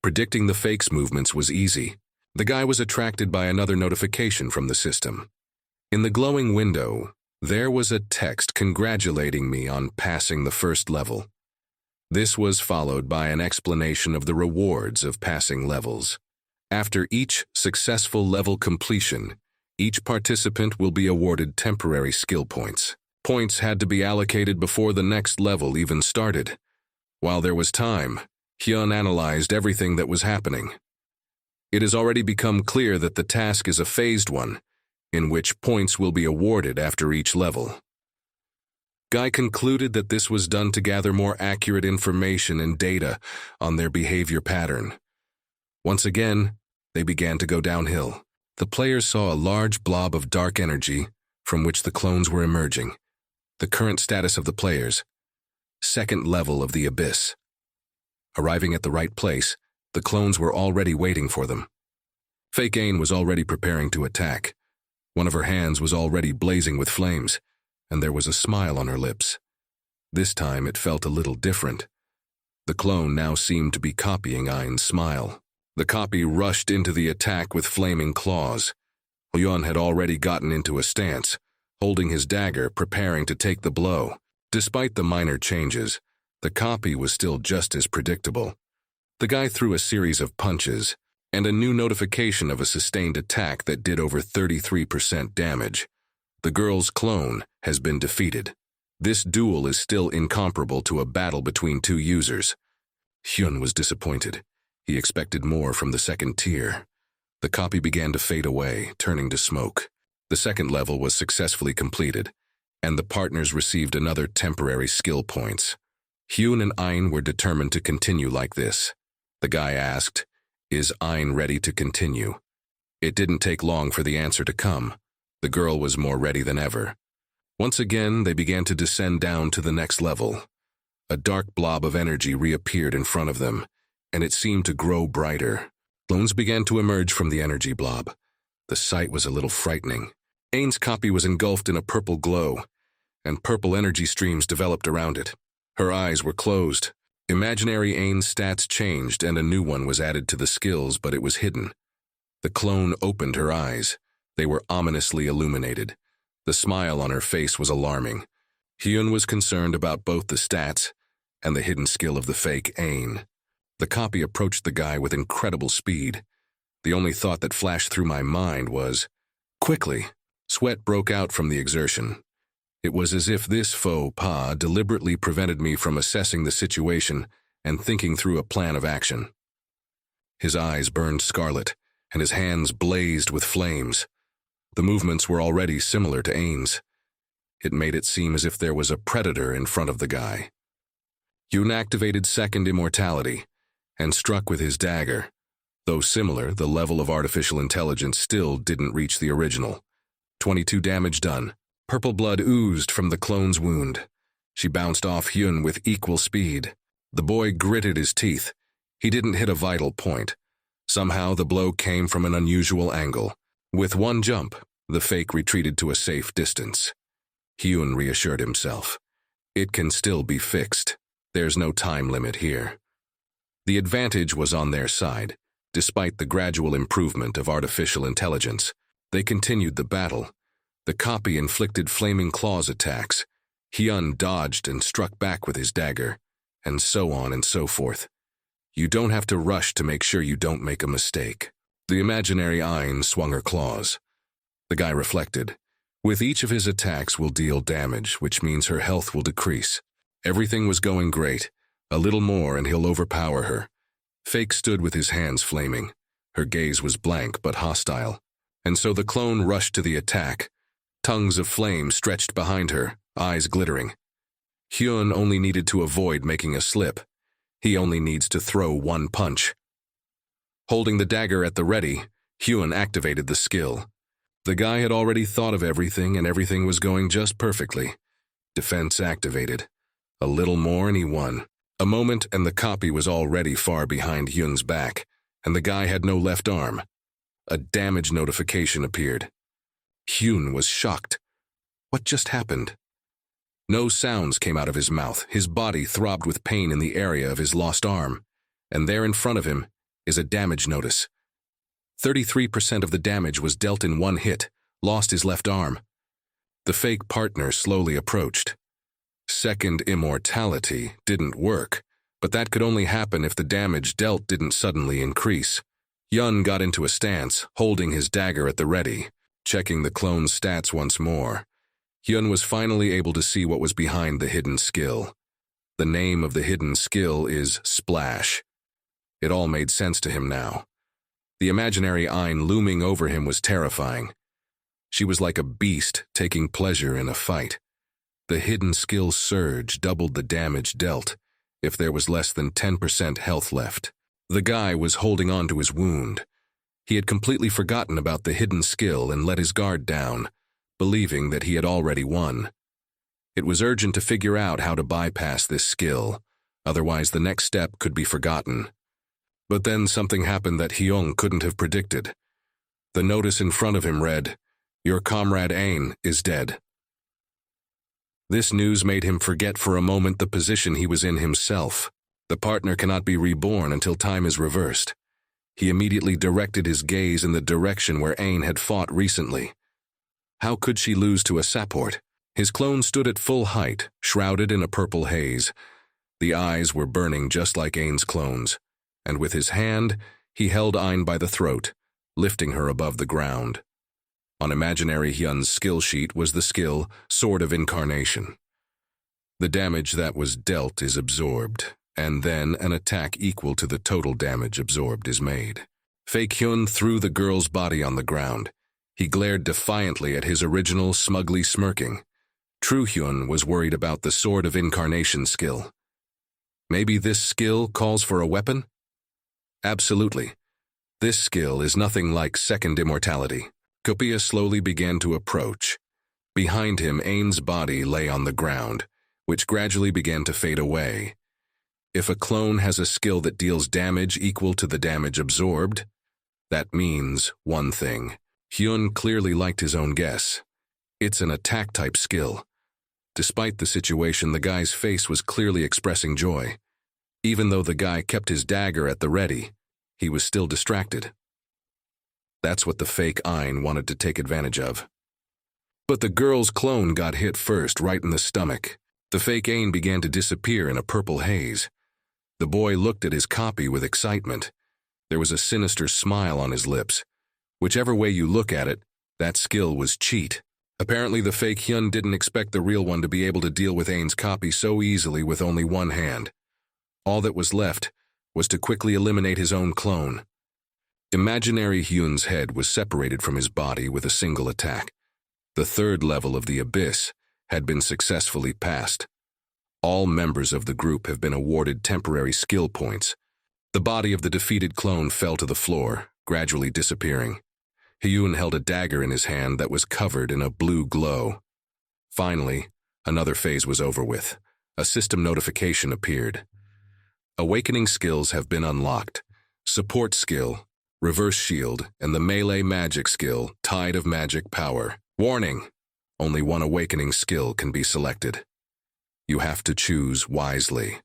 Predicting the fake's movements was easy. The guy was attracted by another notification from the system. In the glowing window, there was a text congratulating me on passing the first level. This was followed by an explanation of the rewards of passing levels. After each successful level completion, each participant will be awarded temporary skill points. Points had to be allocated before the next level even started. While there was time, Hyun analyzed everything that was happening. It has already become clear that the task is a phased one, in which points will be awarded after each level. Guy concluded that this was done to gather more accurate information and data on their behavior pattern. Once again, they began to go downhill. The players saw a large blob of dark energy from which the clones were emerging. The current status of the players: second level of the abyss. Arriving at the right place, the clones were already waiting for them. Fake Ain was already preparing to attack. One of her hands was already blazing with flames, and there was a smile on her lips. This time it felt a little different. The clone now seemed to be copying Ain's smile. The copy rushed into the attack with flaming claws. Hyun had already gotten into a stance, holding his dagger, preparing to take the blow. Despite the minor changes, the copy was still just as predictable. The guy threw a series of punches, and a new notification of a sustained attack that did over 33% damage. The girl's clone has been defeated. This duel is still incomparable to a battle between two users. Hyun was disappointed. He expected more from the second tier. The copy began to fade away, turning to smoke. The second level was successfully completed, and the partners received another temporary skill points. Hyun and Ain were determined to continue like this. The guy asked, "Is Ain ready to continue?" It didn't take long for the answer to come. The girl was more ready than ever. Once again, they began to descend down to the next level. A dark blob of energy reappeared in front of them, and it seemed to grow brighter. Clones began to emerge from the energy blob. The sight was a little frightening. Ain's copy was engulfed in a purple glow, and purple energy streams developed around it. Her eyes were closed. Imaginary Ain's stats changed, and a new one was added to the skills, but it was hidden. The clone opened her eyes. They were ominously illuminated. The smile on her face was alarming. Hyun was concerned about both the stats and the hidden skill of the fake Ain. The copy approached the guy with incredible speed. The only thought that flashed through my mind was, quickly. Sweat broke out from the exertion. It was as if this faux pas deliberately prevented me from assessing the situation and thinking through a plan of action. His eyes burned scarlet, and his hands blazed with flames. The movements were already similar to Ain's. It made it seem as if there was a predator in front of the guy. Yoon activated second immortality and struck with his dagger. Though similar, the level of artificial intelligence still didn't reach the original. 22 damage done. Purple blood oozed from the clone's wound. She bounced off Hyun with equal speed. The boy gritted his teeth. He didn't hit a vital point. Somehow the blow came from an unusual angle. With one jump, the fake retreated to a safe distance. Hyun reassured himself. It can still be fixed. There's no time limit here. The advantage was on their side. Despite the gradual improvement of artificial intelligence, they continued the battle. The copy inflicted flaming claws attacks. Hyun dodged and struck back with his dagger, and so on and so forth. You don't have to rush to make sure you don't make a mistake. The imaginary Ain swung her claws. The guy reflected. With each of his attacks will deal damage, which means her health will decrease. Everything was going great. A little more and he'll overpower her. Fake stood with his hands flaming. Her gaze was blank but hostile. And so the clone rushed to the attack. Tongues of flame stretched behind her, eyes glittering. Hyun only needed to avoid making a slip. He only needs to throw one punch. Holding the dagger at the ready, Hyun activated the skill. The guy had already thought of everything and everything was going just perfectly. Defense activated. A little more and he won. A moment and the copy was already far behind Hyun's back, and the guy had no left arm. A damage notification appeared. Hyun was shocked. What just happened? No sounds came out of his mouth. His body throbbed with pain in the area of his lost arm. And there in front of him is a damage notice. 33% of the damage was dealt in one hit, lost his left arm. The fake partner slowly approached. Second immortality didn't work, but that could only happen if the damage dealt didn't suddenly increase. Hyun got into a stance, holding his dagger at the ready, checking the clone's stats once more. Hyun was finally able to see what was behind the hidden skill. The name of the hidden skill is Splash. It all made sense to him now. The imaginary Ain looming over him was terrifying. She was like a beast taking pleasure in a fight. The hidden skill surge doubled the damage dealt, if there was less than 10% health left. The guy was holding on to his wound. He had completely forgotten about the hidden skill and let his guard down, believing that he had already won. It was urgent to figure out how to bypass this skill, otherwise the next step could be forgotten. But then something happened that Hyun couldn't have predicted. The notice in front of him read, "Your comrade Ain is dead." This news made him forget for a moment the position he was in himself. The partner cannot be reborn until time is reversed. He immediately directed his gaze in the direction where Ain had fought recently. How could she lose to a support? His clone stood at full height, shrouded in a purple haze. The eyes were burning just like Ain's clone's, and with his hand, he held Ain by the throat, lifting her above the ground. On imaginary Hyun's skill sheet was the skill Sword of Incarnation. The damage that was dealt is absorbed, and then an attack equal to the total damage absorbed is made. Fake Hyun threw the girl's body on the ground. He glared defiantly at his original, smugly smirking. True Hyun was worried about the Sword of Incarnation skill. Maybe this skill calls for a weapon? Absolutely. This skill is nothing like second immortality. Kopia slowly began to approach. Behind him, Ain's body lay on the ground, which gradually began to fade away. If a clone has a skill that deals damage equal to the damage absorbed, that means one thing. Hyun clearly liked his own guess. It's an attack-type skill. Despite the situation, the guy's face was clearly expressing joy. Even though the guy kept his dagger at the ready, he was still distracted. That's what the fake Ain wanted to take advantage of. But the girl's clone got hit first, right in the stomach. The fake Ain began to disappear in a purple haze. The boy looked at his copy with excitement. There was a sinister smile on his lips. Whichever way you look at it, that skill was cheat. Apparently the fake Hyun didn't expect the real one to be able to deal with Ain's copy so easily with only one hand. All that was left was to quickly eliminate his own clone. Imaginary Hyun's head was separated from his body with a single attack. The third level of the abyss had been successfully passed. All members of the group have been awarded temporary skill points. The body of the defeated clone fell to the floor, gradually disappearing. Hyun held a dagger in his hand that was covered in a blue glow. Finally, another phase was over with. A system notification appeared. Awakening skills have been unlocked. Support skill, Reverse Shield, and the melee magic skill, Tide of Magic Power. Warning! Only one awakening skill can be selected. You have to choose wisely.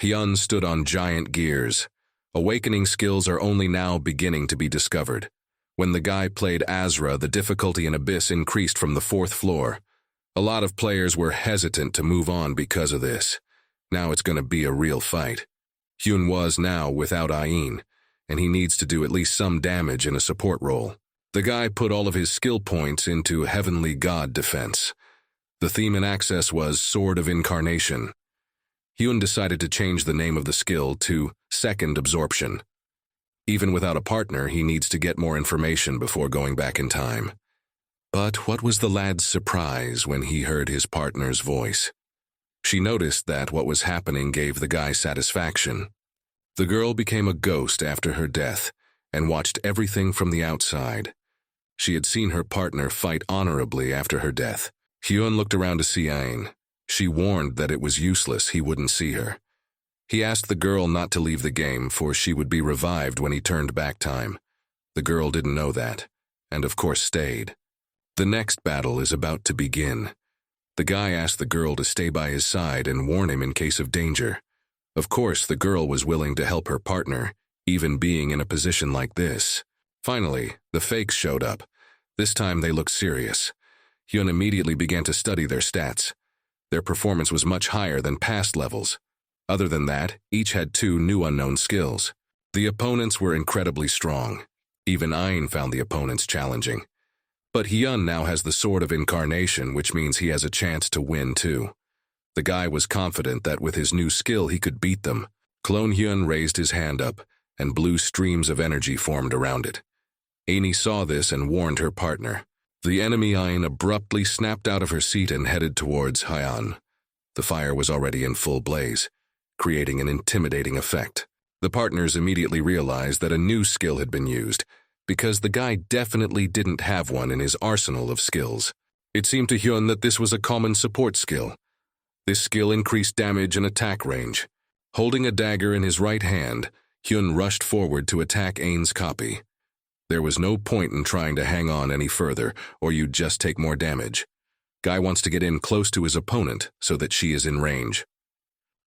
Hyun stood on giant gears. Awakening skills are only now beginning to be discovered. When the guy played Azra, the difficulty in Abyss increased from the 4th floor. A lot of players were hesitant to move on because of this. Now it's going to be a real fight. Hyun was now without Ain, and he needs to do at least some damage in a support role. The guy put all of his skill points into Heavenly God Defense. The theme in Access was Sword of Incarnation. Hyun decided to change the name of the skill to Second Absorption. Even without a partner, he needs to get more information before going back in time. But what was the lad's surprise when he heard his partner's voice? She noticed that what was happening gave the guy satisfaction. The girl became a ghost after her death and watched everything from the outside. She had seen her partner fight honorably after her death. Hyun looked around to see Ain. She warned that it was useless, he wouldn't see her. He asked the girl not to leave the game, for she would be revived when he turned back time. The girl didn't know that, and of course stayed. The next battle is about to begin. The guy asked the girl to stay by his side and warn him in case of danger. Of course, the girl was willing to help her partner, even being in a position like this. Finally, the fakes showed up. This time they looked serious. Hyun immediately began to study their stats. Their performance was much higher than past levels. Other than that, each had 2 new unknown skills. The opponents were incredibly strong. Even Ain found the opponents challenging. But Hyun now has the Sword of Incarnation, which means he has a chance to win too. The guy was confident that with his new skill he could beat them. Clone Hyun raised his hand up, and blue streams of energy formed around it. Ain saw this and warned her partner. The enemy Ain abruptly snapped out of her seat and headed towards Hyun. The fire was already in full blaze, creating an intimidating effect. The partners immediately realized that a new skill had been used, because the guy definitely didn't have one in his arsenal of skills. It seemed to Hyun that this was a common support skill. This skill increased damage and attack range. Holding a dagger in his right hand, Hyun rushed forward to attack Ain's copy. There was no point in trying to hang on any further, or you'd just take more damage. Guy wants to get in close to his opponent so that she is in range.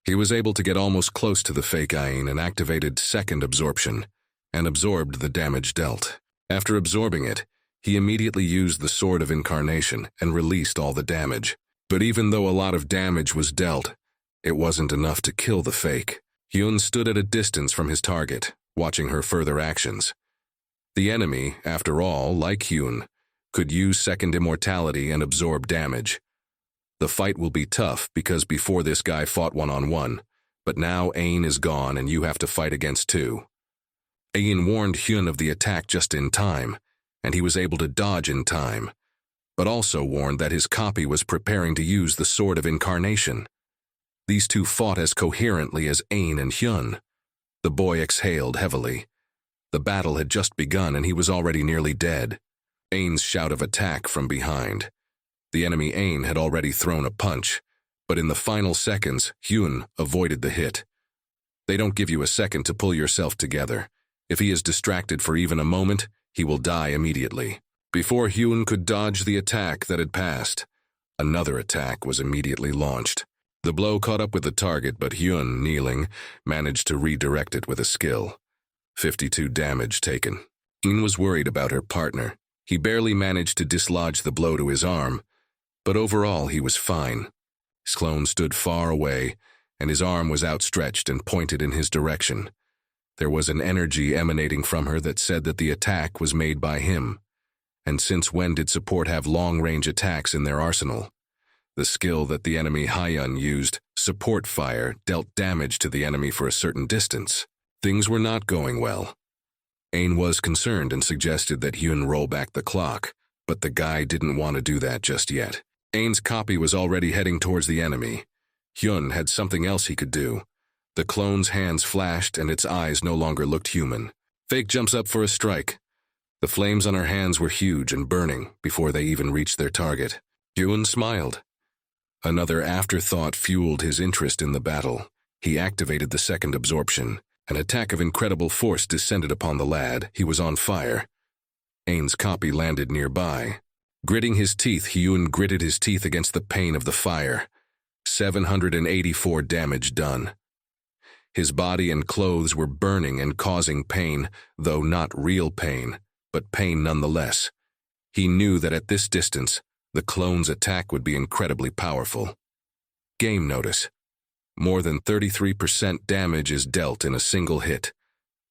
He was able to get almost close to the fake Ain and activated Second Absorption, and absorbed the damage dealt. After absorbing it, he immediately used the Sword of Incarnation and released all the damage. But even though a lot of damage was dealt, it wasn't enough to kill the fake. Hyun stood at a distance from his target, watching her further actions. The enemy, after all, like Hyun, could use Second Immortality and absorb damage. The fight will be tough because before this guy fought one-on-one, but now Ain is gone and you have to fight against 2. Ain warned Hyun of the attack just in time, and he was able to dodge in time, but also warned that his copy was preparing to use the Sword of Incarnation. These 2 fought as coherently as Ain and Hyun. The boy exhaled heavily. The battle had just begun and he was already nearly dead. Ain's shout of attack from behind. The enemy Ain had already thrown a punch, but in the final seconds, Hyun avoided the hit. They don't give you a second to pull yourself together. If he is distracted for even a moment, he will die immediately. Before Hyun could dodge the attack that had passed, another attack was immediately launched. The blow caught up with the target, but Hyun, kneeling, managed to redirect it with a skill. 52 damage taken. Hyun was worried about her partner. He barely managed to dislodge the blow to his arm, but overall he was fine. His clone stood far away, and his arm was outstretched and pointed in his direction. There was an energy emanating from her that said that the attack was made by him. And since when did support have long-range attacks in their arsenal? The skill that the enemy Hyun used, Support Fire, dealt damage to the enemy for a certain distance. Things were not going well. Ain was concerned and suggested that Hyun roll back the clock, but the guy didn't want to do that just yet. Ain's copy was already heading towards the enemy. Hyun had something else he could do. The clone's hands flashed and its eyes no longer looked human. Fake jumps up for a strike. The flames on her hands were huge and burning before they even reached their target. Hyun smiled. Another afterthought fueled his interest in the battle. He activated the Second Absorption. An attack of incredible force descended upon the lad. He was on fire. Ain's copy landed nearby. Gritting his teeth, Hyun gritted his teeth against the pain of the fire. 784 damage done. His body and clothes were burning and causing pain, though not real pain, but pain nonetheless. He knew that at this distance, the clone's attack would be incredibly powerful. Game notice. More than 33% damage is dealt in a single hit.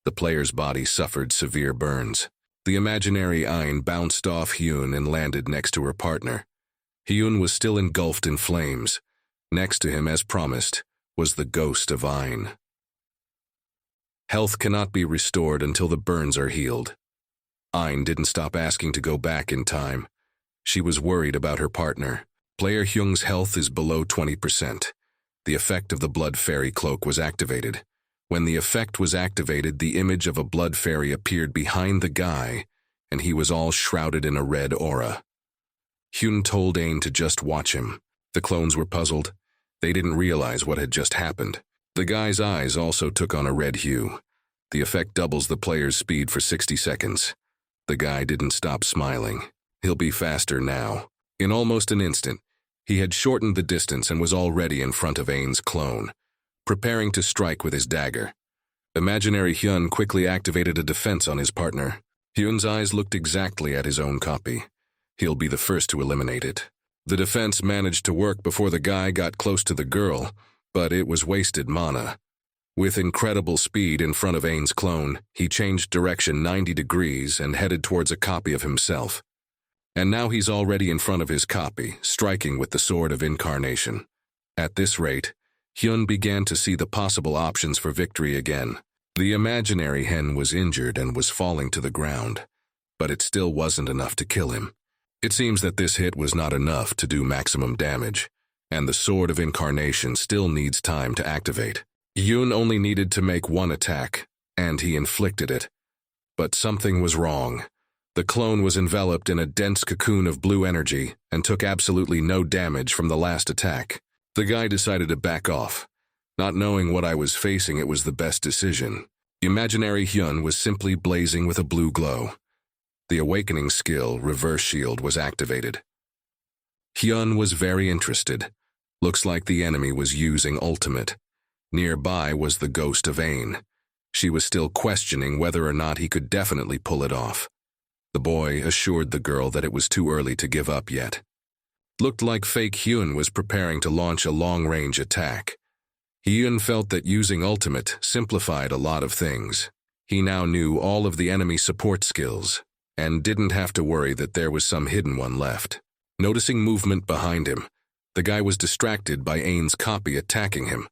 The player's body suffered severe burns. The imaginary Ain bounced off Hyun and landed next to her partner. Hyun was still engulfed in flames. Next to him, as promised, was the ghost of Ain. Health cannot be restored until the burns are healed. Ain didn't stop asking to go back in time. She was worried about her partner. Player Hyung's health is below 20%. The effect of the Blood Fairy cloak was activated. When the effect was activated, the image of a blood fairy appeared behind the guy, and he was all shrouded in a red aura. Hyun told Ain to just watch him. The clones were puzzled. They didn't realize what had just happened. The guy's eyes also took on a red hue. The effect doubles the player's speed for 60 seconds. The guy didn't stop smiling. He'll be faster now. In almost an instant, he had shortened the distance and was already in front of Ain's clone, preparing to strike with his dagger. Imaginary Hyun quickly activated a defense on his partner. Hyun's eyes looked exactly at his own copy. He'll be the first to eliminate it. The defense managed to work before the guy got close to the girl, but it was wasted mana. With incredible speed in front of Ain's clone, he changed direction 90 degrees and headed towards a copy of himself. And now he's already in front of his copy, striking with the Sword of Incarnation. At this rate, Hyun began to see the possible options for victory again. The imaginary hen was injured and was falling to the ground, but it still wasn't enough to kill him. It seems that this hit was not enough to do maximum damage, and the Sword of Incarnation still needs time to activate. Hyun only needed to make one attack, and he inflicted it. But something was wrong. The clone was enveloped in a dense cocoon of blue energy and took absolutely no damage from the last attack. The guy decided to back off. Not knowing what I was facing, it was the best decision. Imaginary Hyun was simply blazing with a blue glow. The awakening skill, Reverse Shield, was activated. Hyun was very interested. Looks like the enemy was using ultimate. Nearby was the ghost of Ain. She was still questioning whether or not he could definitely pull it off. The boy assured the girl that it was too early to give up yet. Looked like fake Hyun was preparing to launch a long-range attack. Hyun felt that using ultimate simplified a lot of things. He now knew all of the enemy support skills, and didn't have to worry that there was some hidden one left. Noticing movement behind him, the guy was distracted by Ain's copy attacking him.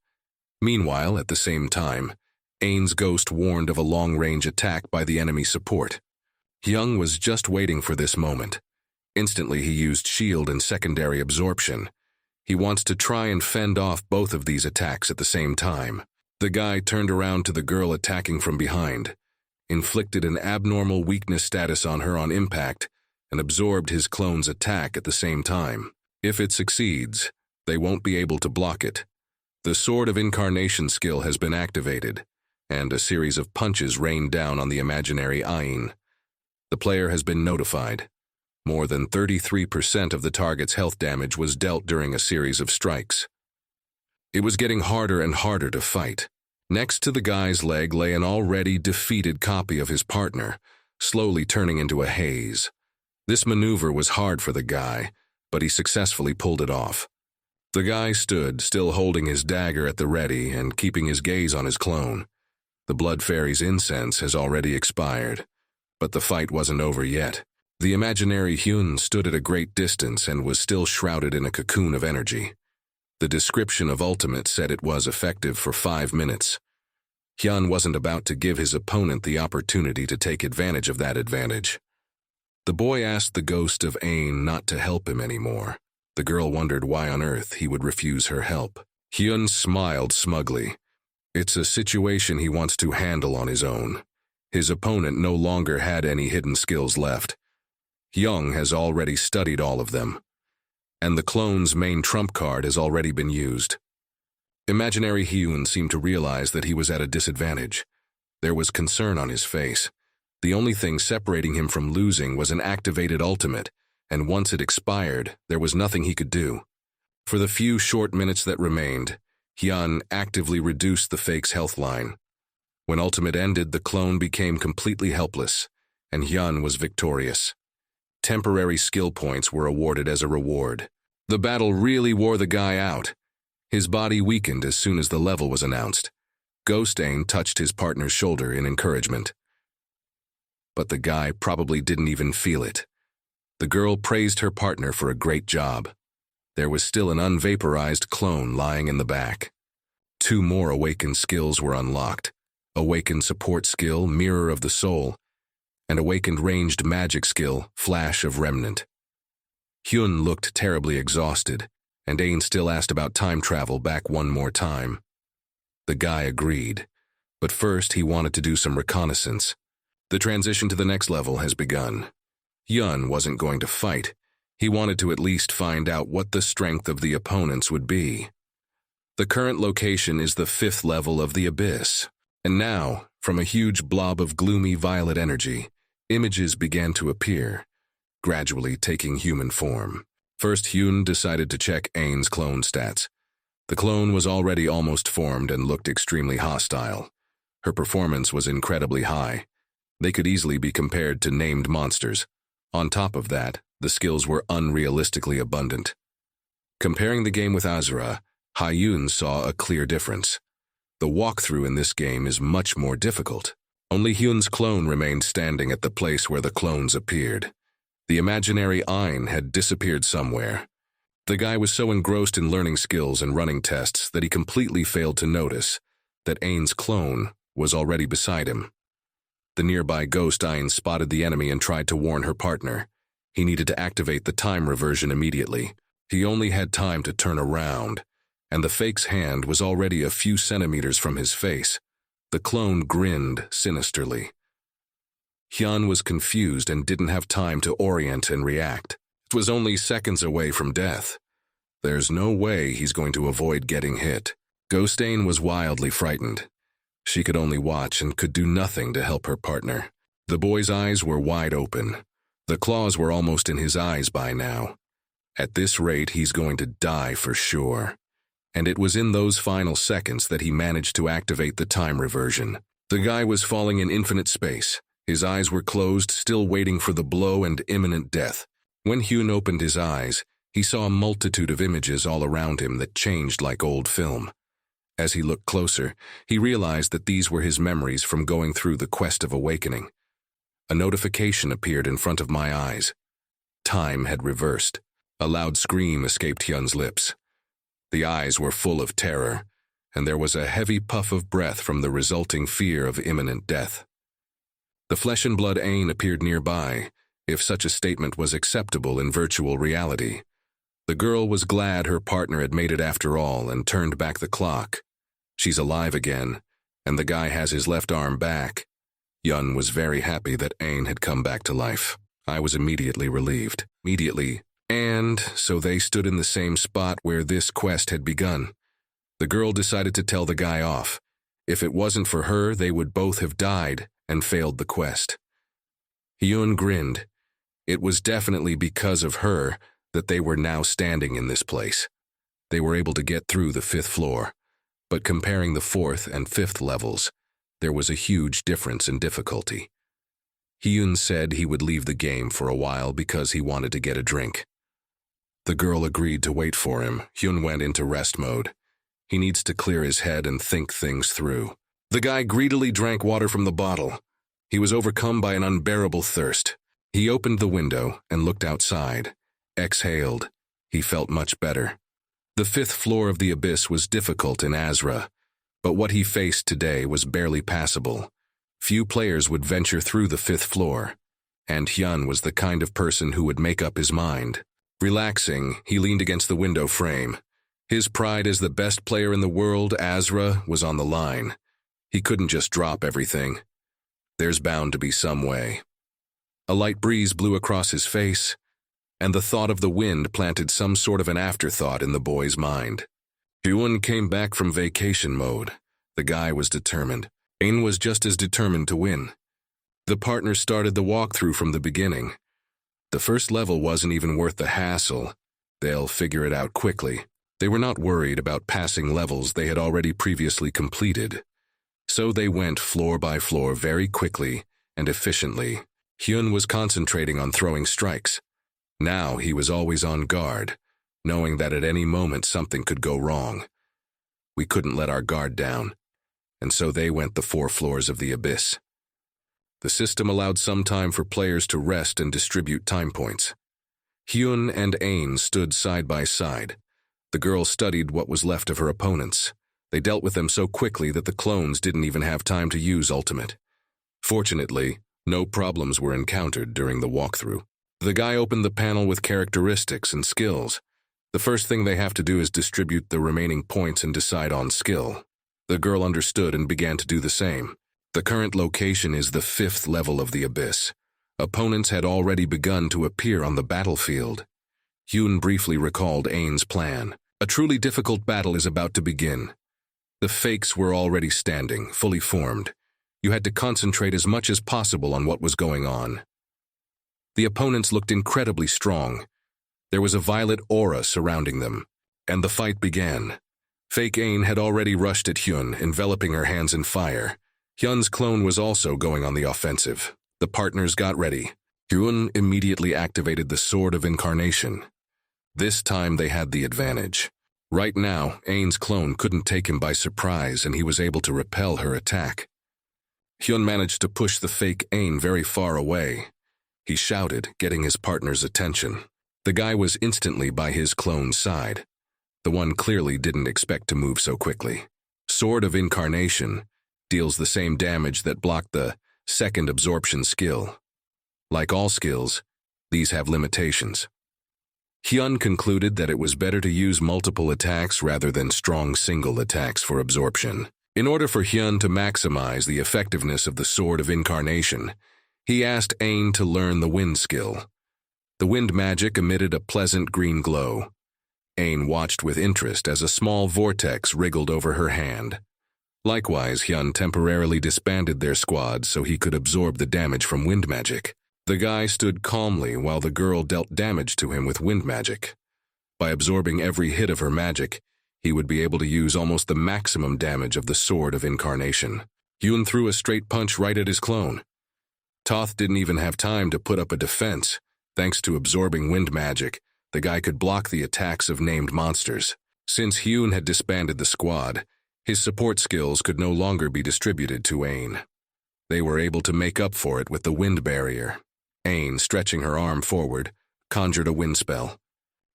Meanwhile, at the same time, Ain's ghost warned of a long-range attack by the enemy support. Hyun was just waiting for this moment. Instantly, he used shield and secondary absorption. He wants to try and fend off both of these attacks at the same time. The guy turned around to the girl attacking from behind, inflicted an abnormal weakness status on her on impact, and absorbed his clone's attack at the same time. If it succeeds, they won't be able to block it. The Sword of Incarnation skill has been activated, and a series of punches rained down on the imaginary Ain. The player has been notified. More than 33% of the target's health damage was dealt during a series of strikes. It was getting harder and harder to fight. Next to the guy's leg lay an already defeated copy of his partner, slowly turning into a haze. This maneuver was hard for the guy, but he successfully pulled it off. The guy stood, still holding his dagger at the ready and keeping his gaze on his clone. The Blood Fairy's incense has already expired, but the fight wasn't over yet. The imaginary Hyun stood at a great distance and was still shrouded in a cocoon of energy. The description of ultimate said it was effective for 5 minutes. Hyun wasn't about to give his opponent the opportunity to take advantage of that advantage. The boy asked the ghost of Ain not to help him anymore. The girl wondered why on earth he would refuse her help. Hyun smiled smugly. It's a situation he wants to handle on his own. His opponent no longer had any hidden skills left. Hyun has already studied all of them, and the clone's main trump card has already been used. Imaginary Hyun seemed to realize that he was at a disadvantage. There was concern on his face. The only thing separating him from losing was an activated ultimate, and once it expired, there was nothing he could do. For the few short minutes that remained, Hyun actively reduced the fake's health line. When ultimate ended, the clone became completely helpless, and Hyun was victorious. Temporary skill points were awarded as a reward. The battle really wore the guy out. His body weakened as soon as the level was announced. Ghost Ain touched his partner's shoulder in encouragement. But the guy probably didn't even feel it. The girl praised her partner for a great job. There was still an unvaporized clone lying in the back. 2 more awakened skills were unlocked. Awakened support skill, Mirror of the Soul, and awakened ranged magic skill, Flash of Remnant. Hyun looked terribly exhausted, and Ain still asked about time travel back one more time. The guy agreed, but first he wanted to do some reconnaissance. The transition to the next level has begun. Hyun wasn't going to fight. He wanted to at least find out what the strength of the opponents would be. The current location is the 5th level of the Abyss, and now, from a huge blob of gloomy violet energy, images began to appear, gradually taking human form. First, Hyun decided to check Ain's clone stats. The clone was already almost formed and looked extremely hostile. Her performance was incredibly high. They could easily be compared to named monsters. On top of that, the skills were unrealistically abundant. Comparing the game with Azura, Hyun saw a clear difference. The walkthrough in this game is much more difficult. Only Hyun's clone remained standing at the place where the clones appeared. The imaginary Ain had disappeared somewhere. The guy was so engrossed in learning skills and running tests that he completely failed to notice that Ain's clone was already beside him. The nearby ghost Ain spotted the enemy and tried to warn her partner. He needed to activate the time reversion immediately. He only had time to turn around, and the fake's hand was already a few centimeters from his face. The clone grinned sinisterly. Hyun was confused and didn't have time to orient and react. It was only seconds away from death. There's no way he's going to avoid getting hit. Ghost Ain was wildly frightened. She could only watch and could do nothing to help her partner. The boy's eyes were wide open. The claws were almost in his eyes by now. At this rate, he's going to die for sure. And it was in those final seconds that he managed to activate the time reversion. The guy was falling in infinite space. His eyes were closed, still waiting for the blow and imminent death. When Hyun opened his eyes, he saw a multitude of images all around him that changed like old film. As he looked closer, he realized that these were his memories from going through the quest of awakening. A notification appeared in front of my eyes. Time had reversed. A loud scream escaped Hyun's lips. The eyes were full of terror, and there was a heavy puff of breath from the resulting fear of imminent death. The flesh and blood Ain appeared nearby, if such a statement was acceptable in virtual reality. The girl was glad her partner had made it after all and turned back the clock. She's alive again, and the guy has his left arm back. Hyun was very happy that Ain had come back to life. I was immediately relieved. And so they stood in the same spot where this quest had begun. The girl decided to tell the guy off. If it wasn't for her, they would both have died and failed the quest. Hyun grinned. It was definitely because of her that they were now standing in this place. They were able to get through the 5th floor, but comparing the 4th and 5th levels, there was a huge difference in difficulty. Hyun said he would leave the game for a while because he wanted to get a drink. The girl agreed to wait for him. Hyun went into rest mode. He needs to clear his head and think things through. The guy greedily drank water from the bottle. He was overcome by an unbearable thirst. He opened the window and looked outside. Exhaled. He felt much better. The 5th floor of the Abyss was difficult in Azra, but what he faced today was barely passable. Few players would venture through the 5th floor, and Hyun was the kind of person who would make up his mind. Relaxing, he leaned against the window frame. His pride as the best player in the world, Azra, was on the line. He couldn't just drop everything. There's bound to be some way. A light breeze blew across his face, and the thought of the wind planted some sort of an afterthought in the boy's mind. Hyun came back from vacation mode. The guy was determined. Ain was just as determined to win. The partners started the walkthrough from the beginning. The first level wasn't even worth the hassle. They'll figure it out quickly. They were not worried about passing levels they had already previously completed. So they went floor by floor very quickly and efficiently. Hyun was concentrating on throwing strikes. Now he was always on guard, knowing that at any moment something could go wrong. We couldn't let our guard down, and so they went the 4 floors of the abyss. The system allowed some time for players to rest and distribute time points. Hyun and Ain stood side by side. The girl studied what was left of her opponents. They dealt with them so quickly that the clones didn't even have time to use ultimate. Fortunately, no problems were encountered during the walkthrough. The guy opened the panel with characteristics and skills. The first thing they have to do is distribute the remaining points and decide on skill. The girl understood and began to do the same. The current location is the 5th level of the abyss. Opponents had already begun to appear on the battlefield. Hyun briefly recalled Ain's plan. A truly difficult battle is about to begin. The fakes were already standing, fully formed. You had to concentrate as much as possible on what was going on. The opponents looked incredibly strong. There was a violet aura surrounding them, and the fight began. Fake Ain had already rushed at Hyun, enveloping her hands in fire. Hyun's clone was also going on the offensive. The partners got ready. Hyun immediately activated the Sword of Incarnation. This time they had the advantage. Right now, Ain's clone couldn't take him by surprise, and he was able to repel her attack. Hyun managed to push the fake Ain very far away. He shouted, getting his partner's attention. The guy was instantly by his clone's side. The one clearly didn't expect to move so quickly. Sword of Incarnation deals the same damage that blocked the second absorption skill. Like all skills, these have limitations. Hyun concluded that it was better to use multiple attacks rather than strong single attacks for absorption. In order for Hyun to maximize the effectiveness of the Sword of Incarnation, he asked Ain to learn the wind skill. The wind magic emitted a pleasant green glow. Ain watched with interest as a small vortex wriggled over her hand. Likewise, Hyun temporarily disbanded their squad so he could absorb the damage from wind magic. The guy stood calmly while the girl dealt damage to him with wind magic. By absorbing every hit of her magic, he would be able to use almost the maximum damage of the Sword of Incarnation. Hyun threw a straight punch right at his clone. Toth didn't even have time to put up a defense. Thanks to absorbing wind magic, the guy could block the attacks of named monsters. Since Hyun had disbanded the squad, his support skills could no longer be distributed to Ain. They were able to make up for it with the wind barrier. Ain, stretching her arm forward, conjured a wind spell.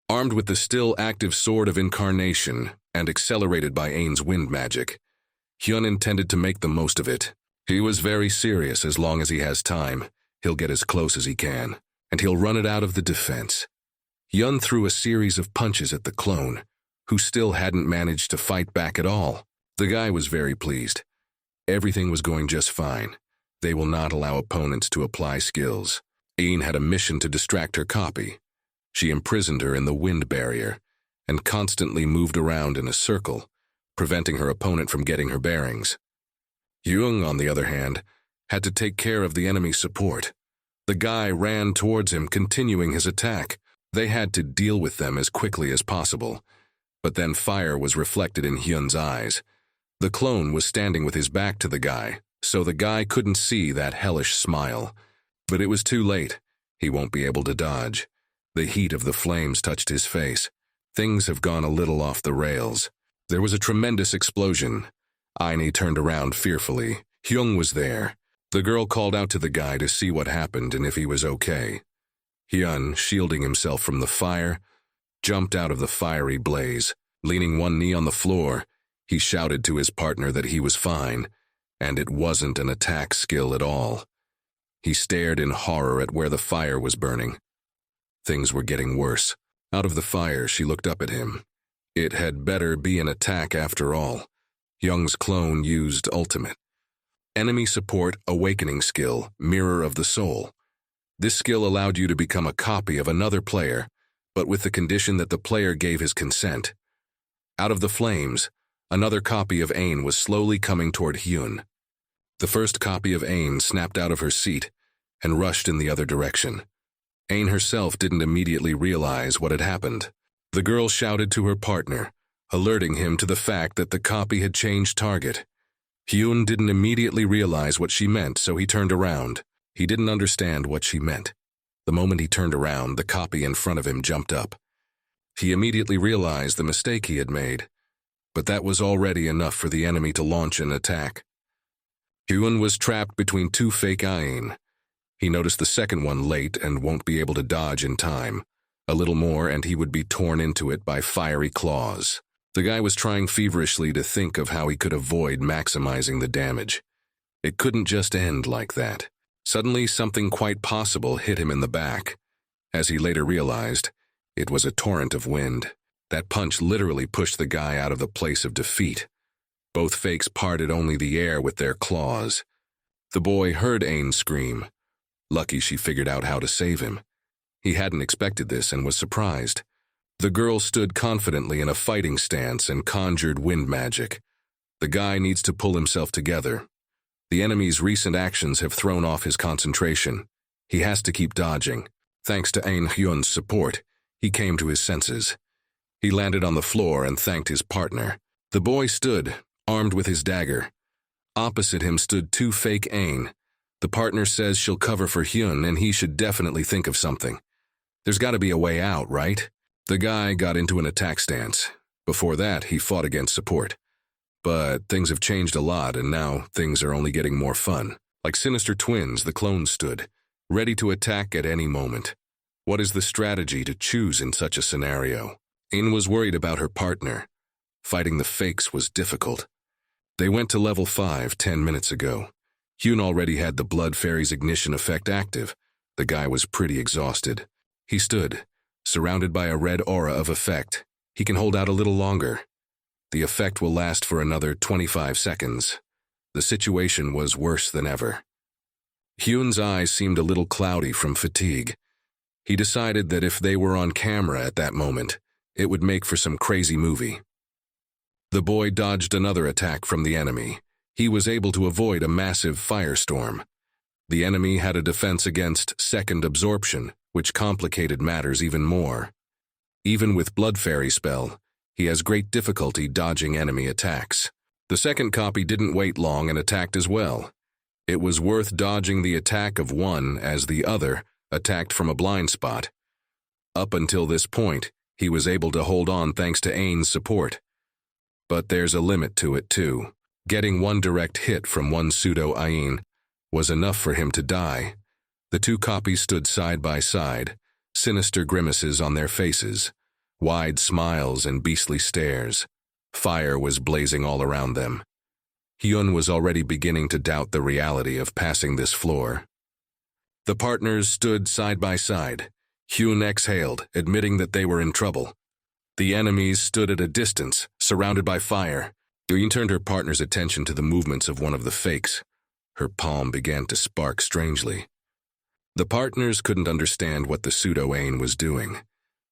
Armed with the still active Sword of Incarnation and accelerated by Ain's wind magic, Hyun intended to make the most of it. He was very serious. As long as he has time, he'll get as close as he can, and he'll run it out of the defense. Hyun threw a series of punches at the clone, who still hadn't managed to fight back at all. The guy was very pleased. Everything was going just fine. They will not allow opponents to apply skills. Ain had a mission to distract her copy. She imprisoned her in the wind barrier and constantly moved around in a circle, preventing her opponent from getting her bearings. Jung, on the other hand, had to take care of the enemy support. The guy ran towards him, continuing his attack. They had to deal with them as quickly as possible. But then fire was reflected in Hyun's eyes. The clone was standing with his back to the guy, so the guy couldn't see that hellish smile. But it was too late. He won't be able to dodge. The heat of the flames touched his face. Things have gone a little off the rails. There was a tremendous explosion. Aine turned around fearfully. Hyung was there. The girl called out to the guy to see what happened and if he was okay. Hyun, shielding himself from the fire, jumped out of the fiery blaze. Leaning one knee on the floor, he shouted to his partner that he was fine, and it wasn't an attack skill at all. He stared in horror at where the fire was burning. Things were getting worse. Out of the fire, she looked up at him. It had better be an attack after all. Young's clone used ultimate. Enemy support awakening skill, Mirror of the Soul. This skill allowed you to become a copy of another player, but with the condition that the player gave his consent. Out of the flames, another copy of Ain was slowly coming toward Hyun. The first copy of Ain snapped out of her seat and rushed in the other direction. Ain herself didn't immediately realize what had happened. The girl shouted to her partner, alerting him to the fact that the copy had changed target. Hyun didn't immediately realize what she meant, so he turned around. He didn't understand what she meant. The moment he turned around, the copy in front of him jumped up. He immediately realized the mistake he had made. but that was already enough for the enemy to launch an attack. Hyun was trapped between two fake Ain. He noticed the second one late and won't be able to dodge in time. A little more and he would be torn into it by fiery claws. The guy was trying feverishly to think of how he could avoid maximizing the damage. It couldn't just end like that. Suddenly, something quite possible hit him in the back. As he later realized, it was a torrent of wind. That punch literally pushed the guy out of the place of defeat. Both fakes parted only the air with their claws. The boy heard Ain scream. Lucky she figured out how to save him. He hadn't expected this and was surprised. The girl stood confidently in a fighting stance and conjured wind magic. The guy needs to pull himself together. The enemy's recent actions have thrown off his concentration. He has to keep dodging. Thanks to Ain Hyun's support, he came to his senses. He landed on the floor and thanked his partner. The boy stood, armed with his dagger. Opposite him stood two fake Ain. The partner says she'll cover for Hyun and he should definitely think of something. There's got to be a way out, right? The guy got into an attack stance. Before that, he fought against support. But things have changed a lot, and now things are only getting more fun. Like sinister twins, the clones stood, ready to attack at any moment. What is the strategy to choose in such a scenario? Ain was worried about her partner. Fighting the fakes was difficult. They went to level 5 10 minutes ago. Hyun already had the Blood Fairy's ignition effect active. The guy was pretty exhausted. He stood, surrounded by a red aura of effect. He can hold out a little longer. The effect will last for another 25 seconds. The situation was worse than ever. Hyun's eyes seemed a little cloudy from fatigue. He decided that if they were on camera at that moment, it would make for some crazy movie. The boy dodged another attack from the enemy. He was able to avoid a massive firestorm. The enemy had a defense against second absorption, which complicated matters even more. Even with Blood Fairy spell, he has great difficulty dodging enemy attacks. The second copy didn't wait long and attacked as well. It was worth dodging the attack of one as the other attacked from a blind spot. Up until this point, he was able to hold on thanks to Ain's support. But there's a limit to it too. Getting one direct hit from one pseudo-Ain was enough for him to die. The two copies stood side by side, sinister grimaces on their faces, wide smiles and beastly stares. Fire was blazing all around them. Hyun was already beginning to doubt the reality of passing this floor. The partners stood side by side. Hyun exhaled, admitting that they were in trouble. The enemies stood at a distance, surrounded by fire. Hyun turned her partner's attention to the movements of one of the fakes. Her palm began to spark strangely. The partners couldn't understand what the pseudo-Ain was doing.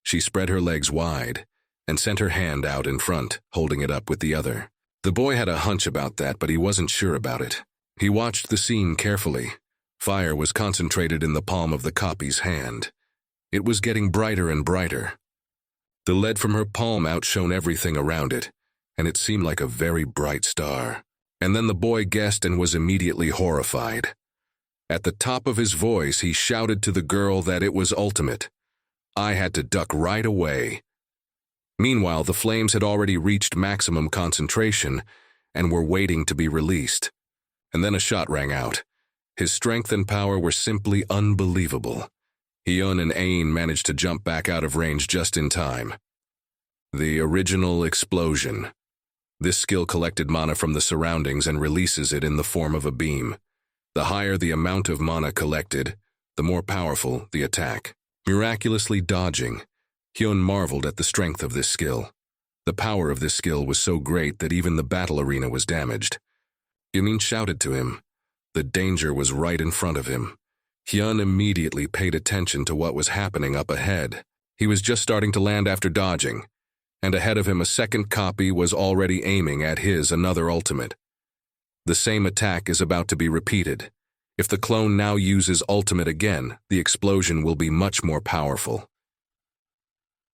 She spread her legs wide and sent her hand out in front, holding it up with the other. The boy had a hunch about that, but he wasn't sure about it. He watched the scene carefully. Fire was concentrated in the palm of the copy's hand. It was getting brighter and brighter. The lead from her palm outshone everything around it, and it seemed like a very bright star. And then the boy guessed and was immediately horrified. At the top of his voice, he shouted to the girl that it was ultimate. I had to duck right away. Meanwhile, the flames had already reached maximum concentration and were waiting to be released. And then a shot rang out. His strength and power were simply unbelievable. Hyun and Ain managed to jump back out of range just in time. The original explosion. This skill collected mana from the surroundings and releases it in the form of a beam. The higher the amount of mana collected, the more powerful the attack. Miraculously dodging, Hyun marveled at the strength of this skill. The power of this skill was so great that even the battle arena was damaged. Hyun shouted to him. The danger was right in front of him. Hyun immediately paid attention to what was happening up ahead. He was just starting to land after dodging, and ahead of him a second copy was already aiming at his another ultimate. The same attack is about to be repeated. If the clone now uses ultimate again, the explosion will be much more powerful.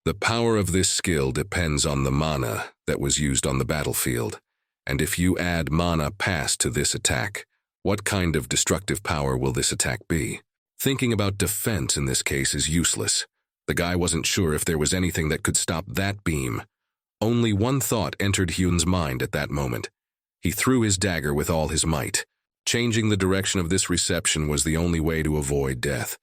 The power of this skill depends on the mana that was used on the battlefield, and if you add mana past to this attack, what kind of destructive power will this attack be? Thinking about defense in this case is useless. The guy wasn't sure if there was anything that could stop that beam. Only one thought entered Hyun's mind at that moment. He threw his dagger with all his might. Changing the direction of this reception was the only way to avoid death.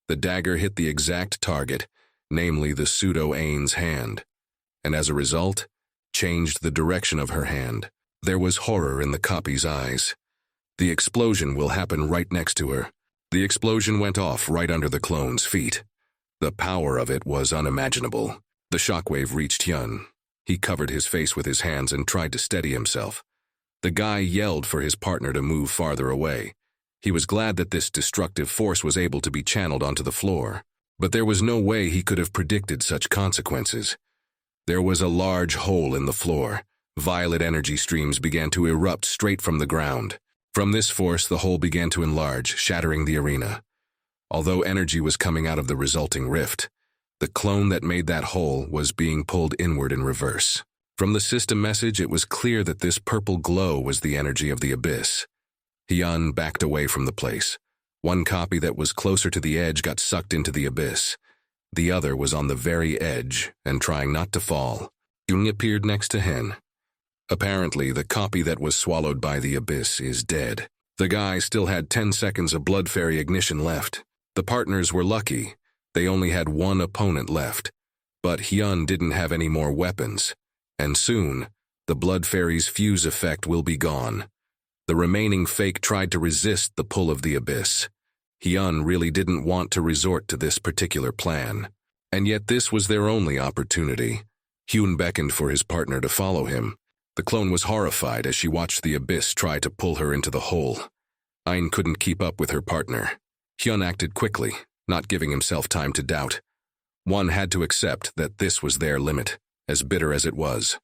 The dagger hit the exact target, namely the pseudo-Ain's hand, and as a result, changed the direction of her hand. There was horror in the copy's eyes. The explosion will happen right next to her. The explosion went off right under the clone's feet. The power of it was unimaginable. The shockwave reached Hyun. He covered his face with his hands and tried to steady himself. The guy yelled for his partner to move farther away. He was glad that this destructive force was able to be channeled onto the floor. But there was no way he could have predicted such consequences. There was a large hole in the floor. Violet energy streams began to erupt straight from the ground. From this force, the hole began to enlarge, shattering the arena. Although energy was coming out of the resulting rift, the clone that made that hole was being pulled inward in reverse. From the system message, it was clear that this purple glow was the energy of the abyss. Hyun backed away from the place. One copy that was closer to the edge got sucked into the abyss. The other was on the very edge and trying not to fall. Jung appeared next to Hen. Apparently, the copy that was swallowed by the abyss is dead. The guy still had 10 seconds of Blood Fairy ignition left. The partners were lucky. They only had one opponent left. But Hyun didn't have any more weapons. And soon, the Blood Fairy's fuse effect will be gone. The remaining fake tried to resist the pull of the abyss. Hyun really didn't want to resort to this particular plan. And yet this was their only opportunity. Hyun beckoned for his partner to follow him. The clone was horrified as she watched the abyss try to pull her into the hole. Ain couldn't keep up with her partner. Hyun acted quickly, not giving himself time to doubt. One had to accept that this was their limit, as bitter as it was.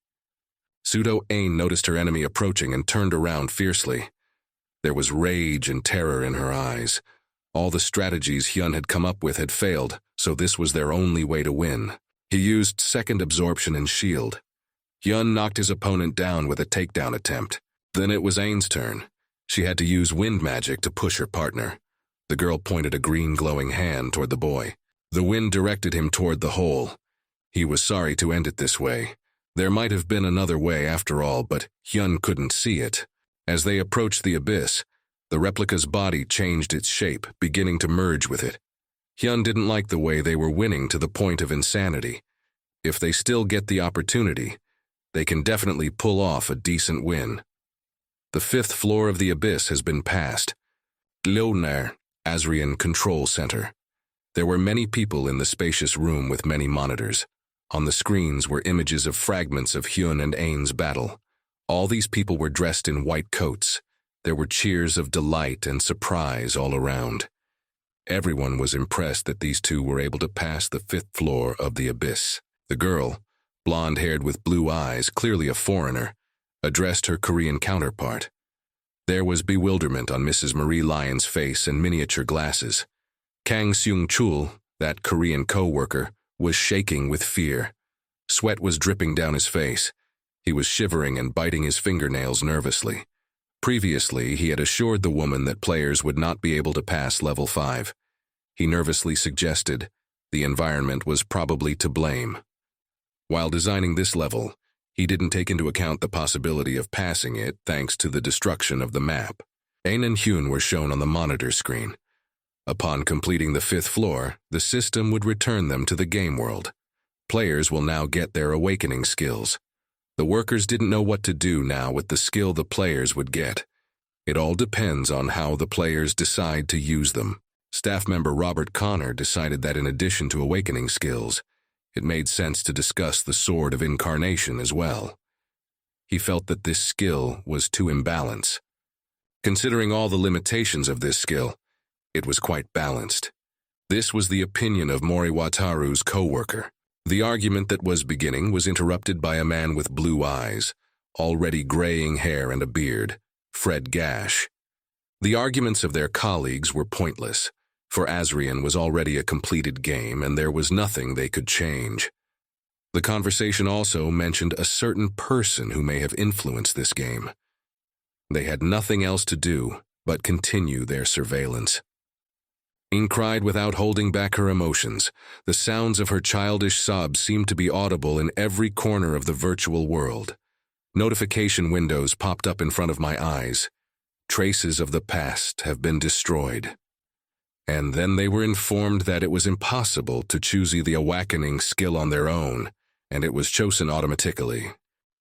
Pseudo-Ain noticed her enemy approaching and turned around fiercely. There was rage and terror in her eyes. All the strategies Hyun had come up with had failed, so this was their only way to win. He used second absorption and shield. Hyun knocked his opponent down with a takedown attempt. Then it was Ain's turn. She had to use wind magic to push her partner. The girl pointed a green glowing hand toward the boy. The wind directed him toward the hole. He was sorry to end it this way. There might have been another way after all, but Hyun couldn't see it. As they approached the abyss, the replica's body changed its shape, beginning to merge with it. Hyun didn't like the way they were winning to the point of insanity. If they still get the opportunity, they can definitely pull off a decent win. The 5th floor of the abyss has been passed. Lyoner, Asrian Control Center. There were many people in the spacious room with many monitors. On the screens were images of fragments of Hyun and Ain's battle. All these people were dressed in white coats. There were cheers of delight and surprise all around. Everyone was impressed that these two were able to pass the 5th floor of the abyss. The girl, blonde-haired with blue eyes, clearly a foreigner, addressed her Korean counterpart. There was bewilderment on Mrs. Marie Lyon's face and miniature glasses. Kang Seung-chul, that Korean co-worker, was shaking with fear. Sweat was dripping down his face. He was shivering and biting his fingernails nervously. Previously, he had assured the woman that players would not be able to pass level 5. He nervously suggested the environment was probably to blame. While designing this level, he didn't take into account the possibility of passing it thanks to the destruction of the map. Ain and Hyun were shown on the monitor screen. Upon completing the 5th floor, the system would return them to the game world. Players will now get their awakening skills. The workers didn't know what to do now with the skill the players would get. It all depends on how the players decide to use them. Staff member Robert Connor decided that in addition to awakening skills, it made sense to discuss the Sword of Incarnation as well. He felt that this skill was too imbalanced. Considering all the limitations of this skill, it was quite balanced. This was the opinion of Mori Wataru's co-worker. The argument that was beginning was interrupted by a man with blue eyes, already graying hair and a beard, Fred Gash. The arguments of their colleagues were pointless, for Asrian was already a completed game and there was nothing they could change. The conversation also mentioned a certain person who may have influenced this game. They had nothing else to do but continue their surveillance. Hyun cried without holding back her emotions. The sounds of her childish sobs seemed to be audible in every corner of the virtual world. Notification windows popped up in front of my eyes. Traces of the past have been destroyed. And then they were informed that it was impossible to choose the awakening skill on their own, and it was chosen automatically.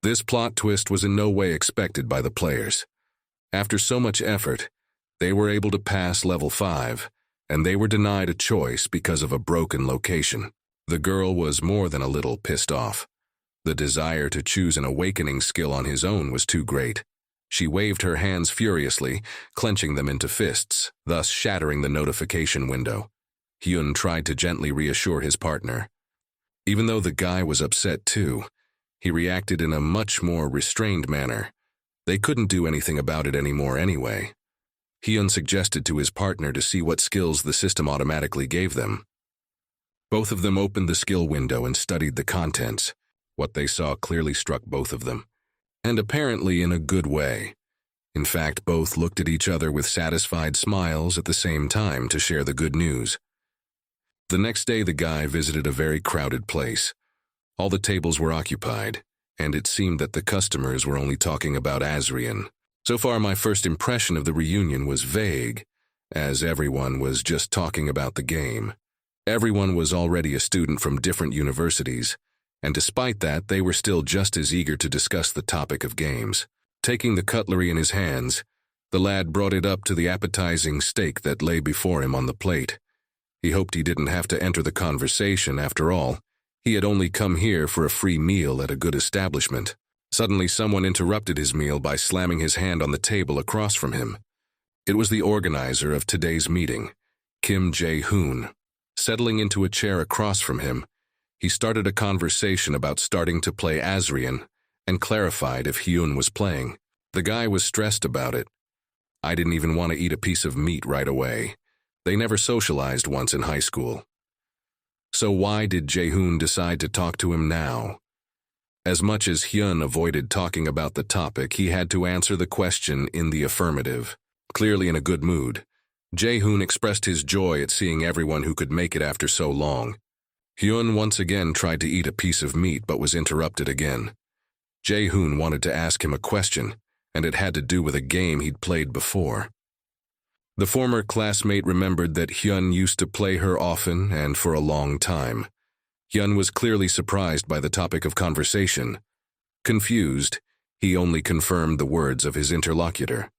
This plot twist was in no way expected by the players. After so much effort, they were able to pass level 5, and they were denied a choice because of a broken location. The girl was more than a little pissed off. The desire to choose an awakening skill on his own was too great. She waved her hands furiously, clenching them into fists, thus shattering the notification window. Hyun tried to gently reassure his partner. Even though the guy was upset too, he reacted in a much more restrained manner. They couldn't do anything about it anymore anyway. Hyun suggested to his partner to see what skills the system automatically gave them. Both of them opened the skill window and studied the contents. What they saw clearly struck both of them, and apparently in a good way. In fact, both looked at each other with satisfied smiles at the same time to share the good news. The next day, the guy visited a very crowded place. All the tables were occupied, and it seemed that the customers were only talking about Azrian. So far, my first impression of the reunion was vague, as everyone was just talking about the game. Everyone was already a student from different universities, and despite that, they were still just as eager to discuss the topic of games. Taking the cutlery in his hands, the lad brought it up to the appetizing steak that lay before him on the plate. He hoped he didn't have to enter the conversation after all. He had only come here for a free meal at a good establishment. Suddenly, someone interrupted his meal by slamming his hand on the table across from him. It was the organizer of today's meeting, Kim Jae-hoon. Settling into a chair across from him, he started a conversation about starting to play Azrian and clarified if Hyun was playing. The guy was stressed about it. I didn't even want to eat a piece of meat right away. They never socialized once in high school. So why did Jae-hoon decide to talk to him now? As much as Hyun avoided talking about the topic, he had to answer the question in the affirmative. Clearly in a good mood, Jae-hoon expressed his joy at seeing everyone who could make it after so long. Hyun once again tried to eat a piece of meat but was interrupted again. Jae-hoon wanted to ask him a question, and it had to do with a game he'd played before. The former classmate remembered that Hyun used to play her often and for a long time. Hyun was clearly surprised by the topic of conversation. Confused, he only confirmed the words of his interlocutor.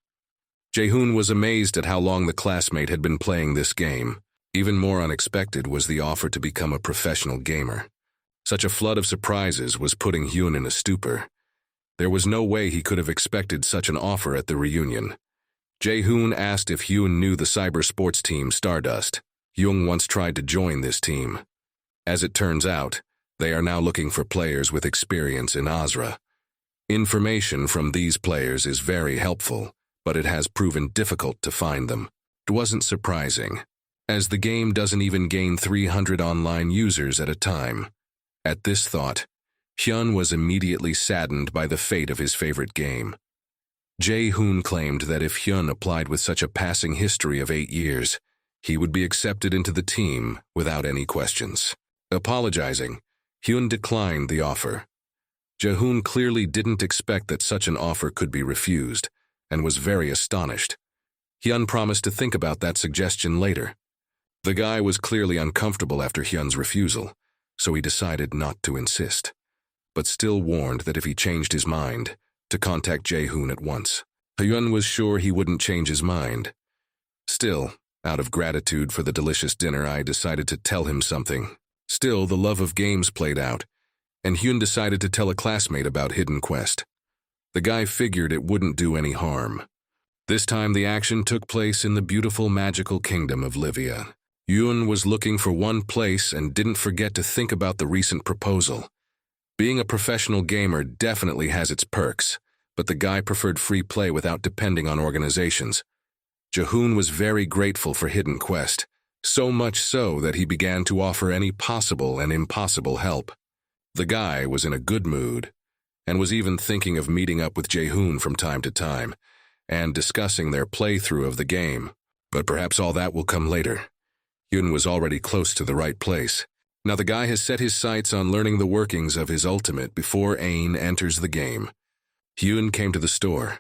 Jae-hoon was amazed at how long the classmate had been playing this game. Even more unexpected was the offer to become a professional gamer. Such a flood of surprises was putting Hyun in a stupor. There was no way he could have expected such an offer at the reunion. Jae-hoon asked if Hyun knew the cyber sports team Stardust. Hyun once tried to join this team. As it turns out, they are now looking for players with experience in Azra. Information from these players is very helpful, but it has proven difficult to find them. It wasn't surprising, as the game doesn't even gain 300 online users at a time. At this thought, Hyun was immediately saddened by the fate of his favorite game. Jae-hoon claimed that if Hyun applied with such a passing history of 8 years, he would be accepted into the team without any questions. Apologizing, Hyun declined the offer. Jae-hoon clearly didn't expect that such an offer could be refused, and was very astonished. Hyun promised to think about that suggestion later. The guy was clearly uncomfortable after Hyun's refusal, so he decided not to insist, but still warned that if he changed his mind, to contact Jae-hoon at once. Hyun was sure he wouldn't change his mind. Still, out of gratitude for the delicious dinner, I decided to tell him something. Still, the love of games played out, and Hyun decided to tell a classmate about Hidden Quest. The guy figured it wouldn't do any harm. This time the action took place in the beautiful magical kingdom of Livia. Hyun was looking for one place and didn't forget to think about the recent proposal. Being a professional gamer definitely has its perks, but the guy preferred free play without depending on organizations. Jae-hoon was very grateful for Hidden Quest, so much so that he began to offer any possible and impossible help. The guy was in a good mood, and was even thinking of meeting up with Jae-hoon from time to time, and discussing their playthrough of the game. But perhaps all that will come later. Hyun was already close to the right place. Now the guy has set his sights on learning the workings of his ultimate before Ain enters the game. Hyun came to the store.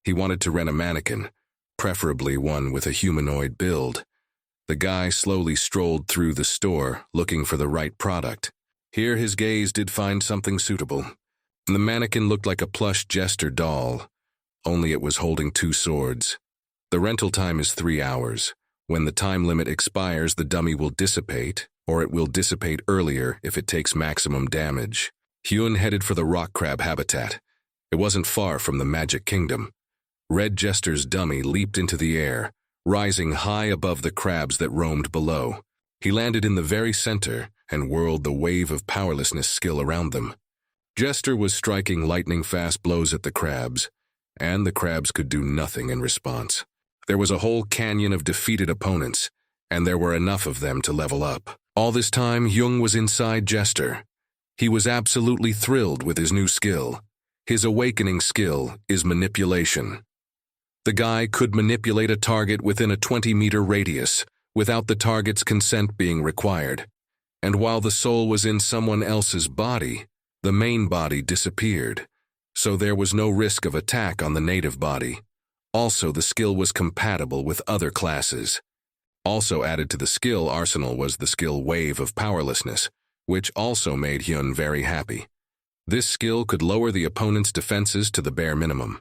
He wanted to rent a mannequin, preferably one with a humanoid build. The guy slowly strolled through the store, looking for the right product. Here his gaze did find something suitable. The mannequin looked like a plush jester doll, only it was holding 2 swords. The rental time is 3 hours. When the time limit expires, the dummy will dissipate, or it will dissipate earlier if it takes maximum damage. Hyun headed for the rock crab habitat. It wasn't far from the Magic Kingdom. Red Jester's dummy leaped into the air, rising high above the crabs that roamed below. He landed in the very center and whirled the wave of powerlessness skill around them. Jester was striking lightning-fast blows at the crabs, and the crabs could do nothing in response. There was a whole canyon of defeated opponents, and there were enough of them to level up. All this time, Hyun was inside Jester. He was absolutely thrilled with his new skill. His awakening skill is manipulation. The guy could manipulate a target within a 20-meter radius, without the target's consent being required. And while the soul was in someone else's body, the main body disappeared, so there was no risk of attack on the native body. Also, the skill was compatible with other classes. Also added to the skill arsenal was the skill Wave of Powerlessness, which also made Hyun very happy. This skill could lower the opponent's defenses to the bare minimum.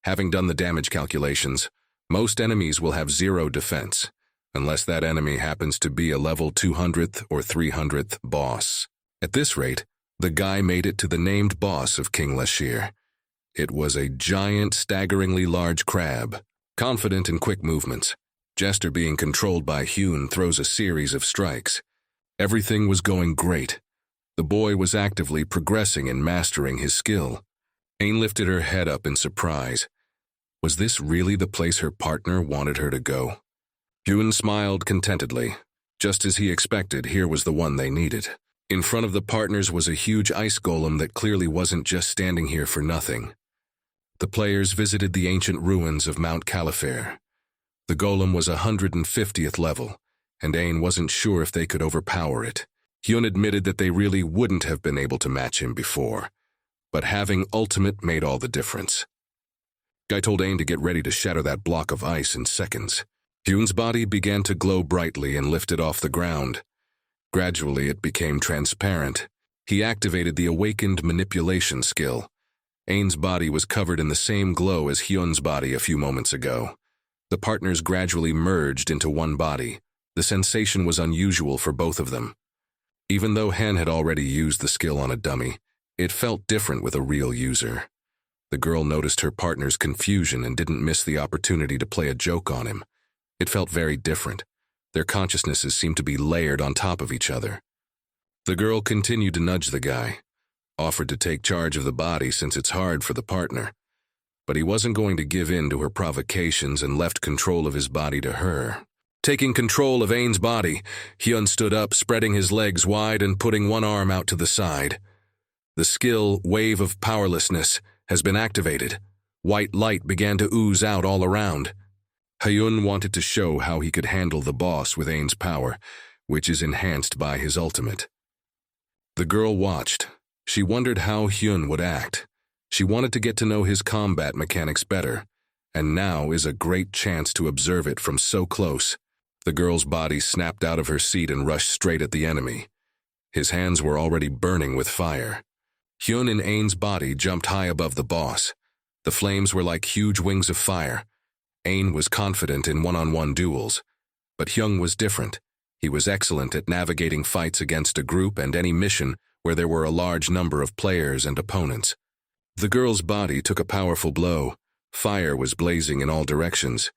Having done the damage calculations, most enemies will have 0 defense, unless that enemy happens to be a level 200th or 300th boss. At this rate, the guy made it to the named boss of King Lashir. It was a giant, staggeringly large crab, confident in quick movements. Jester, being controlled by Hyun, throws a series of strikes. Everything was going great. The boy was actively progressing and mastering his skill. Ain lifted her head up in surprise. Was this really the place her partner wanted her to go? Hyun smiled contentedly. Just as he expected, here was the one they needed. In front of the partners was a huge ice golem that clearly wasn't just standing here for nothing. The players visited the ancient ruins of Mount Califair. The golem was 150th level, and Ain wasn't sure if they could overpower it. Hyun admitted that they really wouldn't have been able to match him before, but having ultimate made all the difference. Guy told Ain to get ready to shatter that block of ice in seconds. Hyun's body began to glow brightly and lifted off the ground. Gradually, it became transparent. He activated the awakened manipulation skill. Ain's body was covered in the same glow as Hyun's body a few moments ago. The partners gradually merged into one body. The sensation was unusual for both of them. Even though Hen had already used the skill on a dummy, it felt different with a real user. The girl noticed her partner's confusion and didn't miss the opportunity to play a joke on him. It felt very different. Their consciousnesses seemed to be layered on top of each other. The girl continued to nudge the guy, offered to take charge of the body since it's hard for the partner. But he wasn't going to give in to her provocations and left control of his body to her. Taking control of Ain's body, Hyun stood up, spreading his legs wide and putting one arm out to the side. The skill, Wave of Powerlessness, has been activated. White light began to ooze out all around. Hyun wanted to show how he could handle the boss with Ain's power, which is enhanced by his ultimate. The girl watched. She wondered how Hyun would act. She wanted to get to know his combat mechanics better, and now is a great chance to observe it from so close. The girl's body snapped out of her seat and rushed straight at the enemy. His hands were already burning with fire. Hyun in Ain's body jumped high above the boss. The flames were like huge wings of fire. Ain was confident in one-on-one duels, but Hyun was different. He was excellent at navigating fights against a group and any mission where there were a large number of players and opponents. The girl's body took a powerful blow. Fire was blazing in all directions.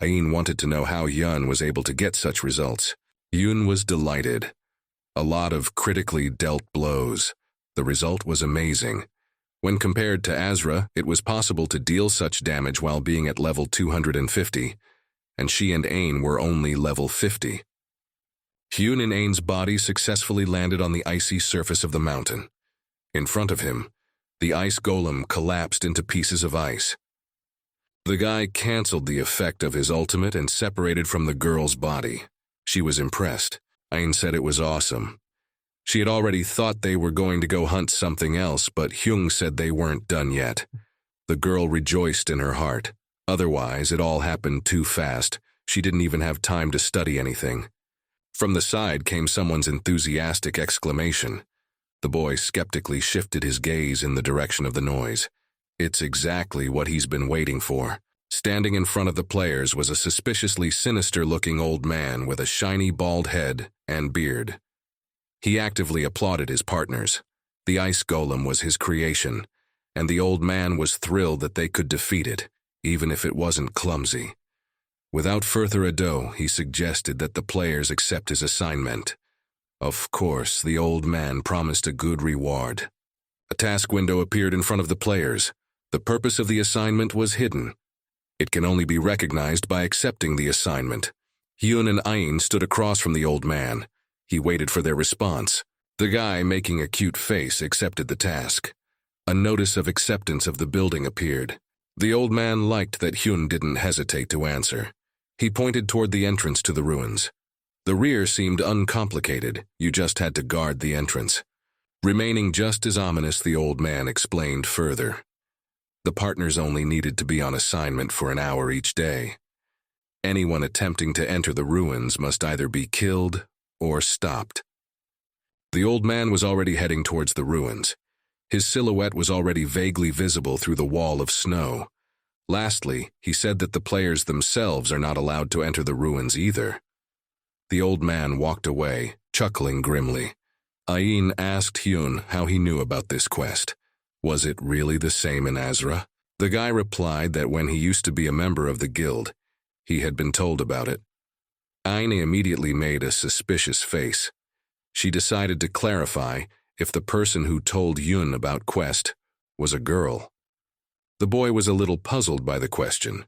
Ain wanted to know how Hyun was able to get such results. Hyun was delighted. A lot of critically dealt blows. The result was amazing. When compared to Azra, it was possible to deal such damage while being at level 250, and she and Ain were only level 50. Hyun in Ain's body successfully landed on the icy surface of the mountain. In front of him, the ice golem collapsed into pieces of ice. The guy canceled the effect of his ultimate and separated from the girl's body. She was impressed. Ain said it was awesome. She had already thought they were going to go hunt something else, but Hyung said they weren't done yet. The girl rejoiced in her heart. Otherwise, it all happened too fast. She didn't even have time to study anything. From the side came someone's enthusiastic exclamation. The boy skeptically shifted his gaze in the direction of the noise. It's exactly what he's been waiting for. Standing in front of the players was a suspiciously sinister-looking old man with a shiny bald head and beard. He actively applauded his partners. The ice golem was his creation, and the old man was thrilled that they could defeat it, even if it wasn't clumsy. Without further ado, he suggested that the players accept his assignment. Of course, the old man promised a good reward. A task window appeared in front of the players. The purpose of the assignment was hidden. It can only be recognized by accepting the assignment. Hyun and Ain stood across from the old man. He waited for their response. The guy, making a cute face, accepted the task. A notice of acceptance of the building appeared. The old man liked that Hyun didn't hesitate to answer. He pointed toward the entrance to the ruins. The rear seemed uncomplicated. You just had to guard the entrance. Remaining just as ominous, the old man explained further. The partners only needed to be on assignment for an hour each day. Anyone attempting to enter the ruins must either be killed or stopped. The old man was already heading towards the ruins. His silhouette was already vaguely visible through the wall of snow. Lastly, he said that the players themselves are not allowed to enter the ruins either. The old man walked away, chuckling grimly. Ain asked Hyun how he knew about this quest. Was it really the same in Azra? The guy replied that when he used to be a member of the guild, he had been told about it. Ain immediately made a suspicious face. She decided to clarify if the person who told Hyun about quest was a girl. The boy was a little puzzled by the question.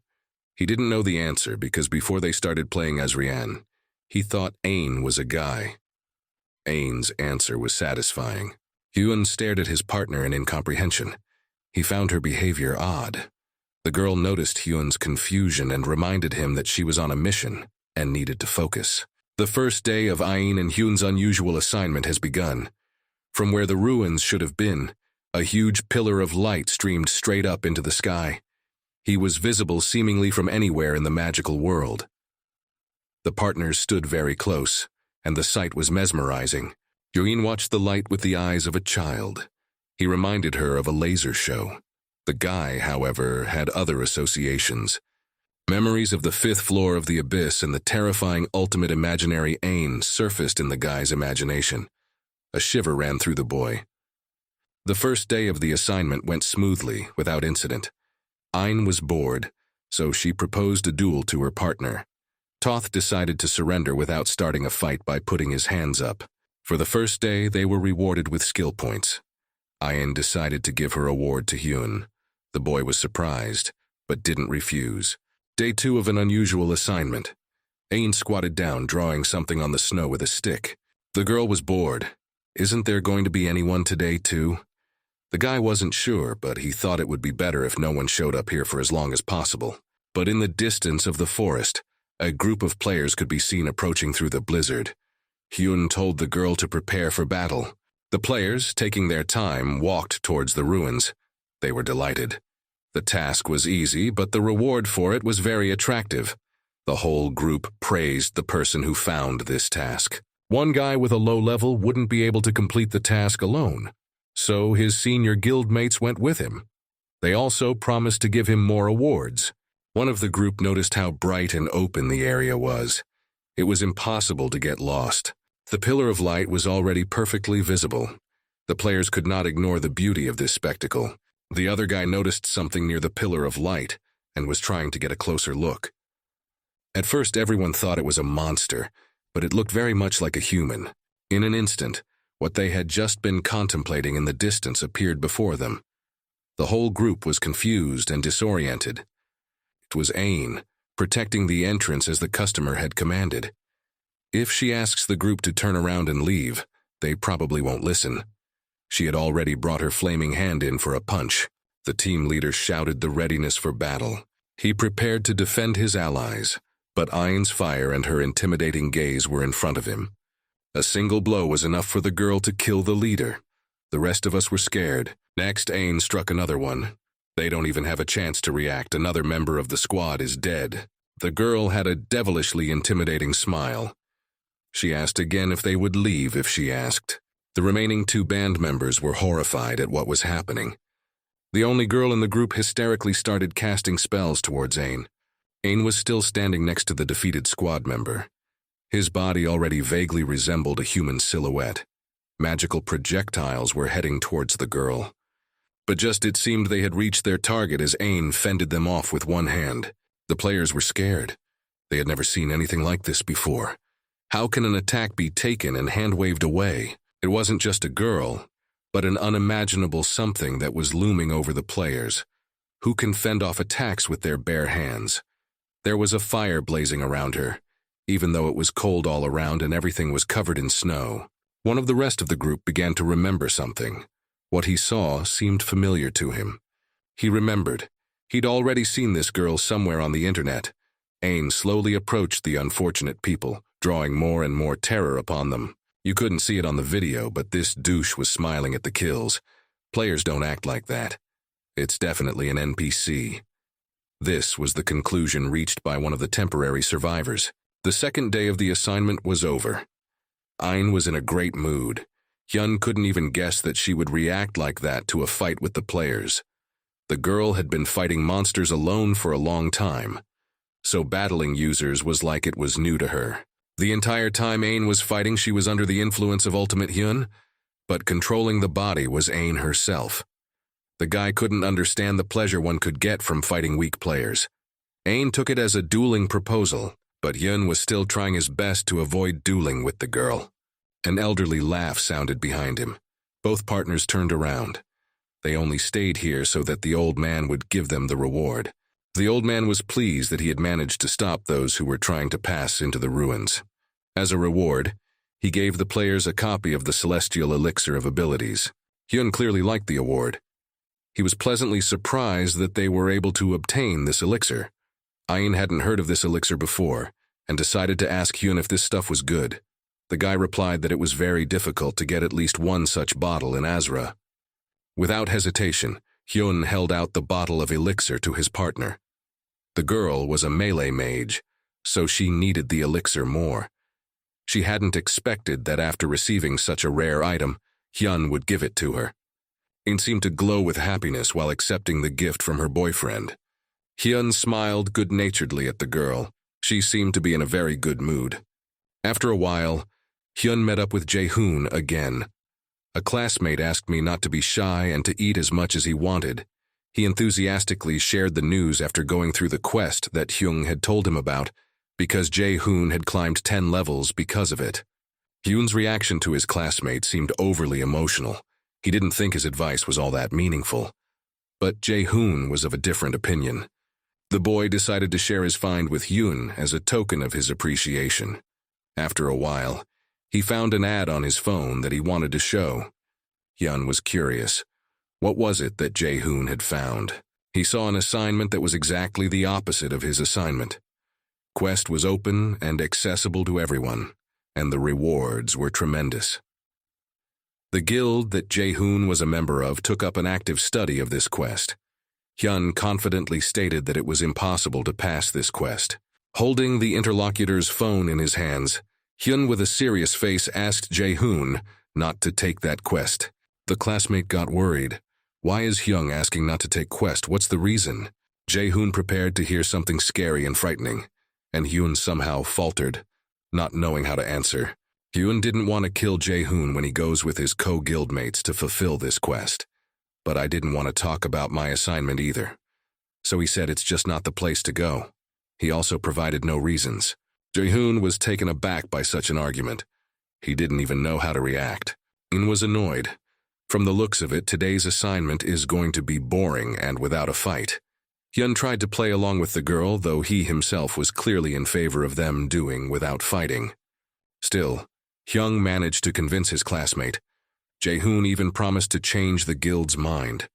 He didn't know the answer because before they started playing Azrian, he thought Ain was a guy. Ain's answer was satisfying. Hyun stared at his partner in incomprehension. He found her behavior odd. The girl noticed Hyun's confusion and reminded him that she was on a mission and needed to focus. The first day of Ain and Hyun's unusual assignment has begun. From where the ruins should have been, a huge pillar of light streamed straight up into the sky. He was visible seemingly from anywhere in the magical world. The partners stood very close, and the sight was mesmerizing. Hyun watched the light with the eyes of a child. He reminded her of a laser show. The guy, however, had other associations. Memories of the fifth floor of the abyss and the terrifying ultimate imaginary Ain surfaced in the guy's imagination. A shiver ran through the boy. The first day of the assignment went smoothly, without incident. Ain was bored, so she proposed a duel to her partner. Toth decided to surrender without starting a fight by putting his hands up. For the first day, they were rewarded with skill points. Ain decided to give her award to Hyun. The boy was surprised, but didn't refuse. Day 2 of an unusual assignment. Ain squatted down, drawing something on the snow with a stick. The girl was bored. Isn't there going to be anyone today, too? The guy wasn't sure, but he thought it would be better if no one showed up here for as long as possible. But in the distance of the forest, a group of players could be seen approaching through the blizzard. Hyun told the girl to prepare for battle. The players, taking their time, walked towards the ruins. They were delighted. The task was easy, but the reward for it was very attractive. The whole group praised the person who found this task. One guy with a low level wouldn't be able to complete the task alone, so his senior guildmates went with him. They also promised to give him more awards. One of the group noticed how bright and open the area was. It was impossible to get lost. The pillar of light was already perfectly visible. The players could not ignore the beauty of this spectacle. The other guy noticed something near the pillar of light and was trying to get a closer look. At first, everyone thought it was a monster, but it looked very much like a human. In an instant, what they had just been contemplating in the distance appeared before them. The whole group was confused and disoriented. It was Ain, protecting the entrance as the customer had commanded. If she asks the group to turn around and leave, they probably won't listen. She had already brought her flaming hand in for a punch. The team leader shouted the readiness for battle. He prepared to defend his allies. But Ain's fire and her intimidating gaze were in front of him. A single blow was enough for the girl to kill the leader. The rest of us were scared. Next, Ain struck another one. They don't even have a chance to react. Another member of the squad is dead. The girl had a devilishly intimidating smile. She asked again if they would leave if she asked. The remaining 2 band members were horrified at what was happening. The only girl in the group hysterically started casting spells towards Ain. Ain was still standing next to the defeated squad member. His body already vaguely resembled a human silhouette. Magical projectiles were heading towards the girl. But just it seemed they had reached their target as Ain fended them off with one hand. The players were scared. They had never seen anything like this before. How can an attack be taken and hand-waved away? It wasn't just a girl, but an unimaginable something that was looming over the players. Who can fend off attacks with their bare hands? There was a fire blazing around her, even though it was cold all around and everything was covered in snow. One of the rest of the group began to remember something. What he saw seemed familiar to him. He remembered. He'd already seen this girl somewhere on the internet. Ain slowly approached the unfortunate people, drawing more and more terror upon them. You couldn't see it on the video, but this douche was smiling at the kills. Players don't act like that. It's definitely an NPC. This was the conclusion reached by one of the temporary survivors. The second day of the assignment was over. Ain was in a great mood. Hyun couldn't even guess that she would react like that to a fight with the players. The girl had been fighting monsters alone for a long time, so battling users was like it was new to her. The entire time Ain was fighting, she was under the influence of Ultimate Hyun, but controlling the body was Ain herself. The guy couldn't understand the pleasure one could get from fighting weak players. Ain took it as a dueling proposal, but Hyun was still trying his best to avoid dueling with the girl. An elderly laugh sounded behind him. Both partners turned around. They only stayed here so that the old man would give them the reward. The old man was pleased that he had managed to stop those who were trying to pass into the ruins. As a reward, he gave the players a copy of the Celestial Elixir of Abilities. Hyun clearly liked the award. He was pleasantly surprised that they were able to obtain this elixir. Ain hadn't heard of this elixir before, and decided to ask Hyun if this stuff was good. The guy replied that it was very difficult to get at least one such bottle in Azra. Without hesitation, Hyun held out the bottle of elixir to his partner. The girl was a melee mage, so she needed the elixir more. She hadn't expected that after receiving such a rare item, Hyun would give it to her. Ain seemed to glow with happiness while accepting the gift from her boyfriend. Hyun smiled good-naturedly at the girl. She seemed to be in a very good mood. After a while, Hyun met up with Jae-hoon again. A classmate asked me not to be shy and to eat as much as he wanted. He enthusiastically shared the news after going through the quest that Hyun had told him about, because Jae-hoon had climbed 10 levels because of it. Hyun's reaction to his classmate seemed overly emotional. He didn't think his advice was all that meaningful. But Jae-hoon was of a different opinion. The boy decided to share his find with Hyun as a token of his appreciation. After a while, he found an ad on his phone that he wanted to show. Hyun was curious. What was it that Jae-hoon had found? He saw an assignment that was exactly the opposite of his assignment. Quest was open and accessible to everyone, and the rewards were tremendous. The guild that Jae-hoon was a member of took up an active study of this quest. Hyun confidently stated that it was impossible to pass this quest. Holding the interlocutor's phone in his hands, Hyun with a serious face asked Jae-hoon not to take that quest. The classmate got worried. Why is Hyun asking not to take quest? What's the reason? Jae-hoon prepared to hear something scary and frightening, and Hyun somehow faltered, not knowing how to answer. Hyun didn't want to kill Jae-hoon when he goes with his co-guildmates to fulfill this quest. But I didn't want to talk about my assignment either. So he said it's just not the place to go. He also provided no reasons. Jae-hoon was taken aback by such an argument. He didn't even know how to react. Hyun was annoyed. From the looks of it, today's assignment is going to be boring and without a fight. Hyun tried to play along with the girl, though he himself was clearly in favor of them doing without fighting. Still, Hyun managed to convince his classmate. Jae-hoon even promised to change the guild's mind.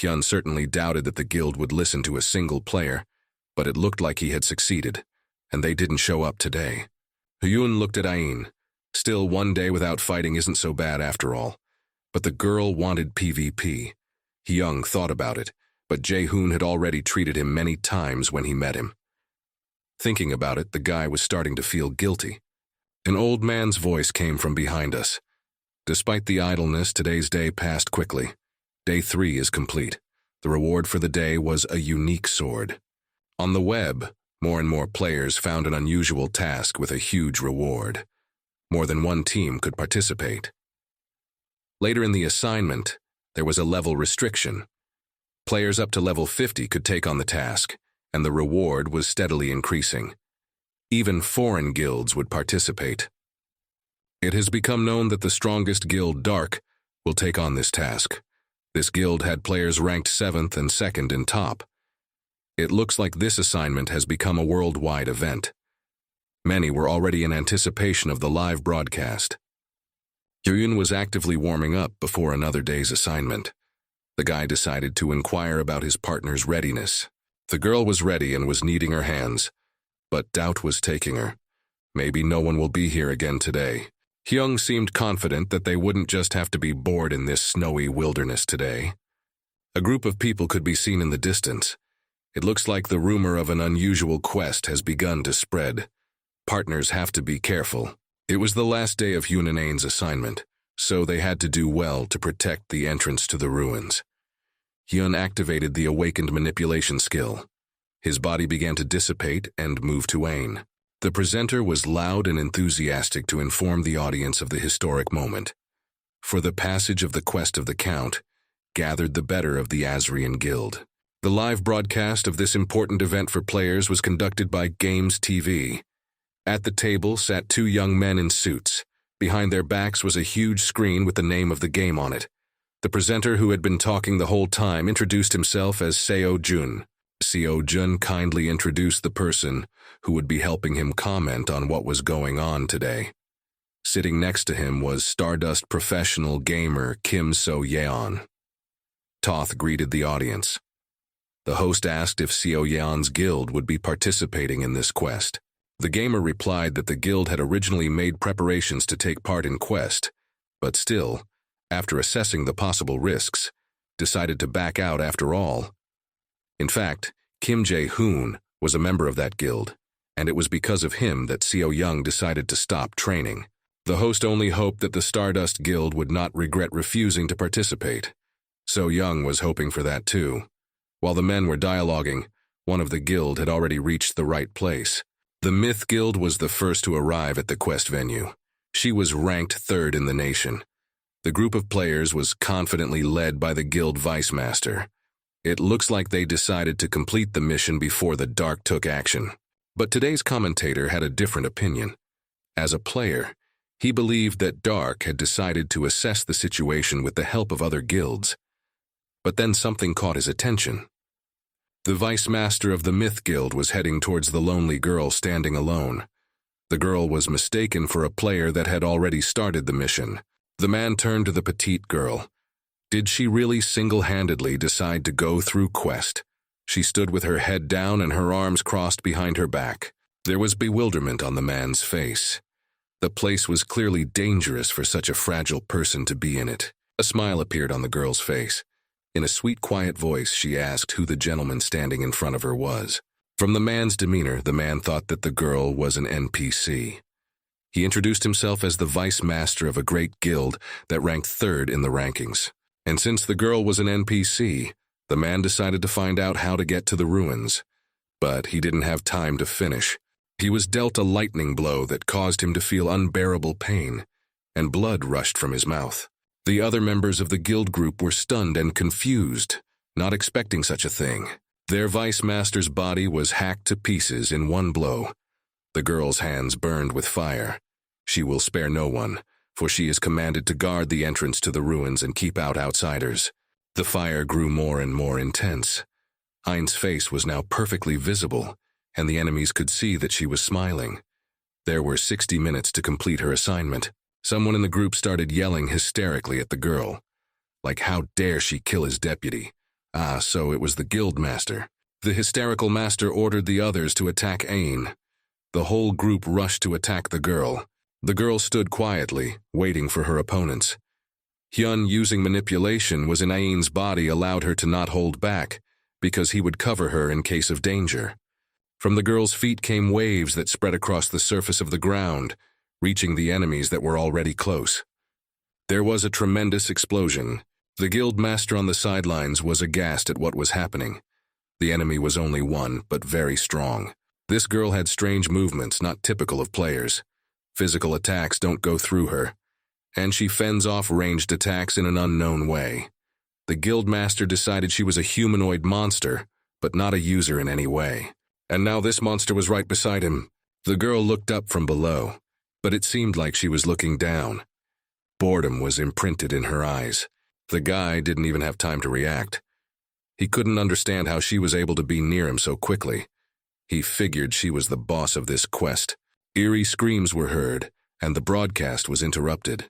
Hyun certainly doubted that the guild would listen to a single player, but it looked like he had succeeded, and they didn't show up today. Hyun looked at Ain. Still, one day without fighting isn't so bad after all. But the girl wanted PvP. Hyung thought about it, but Jae-hoon had already treated him many times when he met him. Thinking about it, the guy was starting to feel guilty. An old man's voice came from behind us. Despite the idleness, today's day passed quickly. Day 3 is complete. The reward for the day was a unique sword. On the web, more and more players found an unusual task with a huge reward. More than one team could participate. Later in the assignment, there was a level restriction. Players up to level 50 could take on the task, and the reward was steadily increasing. Even foreign guilds would participate. It has become known that the strongest guild, Dark, will take on this task. This guild had players ranked 7th and 2nd in top. It looks like this assignment has become a worldwide event. Many were already in anticipation of the live broadcast. Hyun was actively warming up before another day's assignment. The guy decided to inquire about his partner's readiness. The girl was ready and was kneading her hands, but doubt was taking her. Maybe no one will be here again today. Hyung seemed confident that they wouldn't just have to be bored in this snowy wilderness today. A group of people could be seen in the distance. It looks like the rumor of an unusual quest has begun to spread. Partners have to be careful. It was the last day of Hyun and Ain's assignment, so they had to do well to protect the entrance to the ruins. Hyun activated the awakened manipulation skill. His body began to dissipate and move to Ain. The presenter was loud and enthusiastic to inform the audience of the historic moment. For the passage of the quest of the Count, gathered the better of the Azrian Guild. The live broadcast of this important event for players was conducted by Games TV. At the table sat 2 young men in suits. Behind their backs was a huge screen with the name of the game on it. The presenter, who had been talking the whole time, introduced himself as Seo Jun. Seo Jun kindly introduced the person who would be helping him comment on what was going on today. Sitting next to him was Stardust professional gamer Kim So-yeon. Toth greeted the audience. The host asked if Seo-yeon's guild would be participating in this quest. The gamer replied that the guild had originally made preparations to take part in quest, but still, after assessing the possible risks, decided to back out after all. In fact, Kim Jae-hoon was a member of that guild, and it was because of him that Seo-young decided to stop training. The host only hoped that the Stardust Guild would not regret refusing to participate. So-young was hoping for that too. While the men were dialoguing, one of the guild had already reached the right place. The Myth Guild was the first to arrive at the quest venue. She was ranked 3rd in the nation. The group of players was confidently led by the guild vice master. It looks like they decided to complete the mission before the Dark took action. But today's commentator had a different opinion. As a player, he believed that Dark had decided to assess the situation with the help of other guilds. But then something caught his attention. The vice master of the Myth Guild was heading towards the lonely girl standing alone. The girl was mistaken for a player that had already started the mission. The man turned to the petite girl. Did she really single-handedly decide to go through quest? She stood with her head down and her arms crossed behind her back. There was bewilderment on the man's face. The place was clearly dangerous for such a fragile person to be in it. A smile appeared on the girl's face. In a sweet, quiet voice, she asked who the gentleman standing in front of her was. From the man's demeanor, the man thought that the girl was an NPC. He introduced himself as the vice master of a great guild that ranked 3rd in the rankings. And since the girl was an NPC, the man decided to find out how to get to the ruins. But he didn't have time to finish. He was dealt a lightning blow that caused him to feel unbearable pain, and blood rushed from his mouth. The other members of the guild group were stunned and confused, not expecting such a thing. Their vice master's body was hacked to pieces in one blow. The girl's hands burned with fire. She will spare no one, for she is commanded to guard the entrance to the ruins and keep out outsiders. The fire grew more and more intense. Ain's face was now perfectly visible, and the enemies could see that she was smiling. There were 60 minutes to complete her assignment. Someone in the group started yelling hysterically at the girl. Like, how dare she kill his deputy? Ah, so it was the guild master. The hysterical master ordered the others to attack Ain. The whole group rushed to attack the girl. The girl stood quietly, waiting for her opponents. Hyun, using manipulation, was in Ain's body, allowed her to not hold back, because he would cover her in case of danger. From the girl's feet came waves that spread across the surface of the ground, reaching the enemies that were already close. There was a tremendous explosion. The guild master on the sidelines was aghast at what was happening. The enemy was only one, but very strong. This girl had strange movements not typical of players. Physical attacks don't go through her, and she fends off ranged attacks in an unknown way. The guild master decided she was a humanoid monster, but not a user in any way. And now this monster was right beside him. The girl looked up from below, but it seemed like she was looking down. Boredom was imprinted in her eyes. The guy didn't even have time to react. He couldn't understand how she was able to be near him so quickly. He figured she was the boss of this quest. Eerie screams were heard, and the broadcast was interrupted.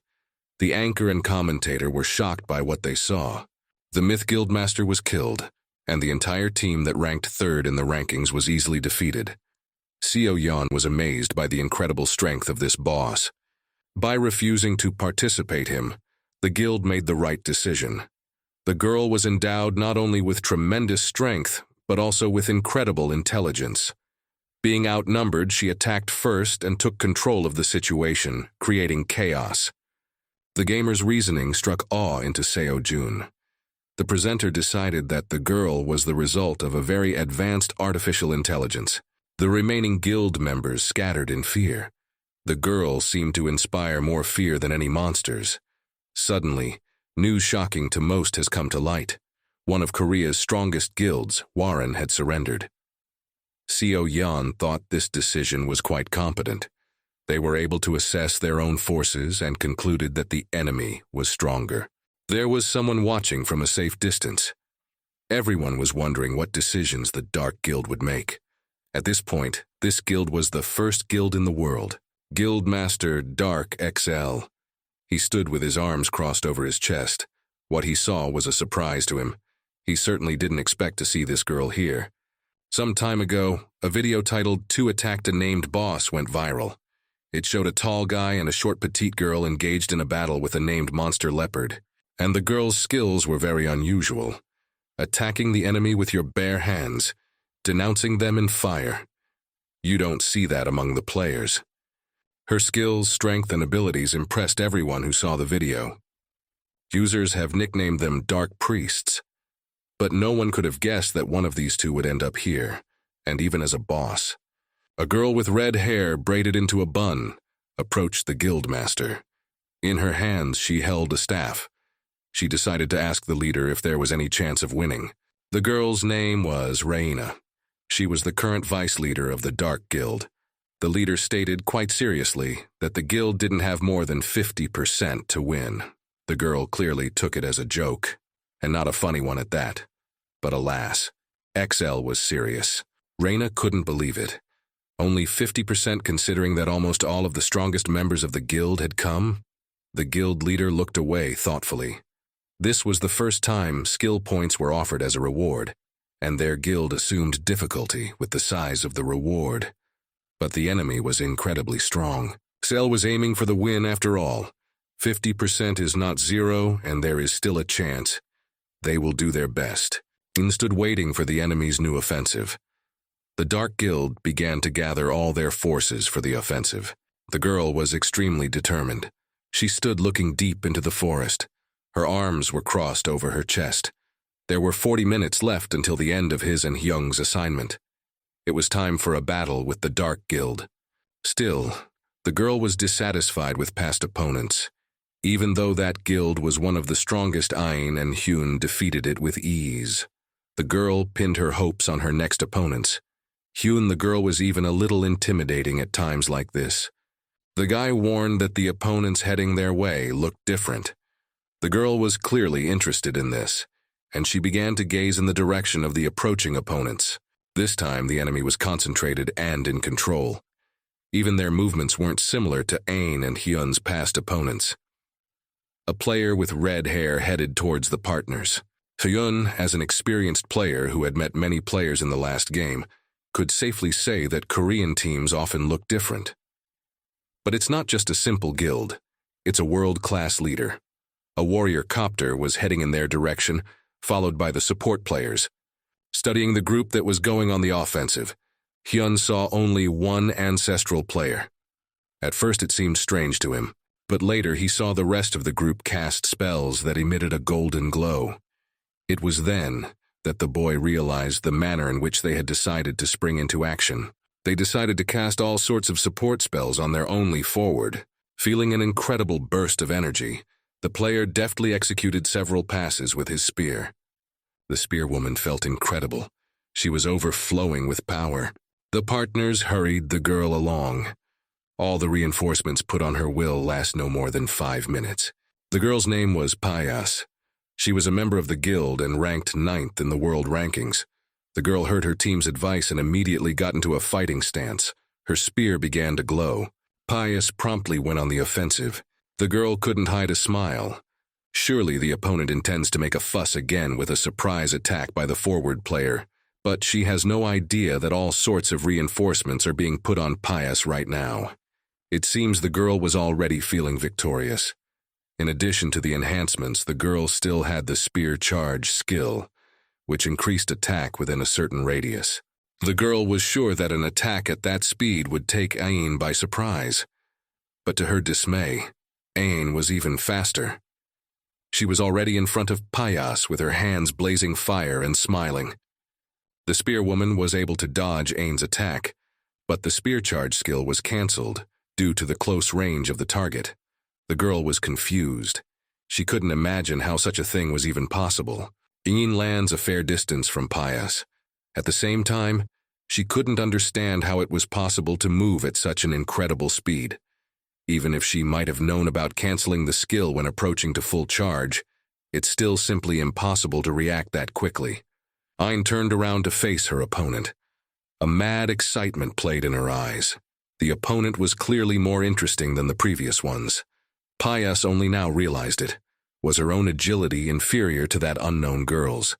The anchor and commentator were shocked by what they saw. The Myth Guildmaster was killed, and the entire team that ranked third in the rankings was easily defeated. Seo Yeon was amazed by the incredible strength of this boss. By refusing to participate him, the guild made the right decision. The girl was endowed not only with tremendous strength, but also with incredible intelligence. Being outnumbered, she attacked first and took control of the situation, creating chaos. The gamer's reasoning struck awe into Seo Jun. The presenter decided that the girl was the result of a very advanced artificial intelligence. The remaining guild members scattered in fear. The girl seemed to inspire more fear than any monsters. Suddenly, news shocking to most has come to light. One of Korea's strongest guilds, Warren, had surrendered. Seo Yeon thought this decision was quite competent. They were able to assess their own forces and concluded that the enemy was stronger. There was someone watching from a safe distance. Everyone was wondering what decisions the Dark Guild would make. At this point, this guild was the first guild in the world. Guild Master Dark XL. He stood with his arms crossed over his chest. What he saw was a surprise to him. He certainly didn't expect to see this girl here. Some time ago, a video titled "Two Attacked a Named Boss" went viral. It showed a tall guy and a short petite girl engaged in a battle with a named monster leopard. And the girl's skills were very unusual. Attacking the enemy with your bare hands, denouncing them in fire. You don't see that among the players. Her skills, strength, and abilities impressed everyone who saw the video. Users have nicknamed them Dark Priests. But no one could have guessed that one of these two would end up here, and even as a boss. A girl with red hair braided into a bun approached the guild master. In her hands, she held a staff. She decided to ask the leader if there was any chance of winning. The girl's name was Reina. She was the current vice leader of the Dark Guild. The leader stated quite seriously that the guild didn't have more than 50% to win. The girl clearly took it as a joke, and not a funny one at that. But alas, XL was serious. Reina couldn't believe it. Only 50% considering that almost all of the strongest members of the guild had come? The guild leader looked away thoughtfully. This was the first time skill points were offered as a reward, and their guild assumed difficulty with the size of the reward. But the enemy was incredibly strong. XL was aiming for the win after all. 50% is not zero, and there is still a chance. They will do their best. Jin stood waiting for the enemy's new offensive. The Dark Guild began to gather all their forces for the offensive. The girl was extremely determined. She stood looking deep into the forest. Her arms were crossed over her chest. There were 40 minutes left until the end of his and Hyung's assignment. It was time for a battle with the Dark Guild. Still, the girl was dissatisfied with past opponents. Even though that guild was one of the strongest, Ain and Hyun defeated it with ease. The girl pinned her hopes on her next opponents. Hyun, the girl, was even a little intimidating at times like this. The guy warned that the opponents heading their way looked different. The girl was clearly interested in this, and she began to gaze in the direction of the approaching opponents. This time the enemy was concentrated and in control. Even their movements weren't similar to Ain and Hyun's past opponents. A player with red hair headed towards the partners. Hyun, as an experienced player who had met many players in the last game, could safely say that Korean teams often look different. But it's not just a simple guild. It's a world-class leader. A warrior copter was heading in their direction, followed by the support players. Studying the group that was going on the offensive, Hyun saw only one ancestral player. At first it seemed strange to him, but later he saw the rest of the group cast spells that emitted a golden glow. It was then that the boy realized the manner in which they had decided to spring into action. They decided to cast all sorts of support spells on their only forward. Feeling an incredible burst of energy, the player deftly executed several passes with his spear. The spearwoman felt incredible. She was overflowing with power. The partners hurried the girl along. All the reinforcements put on her will last no more than 5 minutes. The girl's name was Payas. She was a member of the guild and ranked 9th in the world rankings. The girl heard her team's advice and immediately got into a fighting stance. Her spear began to glow. Payas promptly went on the offensive. The girl couldn't hide a smile. Surely the opponent intends to make a fuss again with a surprise attack by the forward player, but she has no idea that all sorts of reinforcements are being put on Payas right now. It seems the girl was already feeling victorious. In addition to the enhancements, the girl still had the spear charge skill, which increased attack within a certain radius. The girl was sure that an attack at that speed would take Ain by surprise. But to her dismay, Ain was even faster. She was already in front of Payas with her hands blazing fire and smiling. The spearwoman was able to dodge Ain's attack, but the spear charge skill was cancelled due to the close range of the target. The girl was confused. She couldn't imagine how such a thing was even possible. Ain lands a fair distance from Payas. At the same time, she couldn't understand how it was possible to move at such an incredible speed. Even if she might have known about canceling the skill when approaching to full charge, it's still simply impossible to react that quickly. Ain turned around to face her opponent. A mad excitement played in her eyes. The opponent was clearly more interesting than the previous ones. Payas only now realized it. Was her own agility inferior to that unknown girl's?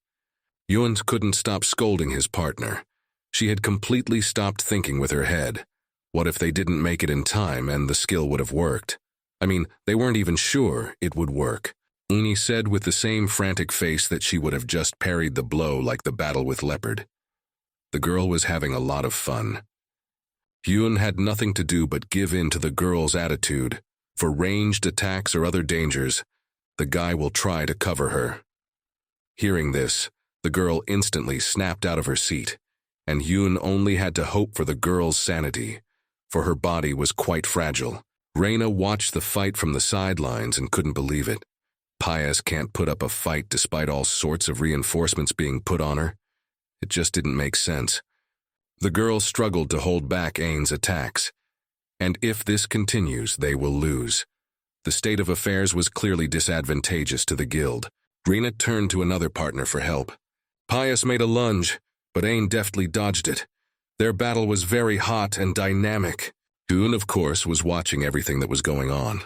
Hyun couldn't stop scolding his partner. She had completely stopped thinking with her head. What if they didn't make it in time and the skill would have worked? I mean, they weren't even sure it would work. Uni said with the same frantic face that she would have just parried the blow like the battle with Leopard. The girl was having a lot of fun. Hyun had nothing to do but give in to the girl's attitude. For ranged attacks or other dangers, the guy will try to cover her. Hearing this, the girl instantly snapped out of her seat, and Hyun only had to hope for the girl's sanity, for her body was quite fragile. Reina watched the fight from the sidelines and couldn't believe it. Payas can't put up a fight despite all sorts of reinforcements being put on her. It just didn't make sense. The girl struggled to hold back Ain's attacks. And if this continues, they will lose. The state of affairs was clearly disadvantageous to the guild. Reina turned to another partner for help. Payas made a lunge, but Ain deftly dodged it. Their battle was very hot and dynamic. Hyun, of course, was watching everything that was going on.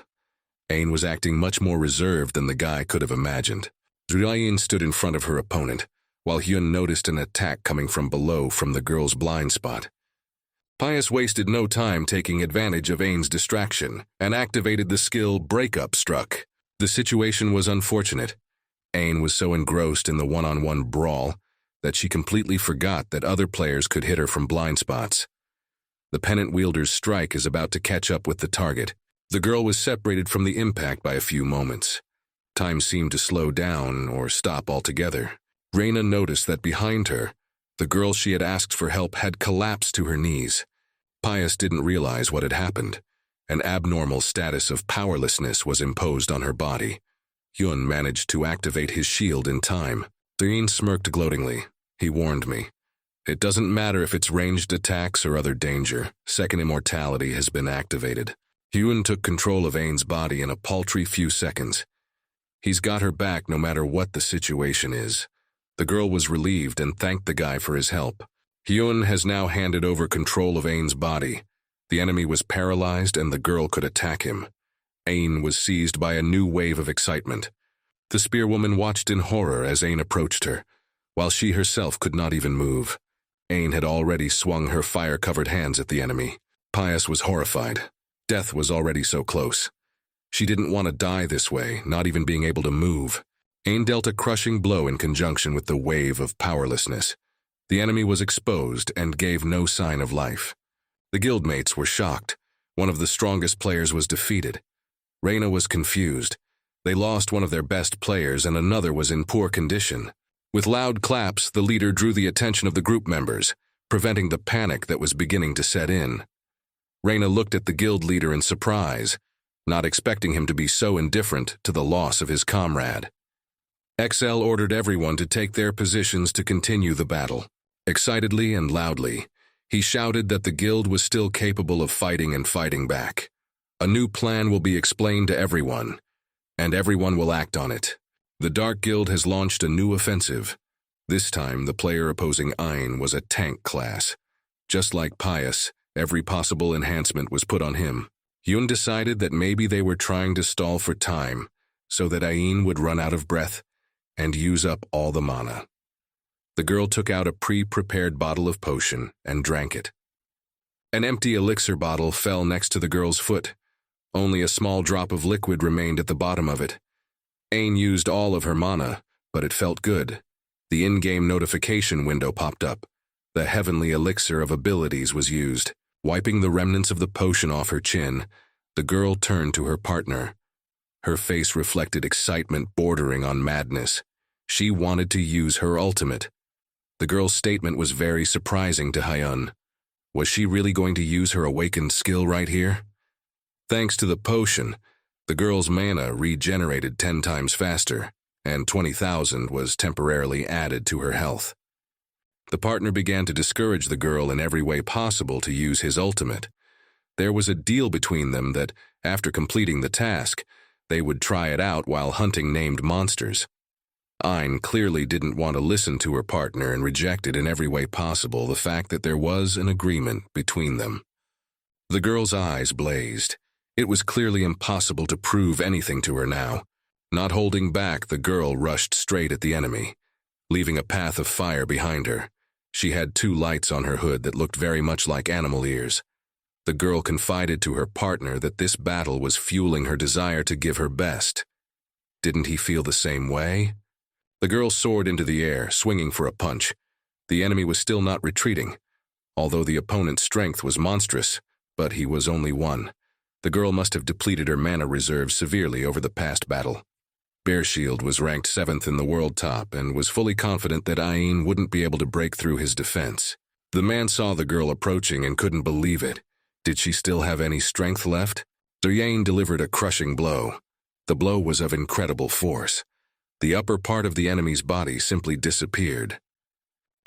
Ain was acting much more reserved than the guy could have imagined. Ain stood in front of her opponent, while Hyun noticed an attack coming from below from the girl's blind spot. Payas wasted no time taking advantage of Ain's distraction and activated the skill Breakup Struck. The situation was unfortunate. Ain was so engrossed in the one-on-one brawl that she completely forgot that other players could hit her from blind spots. The pennant wielder's strike is about to catch up with the target. The girl was separated from the impact by a few moments. Time seemed to slow down or stop altogether. Reina noticed that behind her, the girl she had asked for help had collapsed to her knees. Payas didn't realize what had happened. An abnormal status of powerlessness was imposed on her body. Hyun managed to activate his shield in time. Ain smirked gloatingly. He warned me. It doesn't matter if it's ranged attacks or other danger. Second immortality has been activated. Hyun took control of Ain's body in a paltry few seconds. He's got her back no matter what the situation is. The girl was relieved and thanked the guy for his help. Hyun has now handed over control of Ain's body. The enemy was paralyzed and the girl could attack him. Ain was seized by a new wave of excitement. The spearwoman watched in horror as Ain approached her, while she herself could not even move. Ain had already swung her fire-covered hands at the enemy. Pius was horrified. Death was already so close. She didn't want to die this way, not even being able to move. Ain dealt a crushing blow in conjunction with the wave of powerlessness. The enemy was exposed and gave no sign of life. The guildmates were shocked. One of the strongest players was defeated. Reyna was confused. They lost one of their best players and another was in poor condition. With loud claps, the leader drew the attention of the group members, preventing the panic that was beginning to set in. Reyna looked at the guild leader in surprise, not expecting him to be so indifferent to the loss of his comrade. XL ordered everyone to take their positions to continue the battle. Excitedly and loudly, he shouted that the guild was still capable of fighting and fighting back. A new plan will be explained to everyone, and everyone will act on it. The Dark Guild has launched a new offensive. This time, the player opposing Ain was a tank class. Just like Pius, every possible enhancement was put on him. Yun decided that maybe they were trying to stall for time, so that Ain would run out of breath and use up all the mana. The girl took out a pre-prepared bottle of potion and drank it. An empty elixir bottle fell next to the girl's foot. Only a small drop of liquid remained at the bottom of it. Ain used all of her mana, but it felt good. The in-game notification window popped up. The heavenly elixir of abilities was used. Wiping the remnants of the potion off her chin, the girl turned to her partner. Her face reflected excitement bordering on madness. She wanted to use her ultimate. The girl's statement was very surprising to Hyun. Was she really going to use her awakened skill right here? Thanks to the potion, the girl's mana regenerated 10 times faster, and 20,000 was temporarily added to her health. The partner began to discourage the girl in every way possible to use his ultimate. There was a deal between them that, after completing the task, they would try it out while hunting named monsters. Ain clearly didn't want to listen to her partner and rejected in every way possible the fact that there was an agreement between them. The girl's eyes blazed. It was clearly impossible to prove anything to her now. Not holding back, the girl rushed straight at the enemy, leaving a path of fire behind her. She had 2 lights on her hood that looked very much like animal ears. The girl confided to her partner that this battle was fueling her desire to give her best. Didn't he feel the same way? The girl soared into the air, swinging for a punch. The enemy was still not retreating, although the opponent's strength was monstrous, but he was only 1. The girl must have depleted her mana reserves severely over the past battle. Bearshield was ranked 7th in the world top and was fully confident that Ain wouldn't be able to break through his defense. The man saw the girl approaching and couldn't believe it. Did she still have any strength left? Yain delivered a crushing blow. The blow was of incredible force. The upper part of the enemy's body simply disappeared.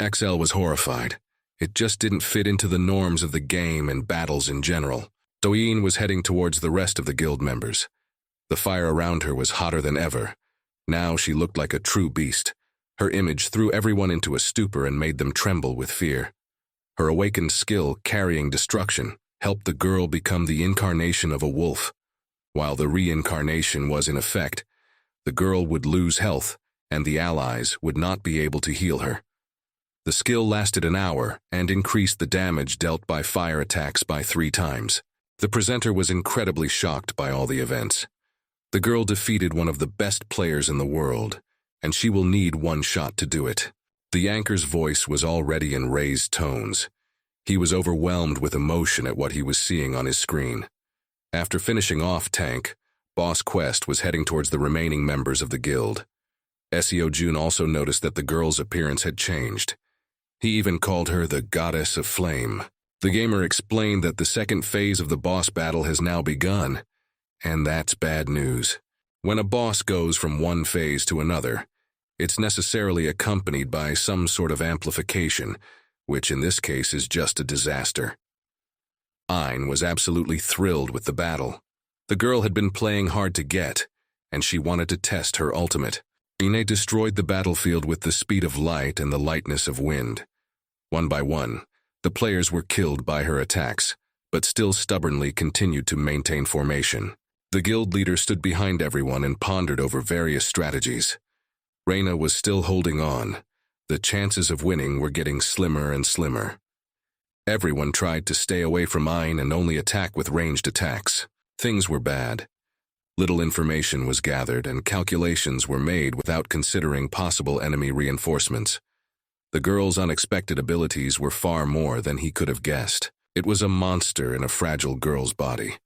XL was horrified. It just didn't fit into the norms of the game and battles in general. Doyin was heading towards the rest of the guild members. The fire around her was hotter than ever. Now she looked like a true beast. Her image threw everyone into a stupor and made them tremble with fear. Her awakened skill, carrying destruction, helped the girl become the incarnation of a wolf. While the reincarnation was in effect, the girl would lose health, and the allies would not be able to heal her. The skill lasted an hour and increased the damage dealt by fire attacks by 3 times. The presenter was incredibly shocked by all the events. The girl defeated one of the best players in the world, and she will need 1 shot to do it. The anchor's voice was already in raised tones. He was overwhelmed with emotion at what he was seeing on his screen. After finishing off Tank, Boss Quest was heading towards the remaining members of the guild. Seo Jun also noticed that the girl's appearance had changed. He even called her the Goddess of Flame. The gamer explained that the second phase of the boss battle has now begun, and that's bad news. When a boss goes from one phase to another, it's necessarily accompanied by some sort of amplification, which in this case is just a disaster. Ain was absolutely thrilled with the battle. The girl had been playing hard to get, and she wanted to test her ultimate. Ine destroyed the battlefield with the speed of light and the lightness of wind. One by one, the players were killed by her attacks, but still stubbornly continued to maintain formation. The guild leader stood behind everyone and pondered over various strategies. Reyna was still holding on, The chances of winning were getting slimmer and slimmer. Everyone tried to stay away from mine and only attack with ranged attacks. Things were bad. Little information was gathered and calculations were made without considering possible enemy reinforcements. The girl's unexpected abilities were far more than he could have guessed. It was a monster in a fragile girl's body.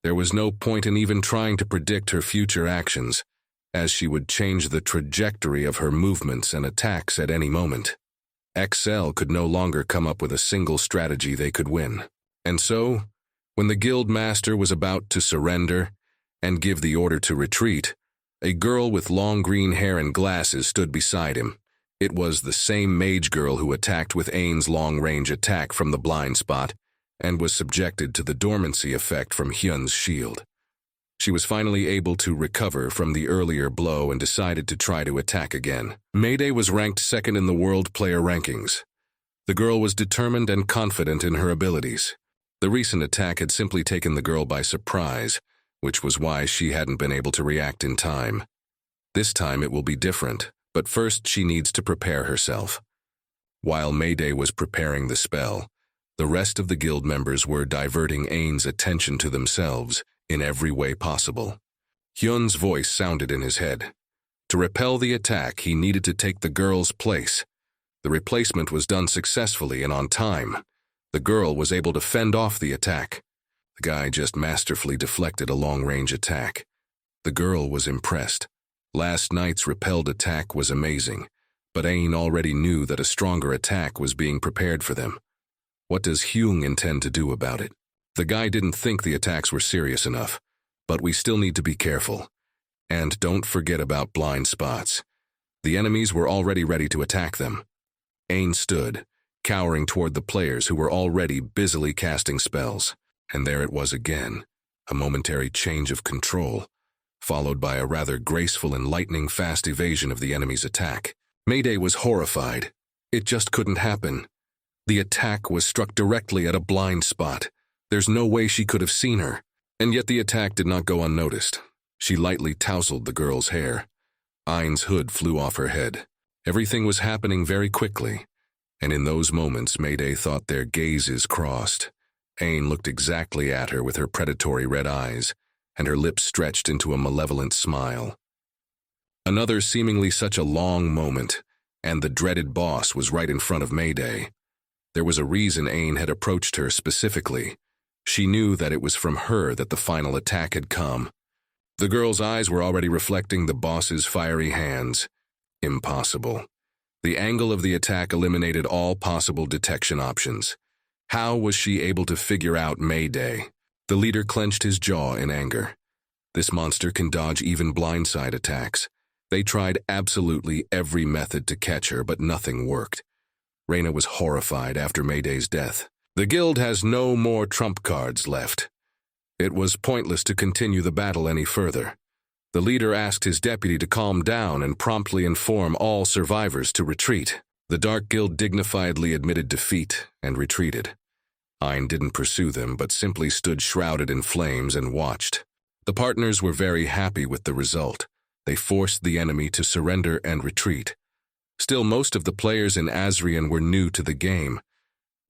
There was no point in even trying to predict her future actions, as she would change the trajectory of her movements and attacks at any moment. XL could no longer come up with a single strategy they could win. And so, when the guild master was about to surrender and give the order to retreat, a girl with long green hair and glasses stood beside him. It was the same mage girl who attacked with Ain's long-range attack from the blind spot and was subjected to the dormancy effect from Hyun's shield. She was finally able to recover from the earlier blow and decided to try to attack again. Mayday was ranked second in the world player rankings. The girl was determined and confident in her abilities. The recent attack had simply taken the girl by surprise, which was why she hadn't been able to react in time. This time it will be different, but first she needs to prepare herself. While Mayday was preparing the spell, the rest of the guild members were diverting Ain's attention to themselves in every way possible. Hyun's voice sounded in his head. To repel the attack, he needed to take the girl's place. The replacement was done successfully and on time. The girl was able to fend off the attack. The guy just masterfully deflected a long-range attack. The girl was impressed. Last night's repelled attack was amazing, but Ain already knew that a stronger attack was being prepared for them. What does Hyung intend to do about it? The guy didn't think the attacks were serious enough, but we still need to be careful. And don't forget about blind spots. The enemies were already ready to attack them. Ain stood, cowering toward the players who were already busily casting spells. And there it was again, a momentary change of control, followed by a rather graceful and lightning-fast evasion of the enemy's attack. Mayday was horrified. It just couldn't happen. The attack was struck directly at a blind spot. There's no way she could have seen her. And yet the attack did not go unnoticed. She lightly tousled the girl's hair. Ain's hood flew off her head. Everything was happening very quickly, and in those moments Mayday thought their gazes crossed. Ain looked exactly at her with her predatory red eyes, and her lips stretched into a malevolent smile. Another seemingly such a long moment, and the dreaded boss was right in front of Mayday. There was a reason Ain had approached her specifically. She knew that it was from her that the final attack had come. The girl's eyes were already reflecting the boss's fiery hands. Impossible. The angle of the attack eliminated all possible detection options. How was she able to figure out Mayday? The leader clenched his jaw in anger. This monster can dodge even blindside attacks. They tried absolutely every method to catch her, but nothing worked. Reina was horrified after Mayday's death. The guild has no more trump cards left. It was pointless to continue the battle any further. The leader asked his deputy to calm down and promptly inform all survivors to retreat. The Dark Guild dignifiedly admitted defeat and retreated. Ain didn't pursue them, but simply stood shrouded in flames and watched. The partners were very happy with the result. They forced the enemy to surrender and retreat. Still, most of the players in Azrian were new to the game,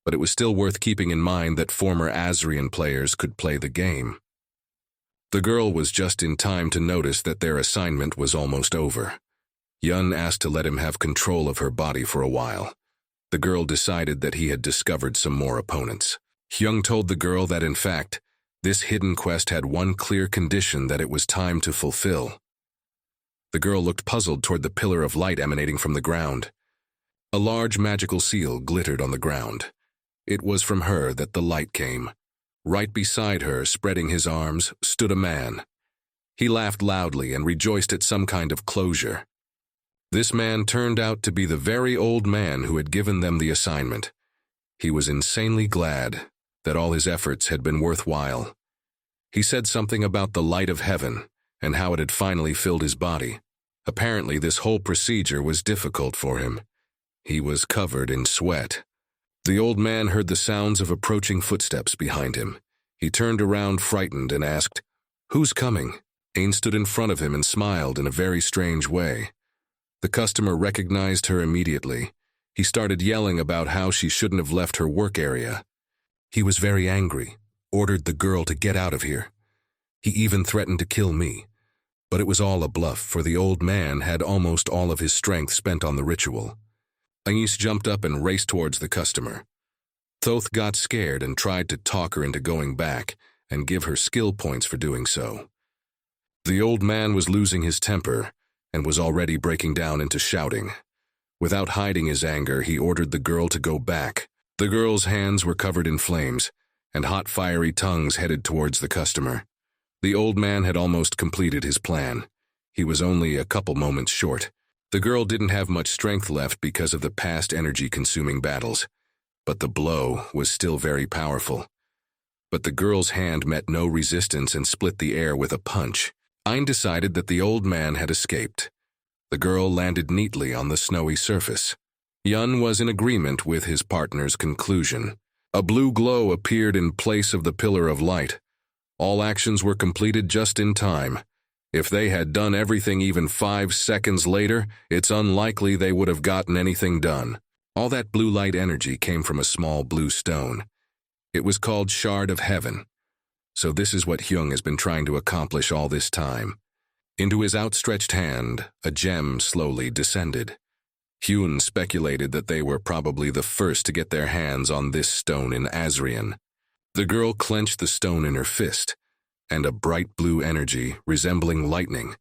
but it was still worth keeping in mind that former Azrian players could play the game. The girl was just in time to notice that their assignment was almost over. Yun asked to let him have control of her body for a while. The girl decided that he had discovered some more opponents. Hyung told the girl that, in fact, this hidden quest had one clear condition that it was time to fulfill. The girl looked puzzled toward the pillar of light emanating from the ground. A large magical seal glittered on the ground. It was from her that the light came. Right beside her, spreading his arms, stood a man. He laughed loudly and rejoiced at some kind of closure. This man turned out to be the very old man who had given them the assignment. He was insanely glad that all his efforts had been worthwhile. He said something about the light of heaven and how it had finally filled his body. Apparently, this whole procedure was difficult for him. He was covered in sweat. The old man heard the sounds of approaching footsteps behind him. He turned around frightened and asked, "Who's coming?" Ain stood in front of him and smiled in a very strange way. The customer recognized her immediately. He started yelling about how she shouldn't have left her work area. He was very angry, ordered the girl to get out of here. He even threatened to kill me. But it was all a bluff, for the old man had almost all of his strength spent on the ritual. Agnes jumped up and raced towards the customer. Thoth got scared and tried to talk her into going back and give her skill points for doing so. The old man was losing his temper and was already breaking down into shouting. Without hiding his anger, he ordered the girl to go back. The girl's hands were covered in flames, and hot fiery tongues headed towards the customer. The old man had almost completed his plan. He was only a couple moments short. The girl didn't have much strength left because of the past energy-consuming battles, but the blow was still very powerful. But the girl's hand met no resistance and split the air with a punch. Ein decided that the old man had escaped. The girl landed neatly on the snowy surface. Yun was in agreement with his partner's conclusion. A blue glow appeared in place of the pillar of light. All actions were completed just in time. If they had done everything even 5 seconds later, it's unlikely they would have gotten anything done. All that blue light energy came from a small blue stone. It was called Shard of Heaven. So this is what Hyung has been trying to accomplish all this time. Into his outstretched hand, a gem slowly descended. Hyun speculated that they were probably the first to get their hands on this stone in Asrian. The girl clenched the stone in her fist, and a bright blue energy, resembling lightning,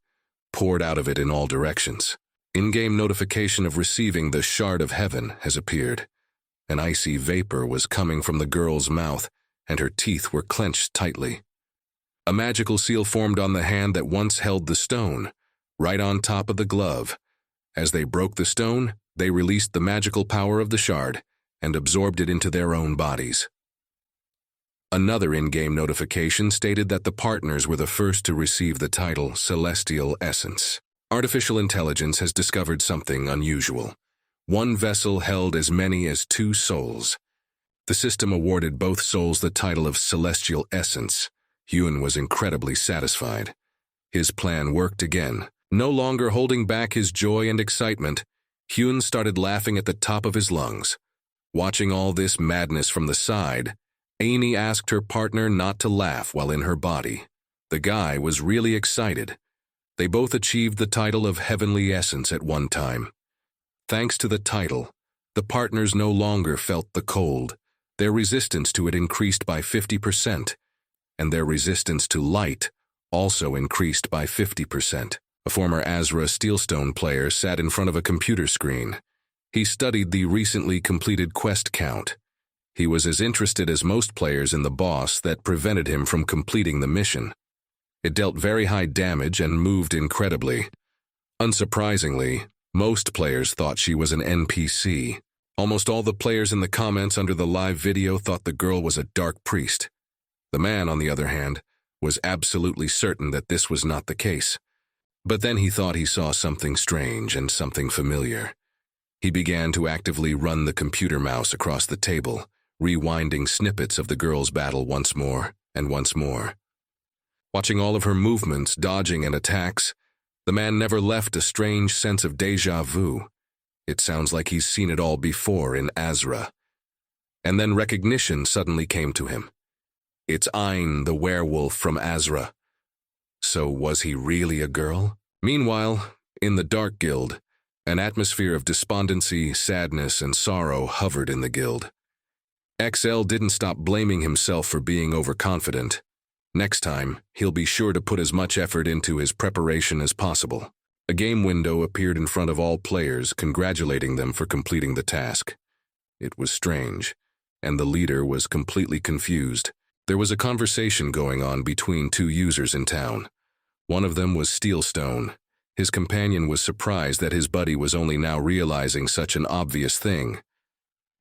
poured out of it in all directions. In-game notification of receiving the Shard of Heaven has appeared. An icy vapor was coming from the girl's mouth, and her teeth were clenched tightly. A magical seal formed on the hand that once held the stone, right on top of the glove. As they broke the stone, they released the magical power of the shard and absorbed it into their own bodies. Another in-game notification stated that the partners were the first to receive the title Celestial Essence. Artificial intelligence has discovered something unusual. One vessel held as many as 2 souls. The system awarded both souls the title of Celestial Essence. Hyun was incredibly satisfied. His plan worked again. No longer holding back his joy and excitement, Hyun started laughing at the top of his lungs. Watching all this madness from the side, Amy asked her partner not to laugh while in her body. The guy was really excited. They both achieved the title of Heavenly Essence at one time. Thanks to the title, the partners no longer felt the cold. Their resistance to it increased by 50%, and their resistance to light also increased by 50%. A former Azra Steelstone player sat in front of a computer screen. He studied the recently completed quest count. He was as interested as most players in the boss that prevented him from completing the mission. It dealt very high damage and moved incredibly. Unsurprisingly, most players thought she was an NPC. Almost all the players in the comments under the live video thought the girl was a dark priest. The man, on the other hand, was absolutely certain that this was not the case. But then he thought he saw something strange and something familiar. He began to actively run the computer mouse across the table, rewinding snippets of the girl's battle once more and once more. Watching all of her movements, dodging and attacks, the man never left a strange sense of déjà vu. It sounds like he's seen it all before in Azra. And then recognition suddenly came to him. It's Ein, the werewolf from Azra. So was he really a girl? Meanwhile, in the Dark Guild, an atmosphere of despondency, sadness, and sorrow hovered in the guild. XL didn't stop blaming himself for being overconfident. Next time, he'll be sure to put as much effort into his preparation as possible. A game window appeared in front of all players, congratulating them for completing the task. It was strange, and the leader was completely confused. There was a conversation going on between 2 users in town. One of them was Steelstone. His companion was surprised that his buddy was only now realizing such an obvious thing.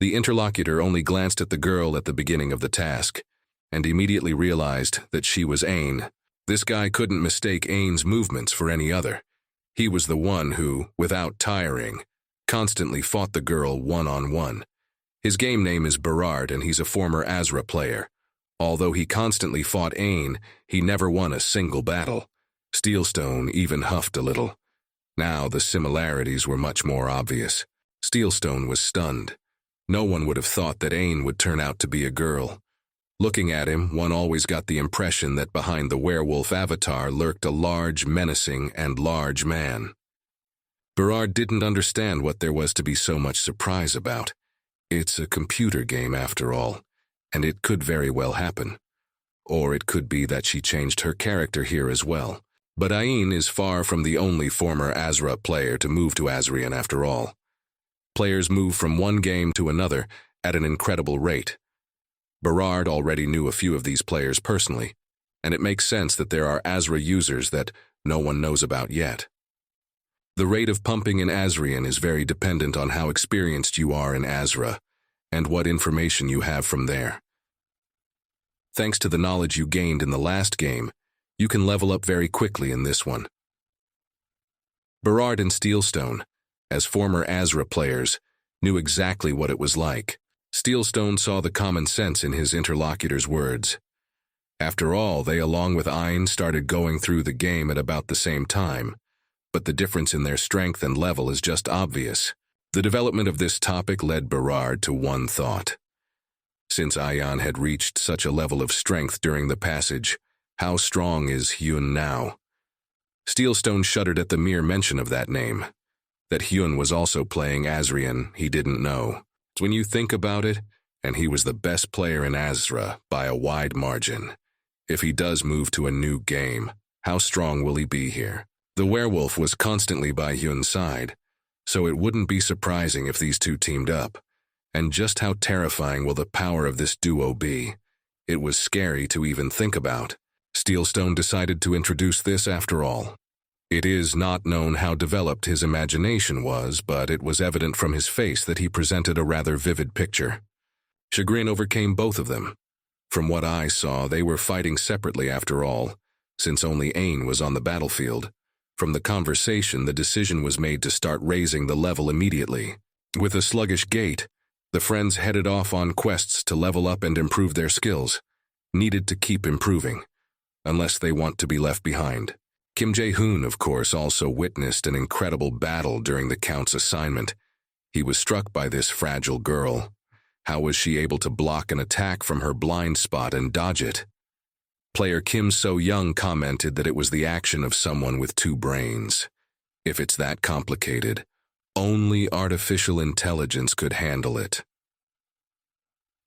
The interlocutor only glanced at the girl at the beginning of the task, and immediately realized that she was Ain. This guy couldn't mistake Ain's movements for any other. He was the one who, without tiring, constantly fought the girl one-on-one. His game name is Berard, and he's a former Azra player. Although he constantly fought Ain, he never won a single battle. Steelstone even huffed a little. Now the similarities were much more obvious. Steelstone was stunned. No one would have thought that Ain would turn out to be a girl. Looking at him, one always got the impression that behind the werewolf avatar lurked a large, menacing, and large man. Berard didn't understand what there was to be so much surprise about. It's a computer game after all, and it could very well happen. Or it could be that she changed her character here as well. But Ain is far from the only former Azra player to move to Azrian after all. Players move from one game to another at an incredible rate. Berard already knew a few of these players personally, and it makes sense that there are Azra users that no one knows about yet. The rate of pumping in Azrian is very dependent on how experienced you are in Azra, and what information you have from there. Thanks to the knowledge you gained in the last game, you can level up very quickly in this one. Berard and Steelstone, as former Azra players, knew exactly what it was like. Steelstone saw the common sense in his interlocutor's words. After all, they along with Ain started going through the game at about the same time, but the difference in their strength and level is just obvious. The development of this topic led Berard to one thought. Since Ayan had reached such a level of strength during the passage, how strong is Hyun now? Steelstone shuddered at the mere mention of that name. That Hyun was also playing Azrian, he didn't know. When you think about it, and he was the best player in Azra by a wide margin. If he does move to a new game, how strong will he be here? The werewolf was constantly by Hyun's side, so it wouldn't be surprising if these two teamed up. And just how terrifying will the power of this duo be? It was scary to even think about. Steelstone decided to introduce this after all. It is not known how developed his imagination was, but it was evident from his face that he presented a rather vivid picture. Chagrin overcame both of them. From what I saw, they were fighting separately after all, since only Ain was on the battlefield. From the conversation, the decision was made to start raising the level immediately. With a sluggish gait, the friends headed off on quests to level up and improve their skills. Needed to keep improving, unless they want to be left behind. Kim Jae-hoon, of course, also witnessed an incredible battle during the Count's assignment. He was struck by this fragile girl. How was she able to block an attack from her blind spot and dodge it? Player Kim So-young commented that it was the action of someone with two brains. If it's that complicated, only artificial intelligence could handle it.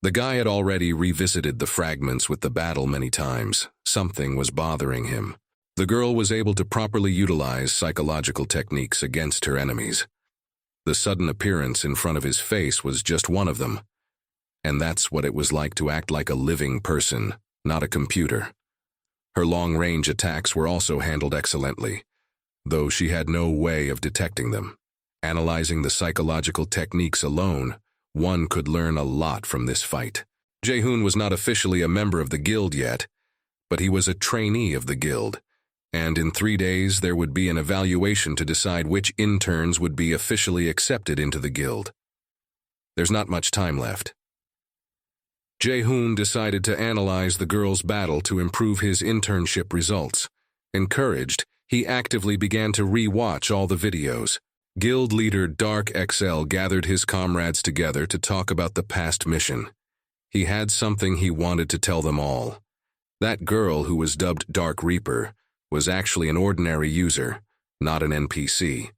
The guy had already revisited the fragments with the battle many times. Something was bothering him. The girl was able to properly utilize psychological techniques against her enemies. The sudden appearance in front of his face was just one of them. And that's what it was like to act like a living person, not a computer. Her long-range attacks were also handled excellently, though she had no way of detecting them. Analyzing the psychological techniques alone, one could learn a lot from this fight. Jae-hoon was not officially a member of the guild yet, but he was a trainee of the guild, and in 3 days there would be an evaluation to decide which interns would be officially accepted into the guild. There's not much time left. Jae-hoon decided to analyze the girl's battle to improve his internship results. Encouraged, he actively began to re-watch all the videos. Guild leader Dark XL gathered his comrades together to talk about the past mission. He had something he wanted to tell them all. That girl who was dubbed Dark Reaper was actually an ordinary user, not an NPC.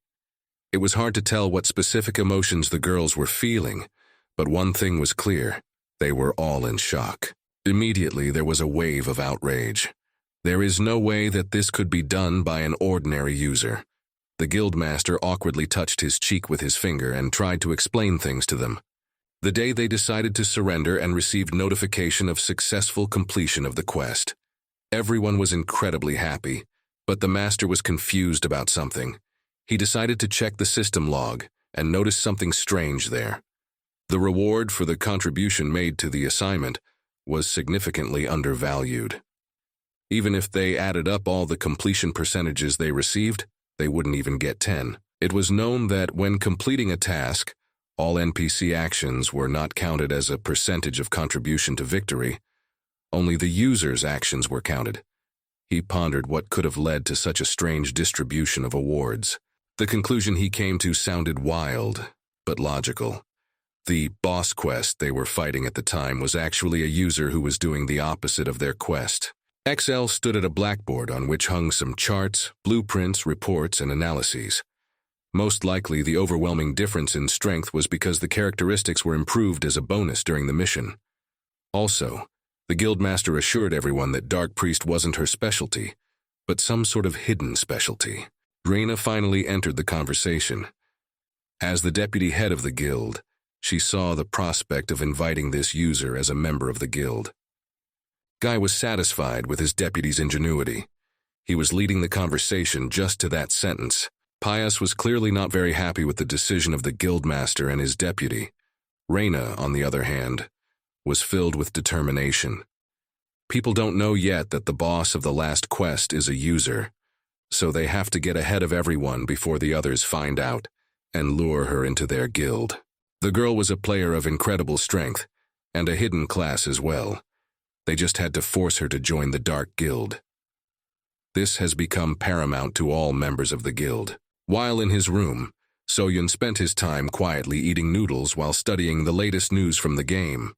It was hard to tell what specific emotions the girls were feeling, but one thing was clear. They were all in shock. Immediately, there was a wave of outrage. There is no way that this could be done by an ordinary user. The guildmaster awkwardly touched his cheek with his finger and tried to explain things to them. The day they decided to surrender and received notification of successful completion of the quest. Everyone was incredibly happy, but the master was confused about something. He decided to check the system log and noticed something strange there. The reward for the contribution made to the assignment was significantly undervalued. Even if they added up all the completion percentages they received, they wouldn't even get 10. It was known that when completing a task, all NPC actions were not counted as a percentage of contribution to victory. Only the user's actions were counted. He pondered what could have led to such a strange distribution of awards. The conclusion he came to sounded wild, but logical. The boss quest they were fighting at the time was actually a user who was doing the opposite of their quest. XL stood at a blackboard on which hung some charts, blueprints, reports, and analyses. Most likely, the overwhelming difference in strength was because the characteristics were improved as a bonus during the mission. Also, the Guildmaster assured everyone that Dark Priest wasn't her specialty, but some sort of hidden specialty. Reina finally entered the conversation. As the deputy head of the guild, she saw the prospect of inviting this user as a member of the guild. Guy was satisfied with his deputy's ingenuity. He was leading the conversation just to that sentence. Pius was clearly not very happy with the decision of the guildmaster and his deputy. Reina, on the other hand, was filled with determination. People don't know yet that the boss of the last quest is a user, so they have to get ahead of everyone before the others find out and lure her into their guild. The girl was a player of incredible strength, and a hidden class as well. They just had to force her to join the Dark Guild. This has become paramount to all members of the guild. While in his room, Soyun spent his time quietly eating noodles while studying the latest news from the game.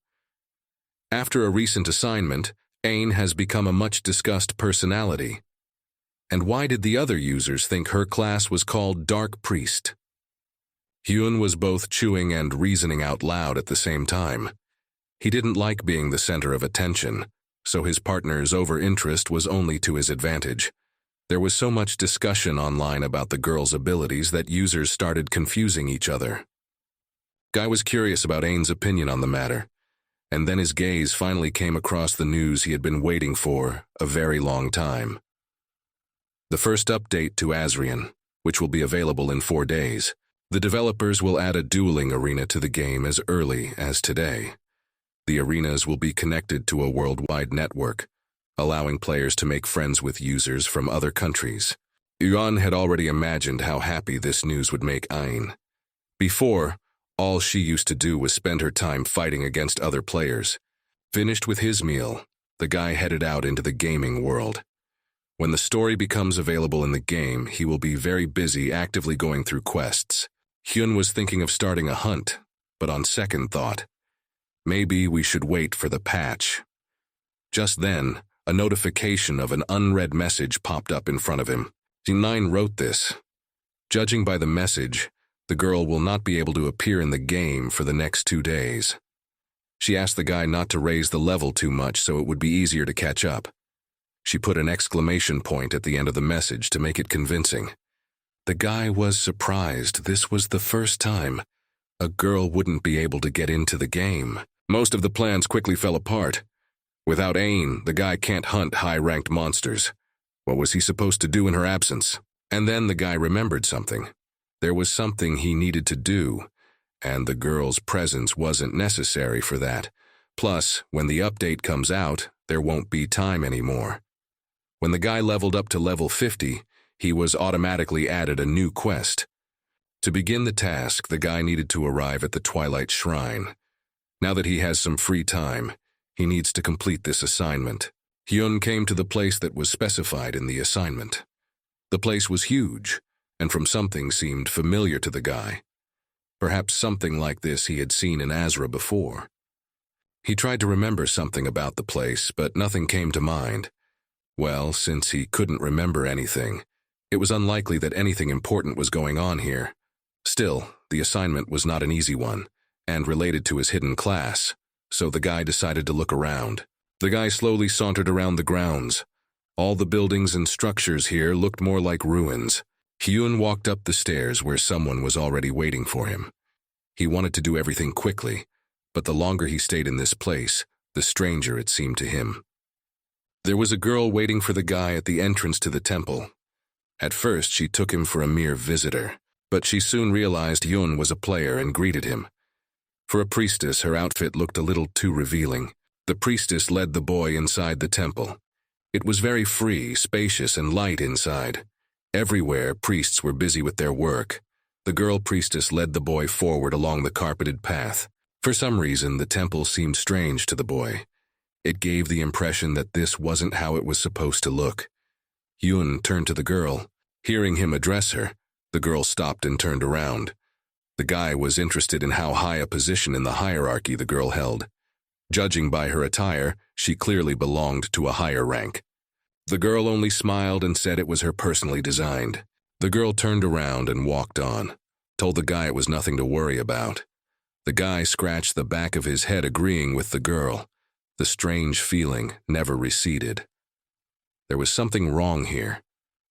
After a recent assignment, Ain has become a much-discussed personality. And why did the other users think her class was called Dark Priest? Hyun was both chewing and reasoning out loud at the same time. He didn't like being the center of attention, so his partner's over-interest was only to his advantage. There was so much discussion online about the girl's abilities that users started confusing each other. Guy was curious about Ain's opinion on the matter, and then his gaze finally came across the news he had been waiting for a very long time. The first update to Azrian, which will be available in 4 days. The developers will add a dueling arena to the game as early as today. The arenas will be connected to a worldwide network, allowing players to make friends with users from other countries. Yuan had already imagined how happy this news would make Ain. Before, all she used to do was spend her time fighting against other players. Finished with his meal, the guy headed out into the gaming world. When the story becomes available in the game, he will be very busy actively going through quests. Hyun was thinking of starting a hunt, but on second thought, maybe we should wait for the patch. Just then, a notification of an unread message popped up in front of him. C9 wrote this. Judging by the message, the girl will not be able to appear in the game for the next 2 days. She asked the guy not to raise the level too much so it would be easier to catch up. She put an exclamation point at the end of the message to make it convincing. The guy was surprised this was the first time a girl wouldn't be able to get into the game. Most of the plans quickly fell apart. Without Ain, the guy can't hunt high-ranked monsters. What was he supposed to do in her absence? And then the guy remembered something. There was something he needed to do, and the girl's presence wasn't necessary for that. Plus, when the update comes out, there won't be time anymore. When the guy leveled up to level 50, he was automatically added a new quest. To begin the task, the guy needed to arrive at the Twilight Shrine. Now that he has some free time, he needs to complete this assignment. Hyun came to the place that was specified in the assignment. The place was huge, and from something seemed familiar to the guy. Perhaps something like this he had seen in Azra before. He tried to remember something about the place, but nothing came to mind. Well, since he couldn't remember anything, it was unlikely that anything important was going on here. Still, the assignment was not an easy one, and related to his hidden class, so the guy decided to look around. The guy slowly sauntered around the grounds. All the buildings and structures here looked more like ruins. Hyun walked up the stairs where someone was already waiting for him. He wanted to do everything quickly, but the longer he stayed in this place, the stranger it seemed to him. There was a girl waiting for the guy at the entrance to the temple. At first, she took him for a mere visitor, but she soon realized Hyun was a player and greeted him. For a priestess, her outfit looked a little too revealing. The priestess led the boy inside the temple. It was very free, spacious, and light inside. Everywhere, priests were busy with their work. The girl priestess led the boy forward along the carpeted path. For some reason, the temple seemed strange to the boy. It gave the impression that this wasn't how it was supposed to look. Hyun turned to the girl. Hearing him address her, The girl stopped and turned around. The guy was interested in how high a position in the hierarchy the girl held. Judging by her attire, she clearly belonged to a higher rank. The girl only smiled and said it was her personally designed. The girl turned around and walked on, told the guy it was nothing to worry about. The guy scratched the back of his head, agreeing with the girl. The strange feeling never receded. There was something wrong here.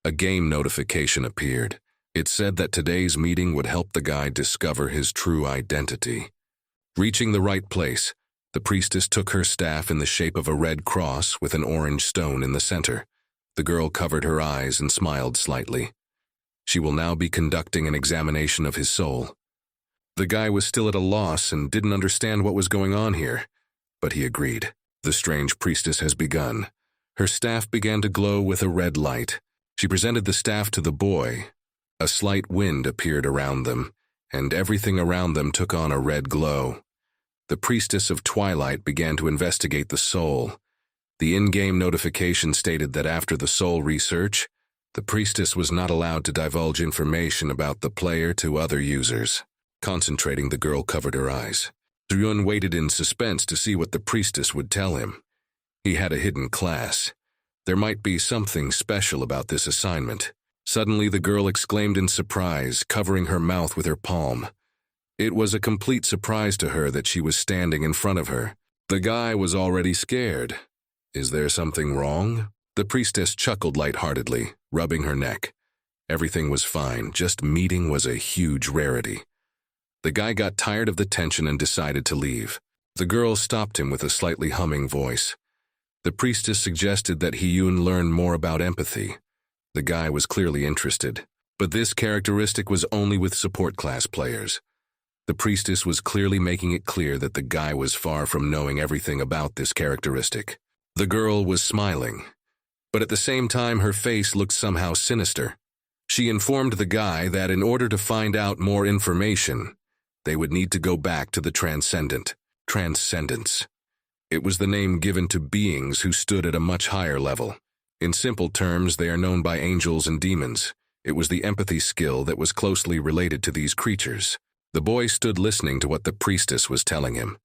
A game notification appeared. It said that today's meeting would help the guy discover his true identity. Reaching the right place, the priestess took her staff in the shape of a red cross with an orange stone in the center. The girl covered her eyes and smiled slightly. She will now be conducting an examination of his soul. The guy was still at a loss and didn't understand what was going on here, but he agreed. The strange priestess has begun. Her staff began to glow with a red light. She presented the staff to the boy. A slight wind appeared around them, and everything around them took on a red glow. The priestess of Twilight began to investigate the soul. The in-game notification stated that after the soul research, the priestess was not allowed to divulge information about the player to other users. Concentrating, the girl covered her eyes. Hyun waited in suspense to see what the priestess would tell him. He had a hidden class. There might be something special about this assignment. Suddenly, the girl exclaimed in surprise, covering her mouth with her palm. It was a complete surprise to her that she was standing in front of her. The guy was already scared. Is there something wrong? The priestess chuckled lightheartedly, rubbing her neck. Everything was fine, just meeting was a huge rarity. The guy got tired of the tension and decided to leave. The girl stopped him with a slightly humming voice. The priestess suggested that Hyun learn more about empathy. The guy was clearly interested, but this characteristic was only with support class players. The priestess was clearly making it clear that the guy was far from knowing everything about this characteristic. The girl was smiling, but at the same time her face looked somehow sinister. She informed the guy that in order to find out more information, they would need to go back to the transcendent. Transcendence. It was the name given to beings who stood at a much higher level. In simple terms, they are known by angels and demons. It was the empathy skill that was closely related to these creatures. The boy stood listening to what the priestess was telling him.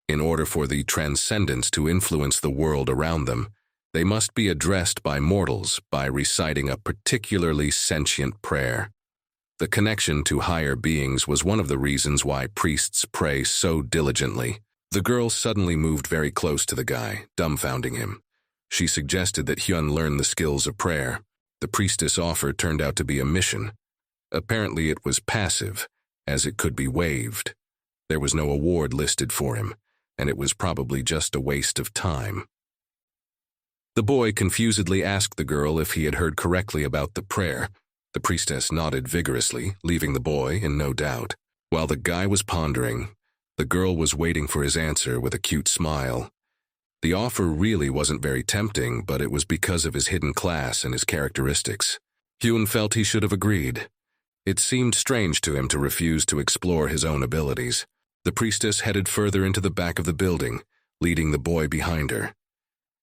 In order for the transcendents to influence the world around them, they must be addressed by mortals by reciting a particularly sentient prayer. The connection to higher beings was one of the reasons why priests pray so diligently. The girl suddenly moved very close to the guy, dumbfounding him. She suggested that Hyun learn the skills of prayer. The priestess' offer turned out to be a mission. Apparently it was passive, as it could be waived. There was no award listed for him, and it was probably just a waste of time. The boy confusedly asked the girl if he had heard correctly about the prayer. The priestess nodded vigorously, leaving the boy in no doubt. While the guy was pondering, the girl was waiting for his answer with a cute smile. The offer really wasn't very tempting, but it was because of his hidden class and his characteristics. Hyun felt he should have agreed. It seemed strange to him to refuse to explore his own abilities. The priestess headed further into the back of the building, leading the boy behind her.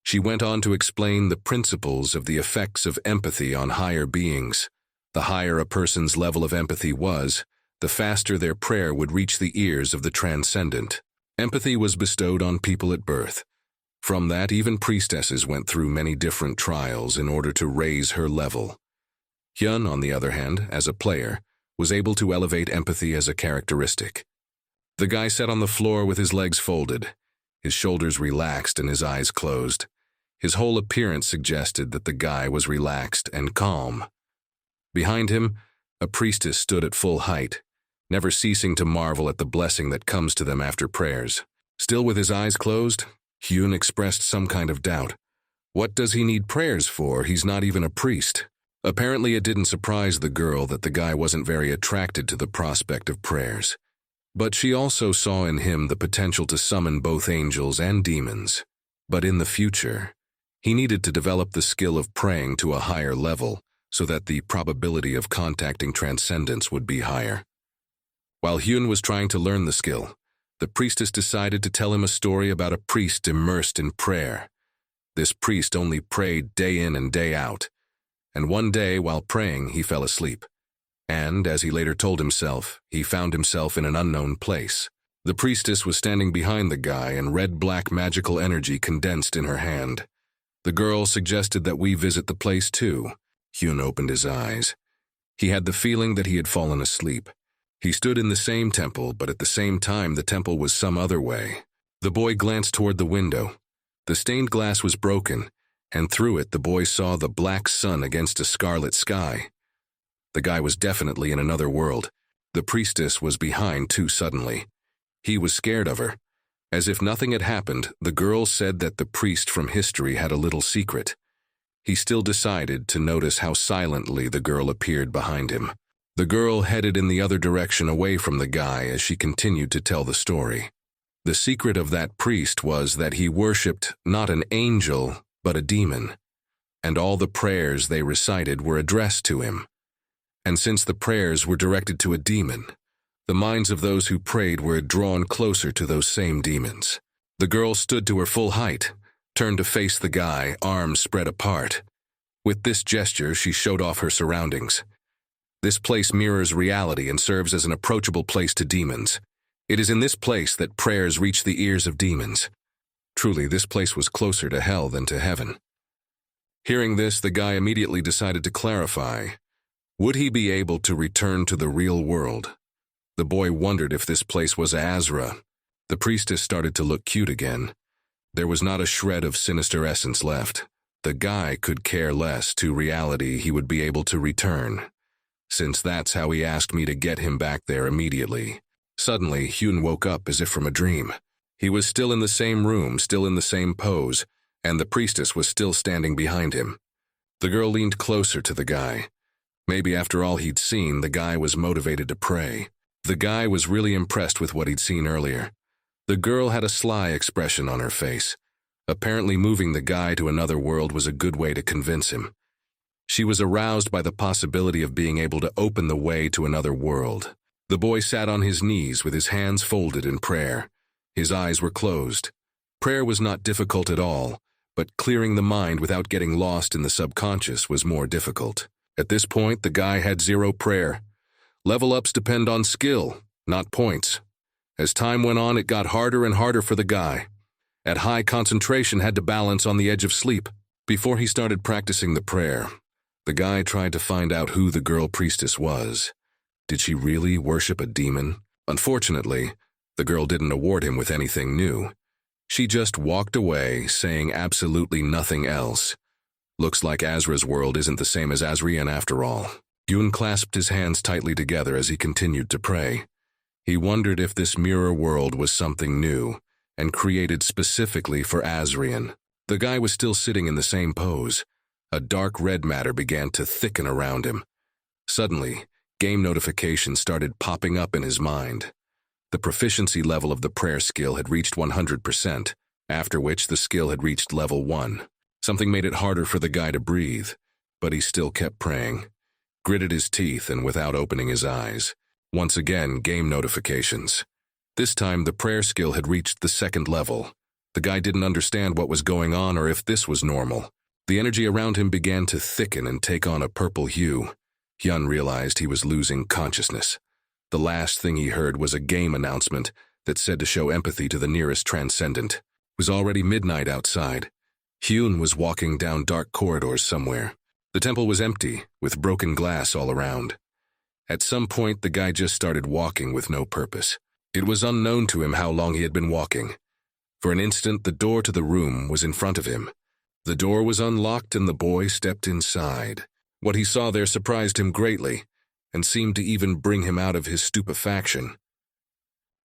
She went on to explain the principles of the effects of empathy on higher beings. The higher a person's level of empathy was, the faster their prayer would reach the ears of the transcendent. Empathy was bestowed on people at birth. From that, even priestesses went through many different trials in order to raise her level. Hyun, on the other hand, as a player, was able to elevate empathy as a characteristic. The guy sat on the floor with his legs folded. His shoulders relaxed and his eyes closed. His whole appearance suggested that the guy was relaxed and calm. Behind him, a priestess stood at full height, never ceasing to marvel at the blessing that comes to them after prayers. Still with his eyes closed, Hyun expressed some kind of doubt. What does he need prayers for? He's not even a priest. Apparently it didn't surprise the girl that the guy wasn't very attracted to the prospect of prayers. But she also saw in him the potential to summon both angels and demons. But in the future, he needed to develop the skill of praying to a higher level, so that the probability of contacting transcendence would be higher. While Hyun was trying to learn the skill, the priestess decided to tell him a story about a priest immersed in prayer. This priest only prayed day in and day out, and one day while praying he fell asleep. And, as he later told himself, he found himself in an unknown place. The priestess was standing behind the guy, and red-black magical energy condensed in her hand. The girl suggested that we visit the place too. Hyun opened his eyes. He had the feeling that he had fallen asleep. He stood in the same temple, but at the same time the temple was some other way. The boy glanced toward the window. The stained glass was broken, and through it the boy saw the black sun against a scarlet sky. The guy was definitely in another world. The priestess was behind too suddenly. He was scared of her. As if nothing had happened, the girl said that the priest from history had a little secret. He still decided to notice how silently the girl appeared behind him. The girl headed in the other direction away from the guy as she continued to tell the story. The secret of that priest was that he worshipped not an angel, but a demon. And all the prayers they recited were addressed to him. And since the prayers were directed to a demon, the minds of those who prayed were drawn closer to those same demons. The girl stood to her full height, turned to face the guy, arms spread apart. With this gesture, she showed off her surroundings. This place mirrors reality and serves as an approachable place to demons. It is in this place that prayers reach the ears of demons. Truly, this place was closer to hell than to heaven. Hearing this, the guy immediately decided to clarify. Would he be able to return to the real world? The boy wondered if this place was Azra. The priestess started to look cute again. There was not a shred of sinister essence left. The guy could care less. To reality he would be able to return, since that's how he asked me to get him back there immediately. Suddenly, Hyun woke up as if from a dream. He was still in the same room, still in the same pose, and the priestess was still standing behind him. The girl leaned closer to the guy. Maybe after all he'd seen, the guy was motivated to pray. The guy was really impressed with what he'd seen earlier. The girl had a sly expression on her face. Apparently moving the guy to another world was a good way to convince him. She was aroused by the possibility of being able to open the way to another world. The boy sat on his knees with his hands folded in prayer. His eyes were closed. Prayer was not difficult at all, but clearing the mind without getting lost in the subconscious was more difficult. At this point, the guy had zero prayer. Level-ups depend on skill, not points. As time went on, it got harder and harder for the guy. At high concentration, had to balance on the edge of sleep. Before he started practicing the prayer, the guy tried to find out who the girl priestess was. Did she really worship a demon? Unfortunately, the girl didn't award him with anything new. She just walked away, saying absolutely nothing else. Looks like Azra's world isn't the same as Azrian after all. Yoon clasped his hands tightly together as he continued to pray. He wondered if this mirror world was something new, and created specifically for Azrian. The guy was still sitting in the same pose. A dark red matter began to thicken around him. Suddenly, game notifications started popping up in his mind. The proficiency level of the prayer skill had reached 100%, after which the skill had reached level 1. Something made it harder for the guy to breathe, but he still kept praying. Gritted his teeth and without opening his eyes. Once again, game notifications. This time, the prayer skill had reached the 2nd level. The guy didn't understand what was going on or if this was normal. The energy around him began to thicken and take on a purple hue. Hyun realized he was losing consciousness. The last thing he heard was a game announcement that said to show empathy to the nearest transcendent. It was already midnight outside. Hyun was walking down dark corridors somewhere. The temple was empty, with broken glass all around. At some point, the guy just started walking with no purpose. It was unknown to him how long he had been walking. For an instant, the door to the room was in front of him. The door was unlocked and the boy stepped inside. What he saw there surprised him greatly, and seemed to even bring him out of his stupefaction.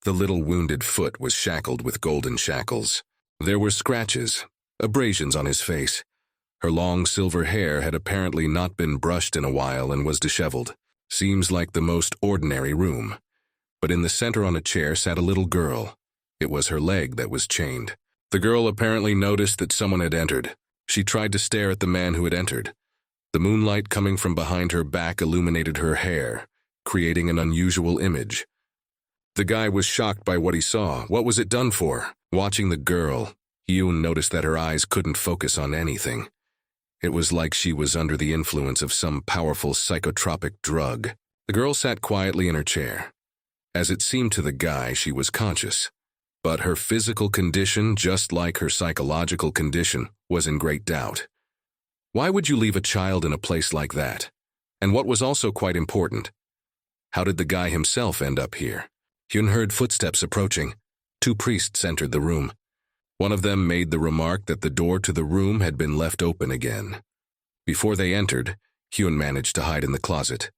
The little wounded foot was shackled with golden shackles. There were scratches, abrasions on his face. Her long silver hair had apparently not been brushed in a while and was disheveled. Seems like the most ordinary room. But in the center on a chair sat a little girl. It was her leg that was chained. The girl apparently noticed that someone had entered. She tried to stare at the man who had entered. The moonlight coming from behind her back illuminated her hair, creating an unusual image. The guy was shocked by what he saw. What was it done for? Watching the girl, Yoon noticed that her eyes couldn't focus on anything. It was like she was under the influence of some powerful psychotropic drug. The girl sat quietly in her chair. As it seemed to the guy, she was conscious. But her physical condition, just like her psychological condition, was in great doubt. Why would you leave a child in a place like that? And what was also quite important, how did the guy himself end up here? Hyun heard footsteps approaching. 2 priests entered the room. One of them made the remark that the door to the room had been left open again. Before they entered, Hyun managed to hide in the closet.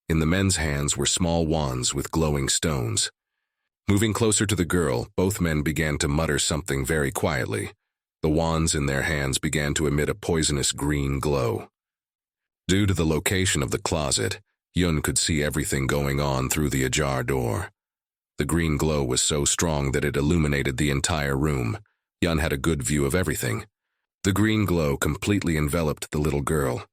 In the men's hands were small wands with glowing stones. Moving closer to the girl, both men began to mutter something very quietly. The wands in their hands began to emit a poisonous green glow. Due to the location of the closet, Hyun could see everything going on through the ajar door. The green glow was so strong that it illuminated the entire room. Hyun had a good view of everything. The green glow completely enveloped the little girl.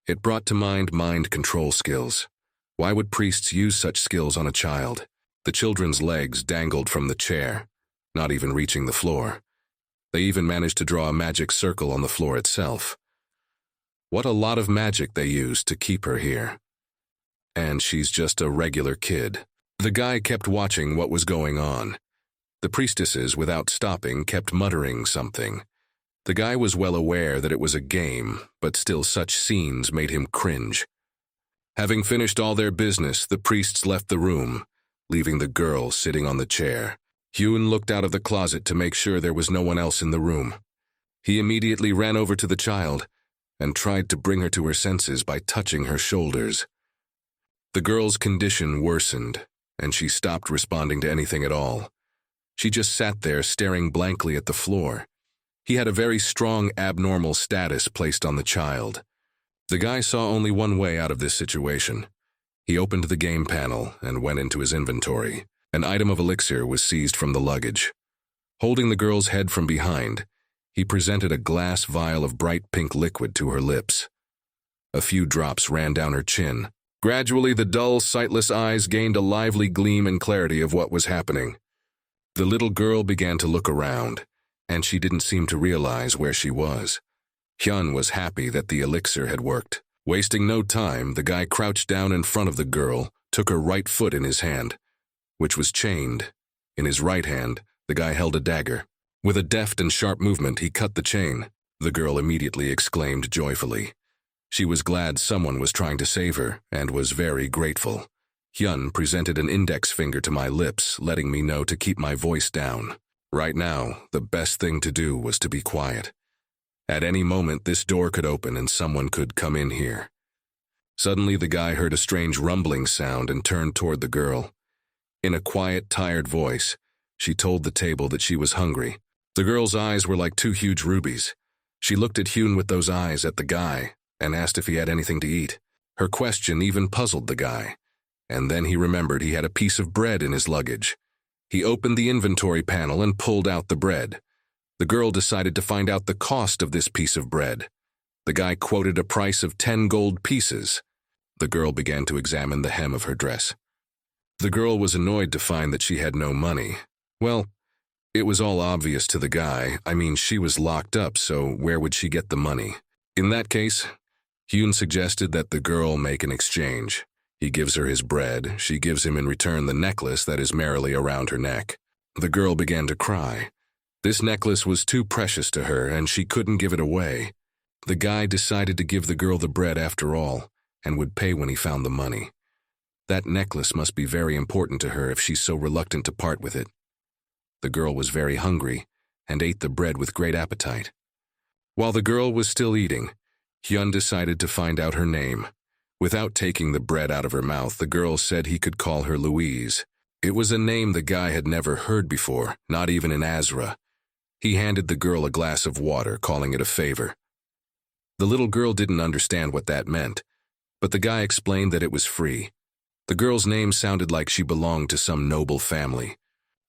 It brought to mind control skills. Why would priests use such skills on a child? The children's legs dangled from the chair, not even reaching the floor. They even managed to draw a magic circle on the floor itself. What a lot of magic they used to keep her here. And she's just a regular kid. The guy kept watching what was going on. The priestesses, without stopping, kept muttering something. The guy was well aware that it was a game, but still such scenes made him cringe. Having finished all their business, the priests left the room, leaving the girl sitting on the chair. Hyun looked out of the closet to make sure there was no one else in the room. He immediately ran over to the child and tried to bring her to her senses by touching her shoulders. The girl's condition worsened, and she stopped responding to anything at all. She just sat there staring blankly at the floor. He had a very strong abnormal status placed on the child. The guy saw only one way out of this situation. He opened the game panel and went into his inventory. An item of elixir was seized from the luggage. Holding the girl's head from behind, he presented a glass vial of bright pink liquid to her lips. A few drops ran down her chin. Gradually, the dull, sightless eyes gained a lively gleam and clarity of what was happening. The little girl began to look around, and she didn't seem to realize where she was. Hyun was happy that the elixir had worked. Wasting no time, the guy crouched down in front of the girl, took her right foot in his hand, which was chained. In his right hand, the guy held a dagger. With a deft and sharp movement, he cut the chain. The girl immediately exclaimed joyfully. She was glad someone was trying to save her, and was very grateful. Hyun presented an index finger to my lips, letting me know to keep my voice down. Right now, the best thing to do was to be quiet. At any moment, this door could open and someone could come in here. Suddenly, the guy heard a strange rumbling sound and turned toward the girl. In a quiet, tired voice, she told the table that she was hungry. The girl's eyes were like 2 huge rubies. She looked at Hyun with those eyes at the guy and asked if he had anything to eat. Her question even puzzled the guy. And then he remembered he had a piece of bread in his luggage. He opened the inventory panel and pulled out the bread. The girl decided to find out the cost of this piece of bread. The guy quoted a price of 10 gold pieces. The girl began to examine the hem of her dress. The girl was annoyed to find that she had no money. Well, it was all obvious to the guy. I mean, she was locked up, so where would she get the money? In that case, Hyun suggested that the girl make an exchange. He gives her his bread, she gives him in return the necklace that is merrily around her neck. The girl began to cry. This necklace was too precious to her, and she couldn't give it away. The guy decided to give the girl the bread after all, and would pay when he found the money. That necklace must be very important to her if she's so reluctant to part with it. The girl was very hungry, and ate the bread with great appetite. While the girl was still eating, Hyun decided to find out her name. Without taking the bread out of her mouth, the girl said he could call her Louise. It was a name the guy had never heard before, not even in Azra. He handed the girl a glass of water, calling it a favor. The little girl didn't understand what that meant, but the guy explained that it was free. The girl's name sounded like she belonged to some noble family.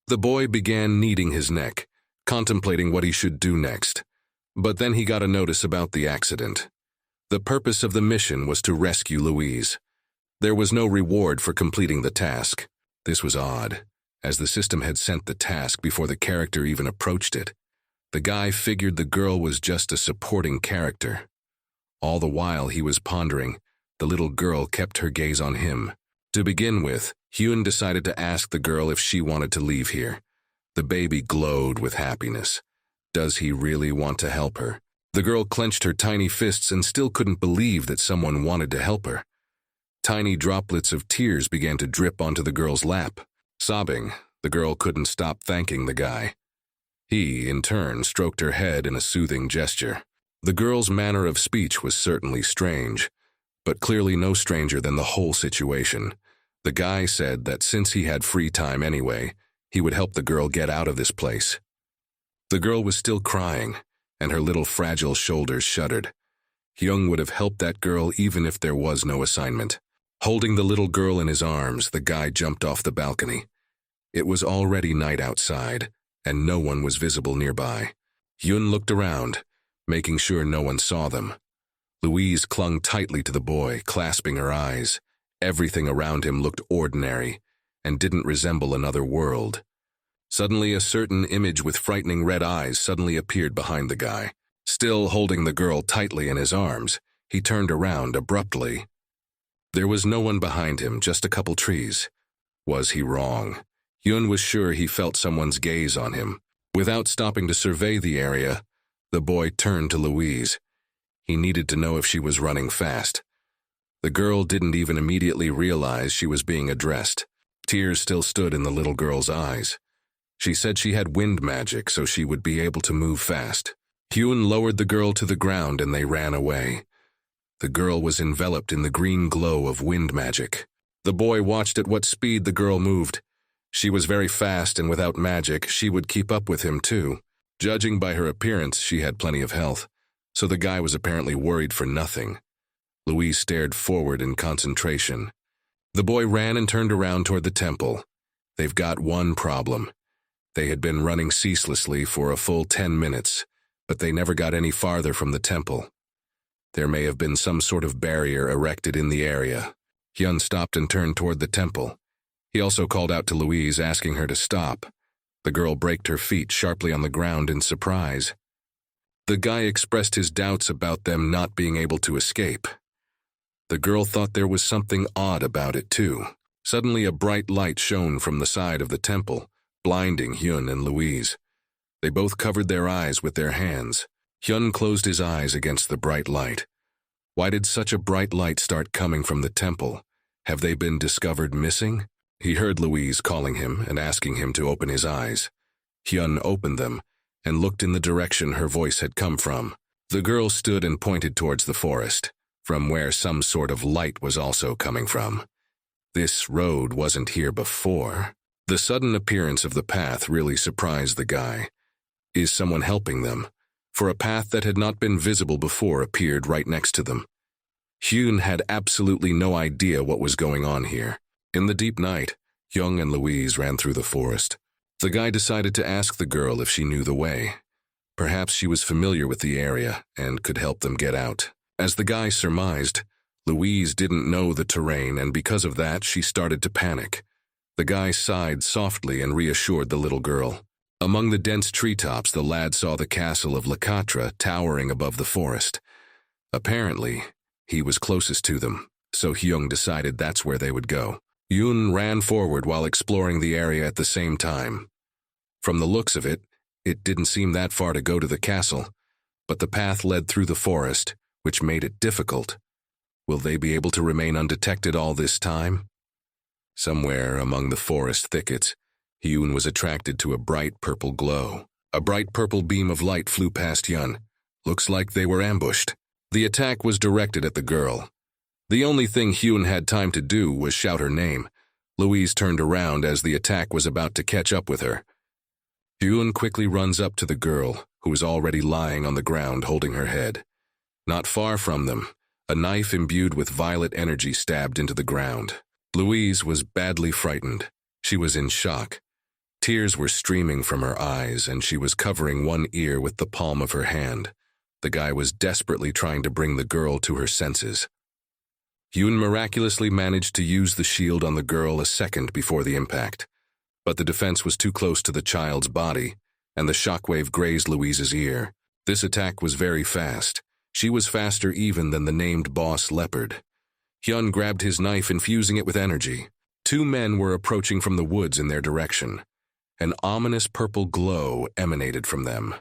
The boy began kneading his neck, contemplating what he should do next. But then he got a notice about the accident. The purpose of the mission was to rescue Louise. There was no reward for completing the task. This was odd, as the system had sent the task before the character even approached it. The guy figured the girl was just a supporting character. All the while he was pondering, the little girl kept her gaze on him. To begin with, Hyun decided to ask the girl if she wanted to leave here. The baby glowed with happiness. Does he really want to help her? The girl clenched her tiny fists and still couldn't believe that someone wanted to help her. Tiny droplets of tears began to drip onto the girl's lap. Sobbing, the girl couldn't stop thanking the guy. He, in turn, stroked her head in a soothing gesture. The girl's manner of speech was certainly strange, but clearly no stranger than the whole situation. The guy said that since he had free time anyway, he would help the girl get out of this place. The girl was still crying, and her little fragile shoulders shuddered. Hyung would have helped that girl even if there was no assignment. Holding the little girl in his arms, the guy jumped off the balcony. It was already night outside, and no one was visible nearby. Hyun looked around, making sure no one saw them. Louise clung tightly to the boy, clasping her eyes. Everything around him looked ordinary and didn't resemble another world. Suddenly, a certain image with frightening red eyes suddenly appeared behind the guy. Still holding the girl tightly in his arms, he turned around abruptly. There was no one behind him, just a couple trees. Was he wrong? Hyun was sure he felt someone's gaze on him. Without stopping to survey the area, the boy turned to Louise. He needed to know if she was running fast. The girl didn't even immediately realize she was being addressed. Tears still stood in the little girl's eyes. She said she had wind magic, so she would be able to move fast. Hyun lowered the girl to the ground and they ran away. The girl was enveloped in the green glow of wind magic. The boy watched at what speed the girl moved. She was very fast, and without magic, she would keep up with him too. Judging by her appearance, she had plenty of health, so the guy was apparently worried for nothing. Louise stared forward in concentration. The boy ran and turned around toward the temple. They've got one problem. They had been running ceaselessly for a full 10 minutes, but they never got any farther from the temple. There may have been some sort of barrier erected in the area. Hyun stopped and turned toward the temple. He also called out to Louise, asking her to stop. The girl braked her feet sharply on the ground in surprise. The guy expressed his doubts about them not being able to escape. The girl thought there was something odd about it too. Suddenly a bright light shone from the side of the temple, blinding Hyun and Louise. They both covered their eyes with their hands. Hyun closed his eyes against the bright light. Why did such a bright light start coming from the temple? Have they been discovered missing? He heard Louise calling him and asking him to open his eyes. Hyun opened them and looked in the direction her voice had come from. The girl stood and pointed towards the forest, from where some sort of light was also coming from. This road wasn't here before. The sudden appearance of the path really surprised the guy. Is someone helping them? For a path that had not been visible before appeared right next to them. Hyun had absolutely no idea what was going on here. In the deep night, Hyung and Louise ran through the forest. The guy decided to ask the girl if she knew the way. Perhaps she was familiar with the area and could help them get out. As the guy surmised, Louise didn't know the terrain, and because of that, she started to panic. The guy sighed softly and reassured the little girl. Among the dense treetops, the lad saw the castle of Lakatra towering above the forest. Apparently, he was closest to them, so Hyung decided that's where they would go. Yoon ran forward while exploring the area at the same time. From the looks of it, it didn't seem that far to go to the castle, but the path led through the forest, which made it difficult. Will they be able to remain undetected all this time? Somewhere among the forest thickets, Hyun was attracted to a bright purple glow. A bright purple beam of light flew past Hyun. Looks like they were ambushed. The attack was directed at the girl. The only thing Hyun had time to do was shout her name. Louise turned around as the attack was about to catch up with her. Hyun quickly runs up to the girl, who is already lying on the ground holding her head. Not far from them, a knife imbued with violet energy stabbed into the ground. Louise was badly frightened. She was in shock. Tears were streaming from her eyes, and she was covering one ear with the palm of her hand. The guy was desperately trying to bring the girl to her senses. Hyun miraculously managed to use the shield on the girl a second before the impact, but the defense was too close to the child's body, and the shockwave grazed Louise's ear. This attack was very fast. She was faster even than the named boss leopard. Hyun grabbed his knife, infusing it with energy. Two men were approaching from the woods in their direction. An ominous purple glow emanated from them.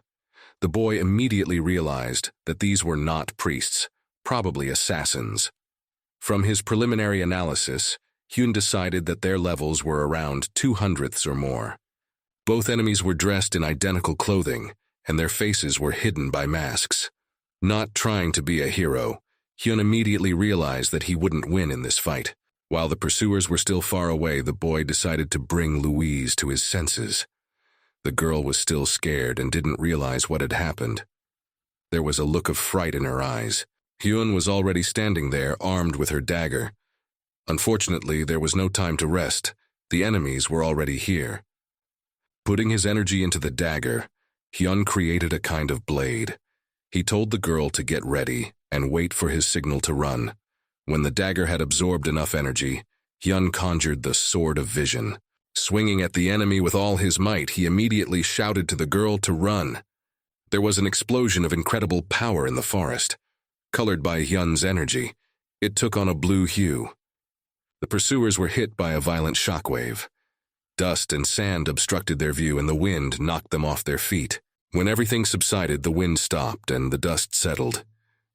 The boy immediately realized that these were not priests, probably assassins. From his preliminary analysis, Hyun decided that their levels were around 200ths or more. Both enemies were dressed in identical clothing, and their faces were hidden by masks. Not trying to be a hero, Hyun immediately realized that he wouldn't win in this fight. While the pursuers were still far away, the boy decided to bring Louise to his senses. The girl was still scared and didn't realize what had happened. There was a look of fright in her eyes. Hyun was already standing there, armed with her dagger. Unfortunately, there was no time to rest. The enemies were already here. Putting his energy into the dagger, Hyun created a kind of blade. He told the girl to get ready and wait for his signal to run. When the dagger had absorbed enough energy, Hyun conjured the Sword of Vision. Swinging at the enemy with all his might, he immediately shouted to the girl to run. There was an explosion of incredible power in the forest. Colored by Hyun's energy, it took on a blue hue. The pursuers were hit by a violent shockwave. Dust and sand obstructed their view, and the wind knocked them off their feet. When everything subsided, the wind stopped and the dust settled.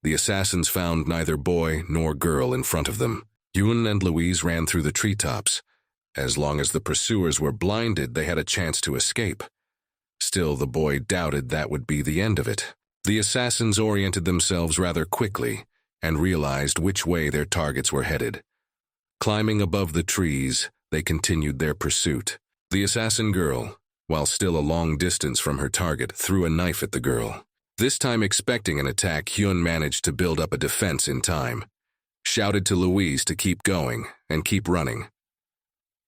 The assassins found neither boy nor girl in front of them. Hyun and Louise ran through the treetops. As long as the pursuers were blinded, they had a chance to escape. Still, the boy doubted that would be the end of it. The assassins oriented themselves rather quickly and realized which way their targets were headed. Climbing above the trees, they continued their pursuit. The assassin girl, while still a long distance from her target, threw a knife at the girl. This time, expecting an attack, Hyun managed to build up a defense in time, shouted to Louise to keep going and keep running.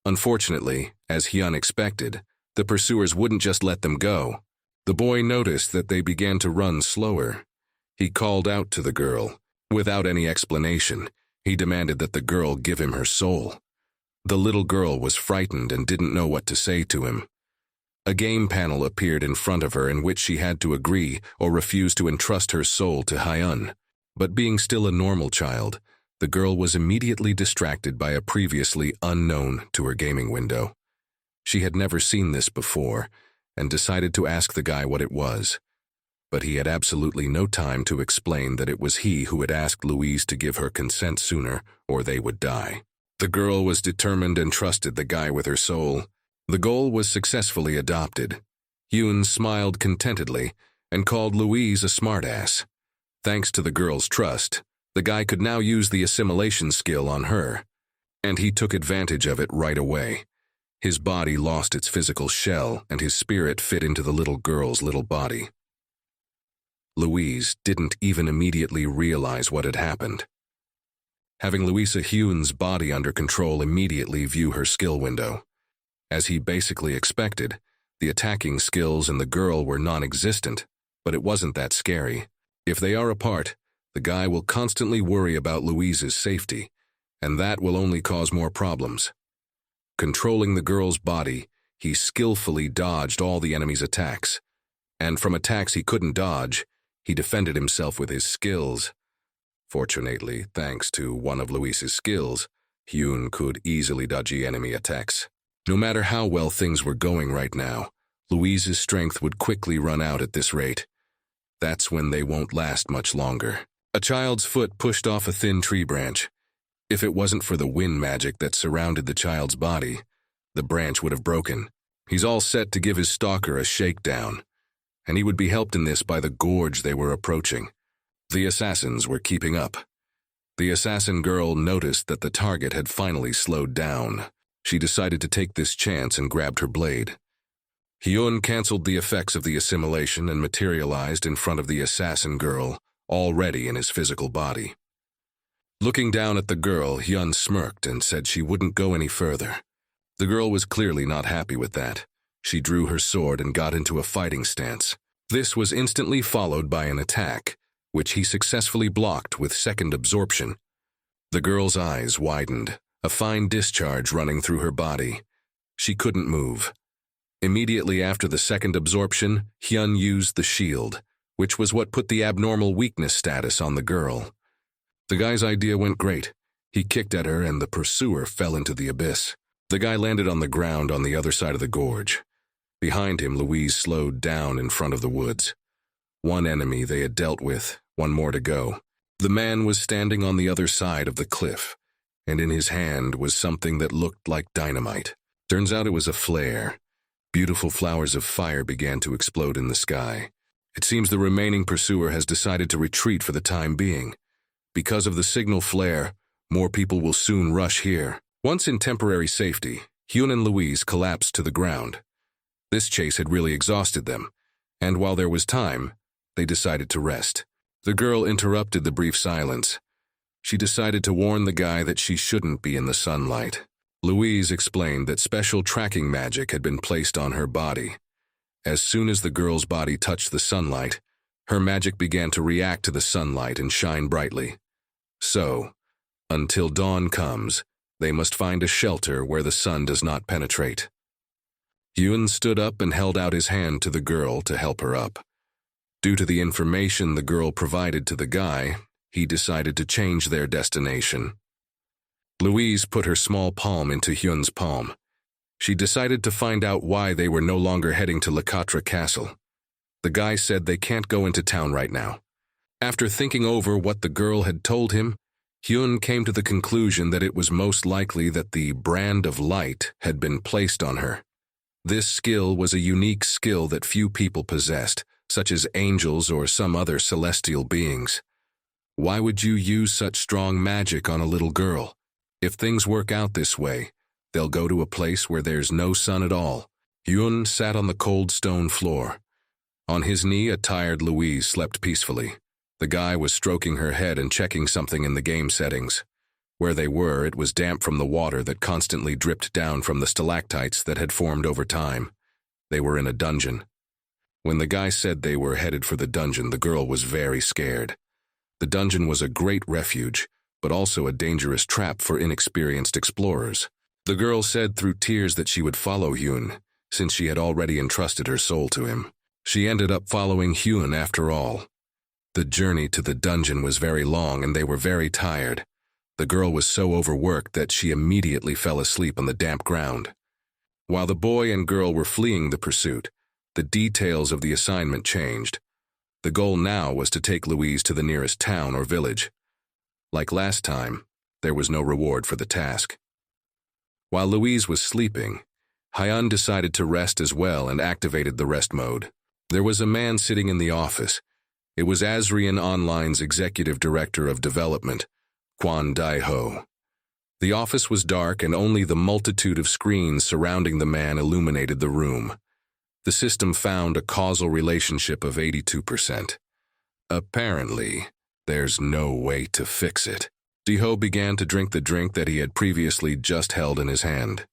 Unfortunately, as Hyun expected, the pursuers wouldn't just let them go. The boy noticed that they began to run slower. He called out to the girl. Without any explanation, he demanded that the girl give him her soul. The little girl was frightened and didn't know what to say to him. A game panel appeared in front of her in which she had to agree or refuse to entrust her soul to Hyun. But being still a normal child, the girl was immediately distracted by a previously unknown to her gaming window. She had never seen this before and decided to ask the guy what it was. But he had absolutely no time to explain that it was he who had asked Louise to give her consent sooner or they would die. The girl was determined and trusted the guy with her soul. The goal was successfully adopted. Hyun smiled contentedly and called Louise a smartass. Thanks to the girl's trust, the guy could now use the assimilation skill on her, and he took advantage of it right away. His body lost its physical shell, and his spirit fit into the little girl's little body. Louise didn't even immediately realize what had happened. Having Louisa Hyun's body under control immediately view her skill window. As he basically expected, the attacking skills in the girl were non-existent, but it wasn't that scary. If they are apart, the guy will constantly worry about Louise's safety, and that will only cause more problems. Controlling the girl's body, he skillfully dodged all the enemy's attacks, and from attacks he couldn't dodge, he defended himself with his skills. Fortunately, thanks to one of Louise's skills, Hyun could easily dodge enemy attacks. No matter how well things were going right now, Louise's strength would quickly run out at this rate. That's when they won't last much longer. A child's foot pushed off a thin tree branch. If it wasn't for the wind magic that surrounded the child's body, the branch would have broken. He's all set to give his stalker a shakedown, and he would be helped in this by the gorge they were approaching. The assassins were keeping up. The assassin girl noticed that the target had finally slowed down. She decided to take this chance and grabbed her blade. Hyun canceled the effects of the assimilation and materialized in front of the assassin girl, already in his physical body. Looking down at the girl, Hyun smirked and said she wouldn't go any further. The girl was clearly not happy with that. She drew her sword and got into a fighting stance. This was instantly followed by an attack, which he successfully blocked with second absorption. The girl's eyes widened, a fine discharge running through her body. She couldn't move. Immediately after the second absorption, Hyun used the shield, which was what put the abnormal weakness status on the girl. The guy's idea went great. He kicked at her and the pursuer fell into the abyss. The guy landed on the ground on the other side of the gorge. Behind him, Louise slowed down in front of the woods. One enemy they had dealt with, one more to go. The man was standing on the other side of the cliff, and in his hand was something that looked like dynamite. Turns out it was a flare. Beautiful flowers of fire began to explode in the sky. It seems the remaining pursuer has decided to retreat for the time being. Because of the signal flare, more people will soon rush here. Once in temporary safety, Hyun and Louise collapsed to the ground. This chase had really exhausted them, and while there was time, they decided to rest. The girl interrupted the brief silence. She decided to warn the guy that she shouldn't be in the sunlight. Louise explained that special tracking magic had been placed on her body. As soon as the girl's body touched the sunlight, her magic began to react to the sunlight and shine brightly. So, until dawn comes, they must find a shelter where the sun does not penetrate. Hyun stood up and held out his hand to the girl to help her up. Due to the information the girl provided to the guy, he decided to change their destination. Louise put her small palm into Hyun's palm. She decided to find out why they were no longer heading to Lakatra Castle. The guy said they can't go into town right now. After thinking over what the girl had told him, Hyun came to the conclusion that it was most likely that the brand of light had been placed on her. This skill was a unique skill that few people possessed, such as angels or some other celestial beings. Why would you use such strong magic on a little girl? If things work out this way, they'll go to a place where there's no sun at all. Hyun sat on the cold stone floor. On his knee, a tired Louise slept peacefully. The guy was stroking her head and checking something in the game settings. Where they were, it was damp from the water that constantly dripped down from the stalactites that had formed over time. They were in a dungeon. When the guy said they were headed for the dungeon, the girl was very scared. The dungeon was a great refuge, but also a dangerous trap for inexperienced explorers. The girl said through tears that she would follow Hyun, since she had already entrusted her soul to him. She ended up following Hyun after all. The journey to the dungeon was very long and they were very tired. The girl was so overworked that she immediately fell asleep on the damp ground. While the boy and girl were fleeing the pursuit, the details of the assignment changed. The goal now was to take Louise to the nearest town or village. Like last time, there was no reward for the task. While Louise was sleeping, Hyun decided to rest as well and activated the rest mode. There was a man sitting in the office. It was Asrian Online's executive director of development, Kwon Dae-ho. The office was dark and only the multitude of screens surrounding the man illuminated the room. The system found a causal relationship of 82%. Apparently, there's no way to fix it. Dae-ho began to drink the drink that he had previously just held in his hand.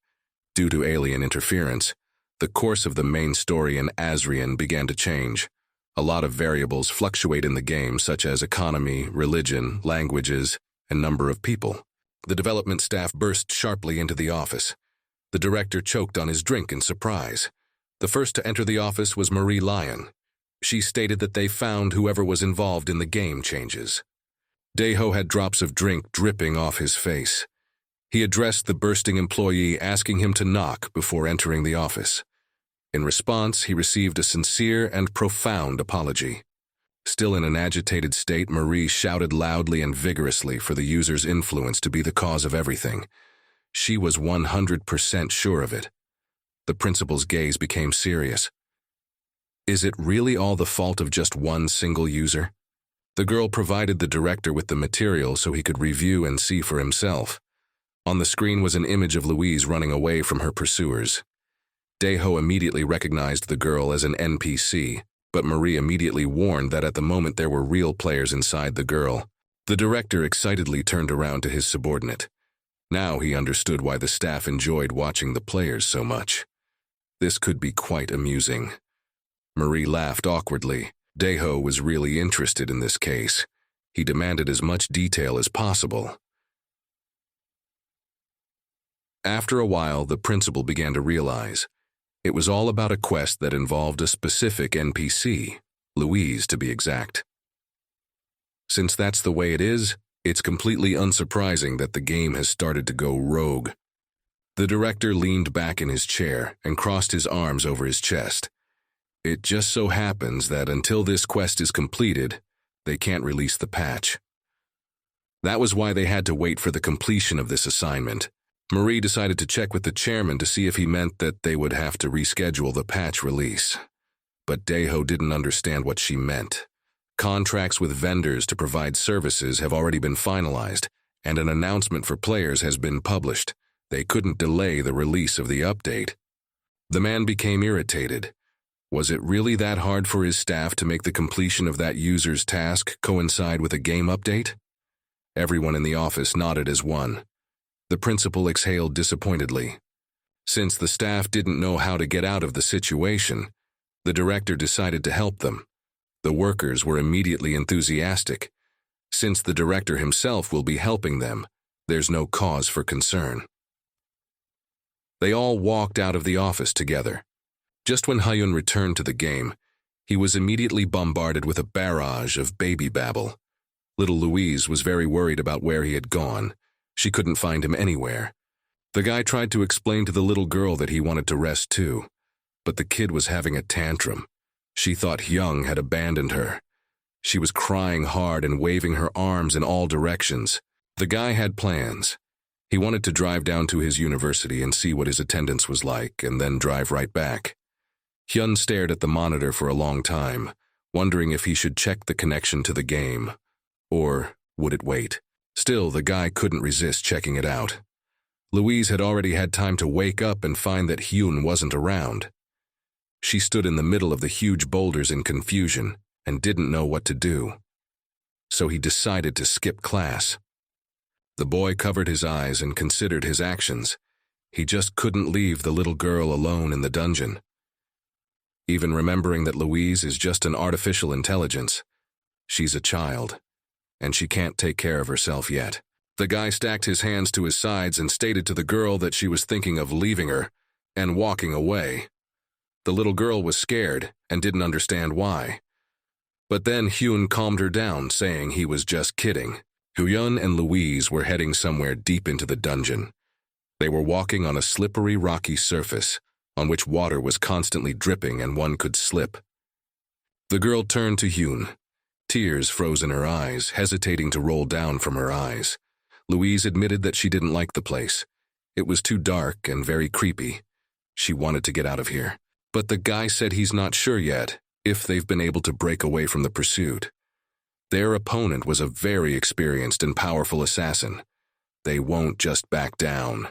Due to alien interference, the course of the main story in Asrian began to change. A lot of variables fluctuate in the game, such as economy, religion, languages, and number of people. The development staff burst sharply into the office. The director choked on his drink in surprise. The first to enter the office was Marie Lyon. She stated that they found whoever was involved in the game changes. Dae-ho had drops of drink dripping off his face. He addressed the bursting employee, asking him to knock before entering the office. In response, he received a sincere and profound apology. Still in an agitated state, Marie shouted loudly and vigorously for the user's influence to be the cause of everything. She was 100% sure of it. The principal's gaze became serious. Is it really all the fault of just one single user? The girl provided the director with the material so he could review and see for himself. On the screen was an image of Louise running away from her pursuers. Dae-ho immediately recognized the girl as an NPC, but Marie immediately warned that at the moment there were real players inside the girl. The director excitedly turned around to his subordinate. Now he understood why the staff enjoyed watching the players so much. This could be quite amusing. Marie laughed awkwardly. Dae-ho was really interested in this case. He demanded as much detail as possible. After a while, the principal began to realize it was all about a quest that involved a specific NPC, Louise to be exact. Since that's the way it is, It's completely unsurprising that the game has started to go rogue. The director leaned back in his chair and crossed his arms over his chest. It just so happens that until this quest is completed, they can't release the patch. That was why they had to wait for the completion of this assignment. Marie decided to check with the chairman to see if he meant that they would have to reschedule the patch release. But Daeho didn't understand what she meant. Contracts with vendors to provide services have already been finalized, and an announcement for players has been published. They couldn't delay the release of the update. The man became irritated. Was it really that hard for his staff to make the completion of that user's task coincide with a game update? Everyone in the office nodded as one. The principal exhaled disappointedly. Since the staff didn't know how to get out of the situation, the director decided to help them. The workers were immediately enthusiastic. Since the director himself will be helping them, there's no cause for concern. They all walked out of the office together. Just when Hyun returned to the game, he was immediately bombarded with a barrage of baby babble. Little Louise was very worried about where he had gone. She couldn't find him anywhere. The guy tried to explain to the little girl that he wanted to rest too, but the kid was having a tantrum. She thought Hyung had abandoned her. She was crying hard and waving her arms in all directions. The guy had plans. He wanted to drive down to his university and see what his attendance was like, and then drive right back. Hyun stared at the monitor for a long time, wondering if he should check the connection to the game. Or would it wait? Still, the guy couldn't resist checking it out. Louise had already had time to wake up and find that Hyun wasn't around. She stood in the middle of the huge boulders in confusion and didn't know what to do. So he decided to skip class. The boy covered his eyes and considered his actions. He just couldn't leave the little girl alone in the dungeon. Even remembering that Louise is just an artificial intelligence, she's a child, and she can't take care of herself yet. The guy stacked his hands to his sides and stated to the girl that she was thinking of leaving her and walking away. The little girl was scared and didn't understand why. But then Hyun calmed her down, saying he was just kidding. Hyun and Louise were heading somewhere deep into the dungeon. They were walking on a slippery, rocky surface, on which water was constantly dripping and one could slip. The girl turned to Hyun. Tears froze in her eyes, hesitating to roll down from her eyes. Louise admitted that she didn't like the place. It was too dark and very creepy. She wanted to get out of here. But the guy said he's not sure yet if they've been able to break away from the pursuit. Their opponent was a very experienced and powerful assassin. They won't just back down.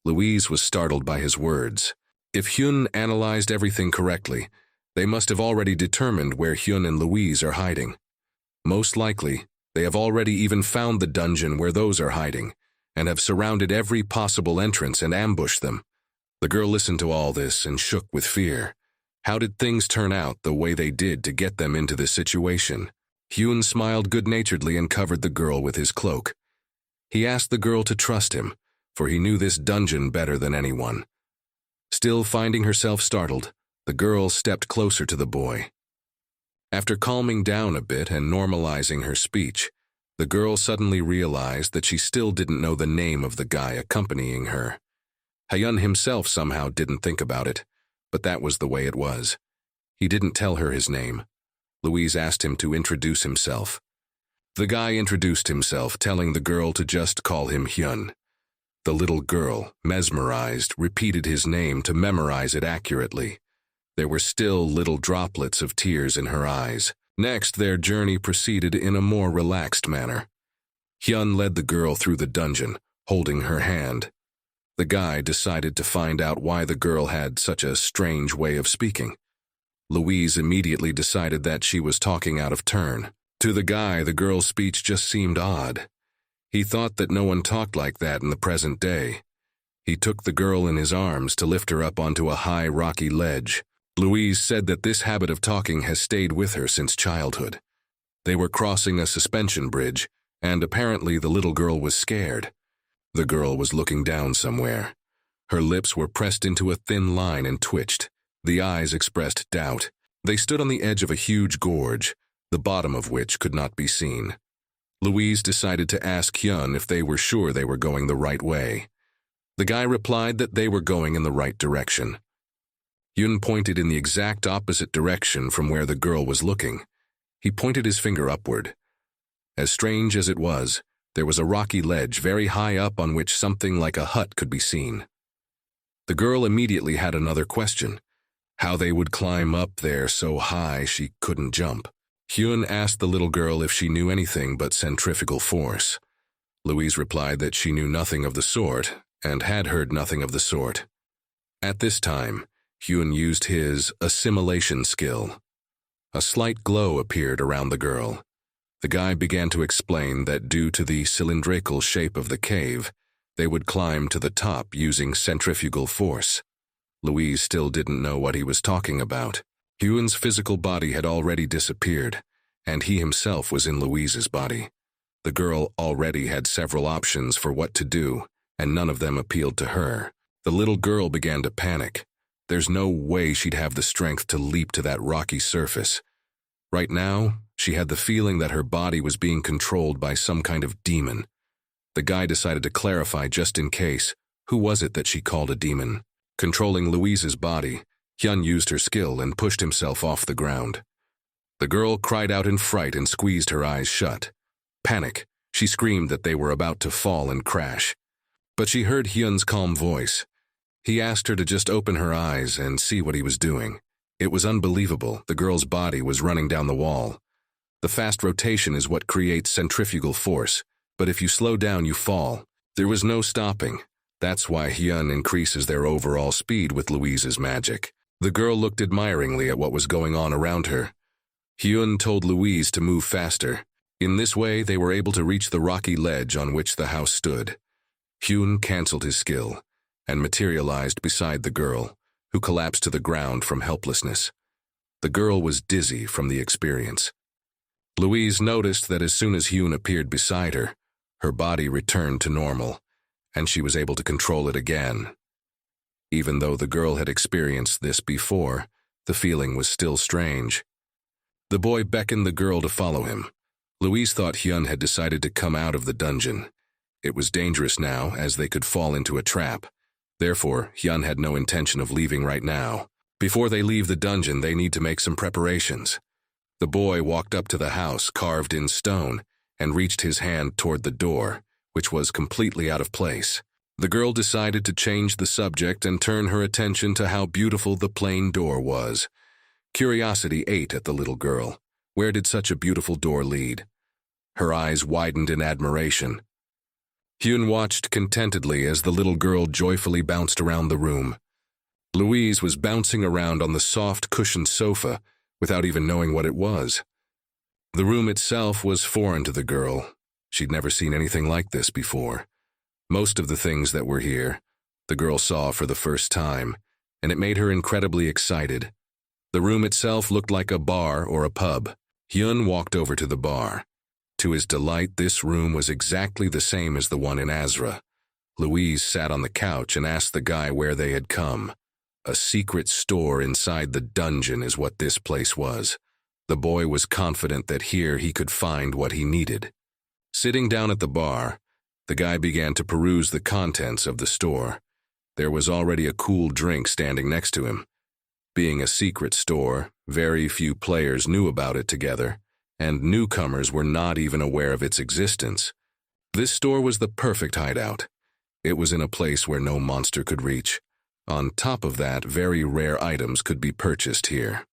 Louise was startled by his words. If Hyun analyzed everything correctly, they must have already determined where Hyun and Louise are hiding. Most likely, they have already even found the dungeon where those are hiding, and have surrounded every possible entrance and ambushed them. The girl listened to all this and shook with fear. How did things turn out the way they did to get them into this situation? Hyun smiled good-naturedly and covered the girl with his cloak. He asked the girl to trust him, for he knew this dungeon better than anyone. Still finding herself startled, the girl stepped closer to the boy. After calming down a bit and normalizing her speech, the girl suddenly realized that she still didn't know the name of the guy accompanying her. Hyun himself somehow didn't think about it, but that was the way it was. He didn't tell her his name. Louise asked him to introduce himself. The guy introduced himself, telling the girl to just call him Hyun. The little girl, mesmerized, repeated his name to memorize it accurately. There were still little droplets of tears in her eyes. Next, their journey proceeded in a more relaxed manner. Hyun led the girl through the dungeon, holding her hand. The guy decided to find out why the girl had such a strange way of speaking. Louise immediately decided that she was talking out of turn. To the guy, the girl's speech just seemed odd. He thought that no one talked like that in the present day. He took the girl in his arms to lift her up onto a high, rocky ledge. Louise said that this habit of talking has stayed with her since childhood. They were crossing a suspension bridge, and apparently the little girl was scared. The girl was looking down somewhere. Her lips were pressed into a thin line and twitched. The eyes expressed doubt. They stood on the edge of a huge gorge, the bottom of which could not be seen. Louise decided to ask Hyun if they were sure they were going the right way. The guy replied that they were going in the right direction. Hyun pointed in the exact opposite direction from where the girl was looking. He pointed his finger upward. As strange as it was, there was a rocky ledge very high up on which something like a hut could be seen. The girl immediately had another question: how they would climb up there so high she couldn't jump. Hyun asked the little girl if she knew anything but centrifugal force. Louise replied that she knew nothing of the sort and had heard nothing of the sort. At this time, Hyun used his assimilation skill. A slight glow appeared around the girl. The guy began to explain that due to the cylindrical shape of the cave, they would climb to the top using centrifugal force. Louise still didn't know what he was talking about. Hyun's physical body had already disappeared, and he himself was in Louise's body. The girl already had several options for what to do, and none of them appealed to her. The little girl began to panic. There's no way she'd have the strength to leap to that rocky surface. Right now, she had the feeling that her body was being controlled by some kind of demon. The guy decided to clarify just in case. Who was it that she called a demon? Controlling Louise's body, Hyun used her skill and pushed himself off the ground. The girl cried out in fright and squeezed her eyes shut. Panic, she screamed that they were about to fall and crash. But she heard Hyun's calm voice. He asked her to just open her eyes and see what he was doing. It was unbelievable. The girl's body was running down the wall. The fast rotation is what creates centrifugal force, but if you slow down, you fall. There was no stopping. That's why Hyun increases their overall speed with Louise's magic. The girl looked admiringly at what was going on around her. Hyun told Louise to move faster. In this way, they were able to reach the rocky ledge on which the house stood. Hyun canceled his skill and materialized beside the girl, who collapsed to the ground from helplessness. The girl was dizzy from the experience. Louise noticed that as soon as Hyun appeared beside her, her body returned to normal, and she was able to control it again. Even though the girl had experienced this before, the feeling was still strange. The boy beckoned the girl to follow him. Louise thought Hyun had decided to come out of the dungeon. It was dangerous now, as they could fall into a trap. Therefore, Hyun had no intention of leaving right now. Before they leave the dungeon, they need to make some preparations. The boy walked up to the house carved in stone and reached his hand toward the door, which was completely out of place. The girl decided to change the subject and turn her attention to how beautiful the plain door was. Curiosity ate at the little girl. Where did such a beautiful door lead? Her eyes widened in admiration. Hyun watched contentedly as the little girl joyfully bounced around the room. Louise was bouncing around on the soft, cushioned sofa without even knowing what it was. The room itself was foreign to the girl. She'd never seen anything like this before. Most of the things that were here, the girl saw for the first time, and it made her incredibly excited. The room itself looked like a bar or a pub. Hyun walked over to the bar. To his delight, this room was exactly the same as the one in Azra. Louise sat on the couch and asked the guy where they had come. A secret store inside the dungeon is what this place was. The boy was confident that here he could find what he needed. Sitting down at the bar, the guy began to peruse the contents of the store. There was already a cool drink standing next to him. Being a secret store, very few players knew about it together, and newcomers were not even aware of its existence. This store was the perfect hideout. It was in a place where no monster could reach. On top of that, very rare items could be purchased here.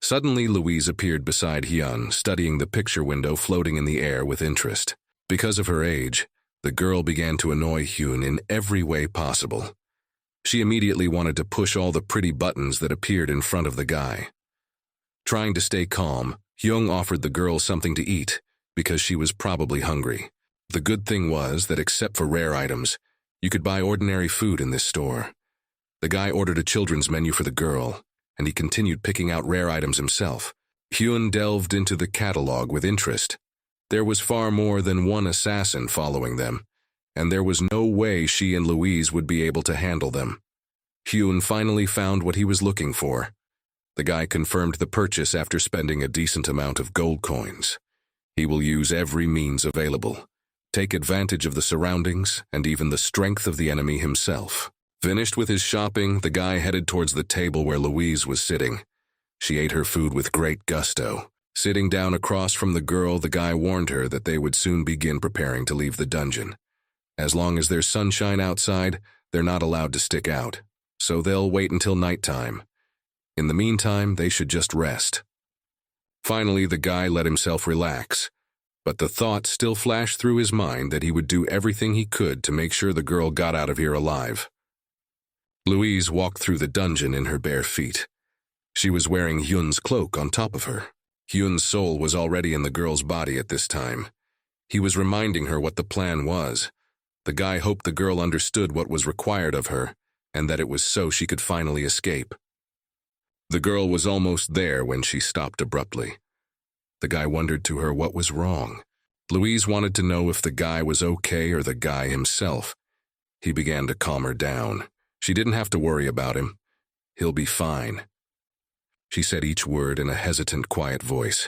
Suddenly, Louise appeared beside Hyun, studying the picture window floating in the air with interest. Because of her age, the girl began to annoy Hyun in every way possible. She immediately wanted to push all the pretty buttons that appeared in front of the guy. Trying to stay calm, Hyun offered the girl something to eat, because she was probably hungry. The good thing was that except for rare items, you could buy ordinary food in this store. The guy ordered a children's menu for the girl, and he continued picking out rare items himself. Hyun delved into the catalog with interest. There was far more than one assassin following them, and there was no way she and Louise would be able to handle them. Hyun finally found what he was looking for. The guy confirmed the purchase after spending a decent amount of gold coins. He will use every means available, take advantage of the surroundings and even the strength of the enemy himself. Finished with his shopping, the guy headed towards the table where Louise was sitting. She ate her food with great gusto. Sitting down across from the girl, the guy warned her that they would soon begin preparing to leave the dungeon. As long as there's sunshine outside, they're not allowed to stick out, so they'll wait until nighttime. In the meantime, they should just rest. Finally, the guy let himself relax, but the thought still flashed through his mind that he would do everything he could to make sure the girl got out of here alive. Louise walked through the dungeon in her bare feet. She was wearing Hyun's cloak on top of her. Hyun's soul was already in the girl's body at this time. He was reminding her what the plan was. The guy hoped the girl understood what was required of her, and that it was so she could finally escape. The girl was almost there when she stopped abruptly. The guy wondered to her what was wrong. Louise wanted to know if the guy was okay or the guy himself. He began to calm her down. She didn't have to worry about him. He'll be fine. She said each word in a hesitant, quiet voice.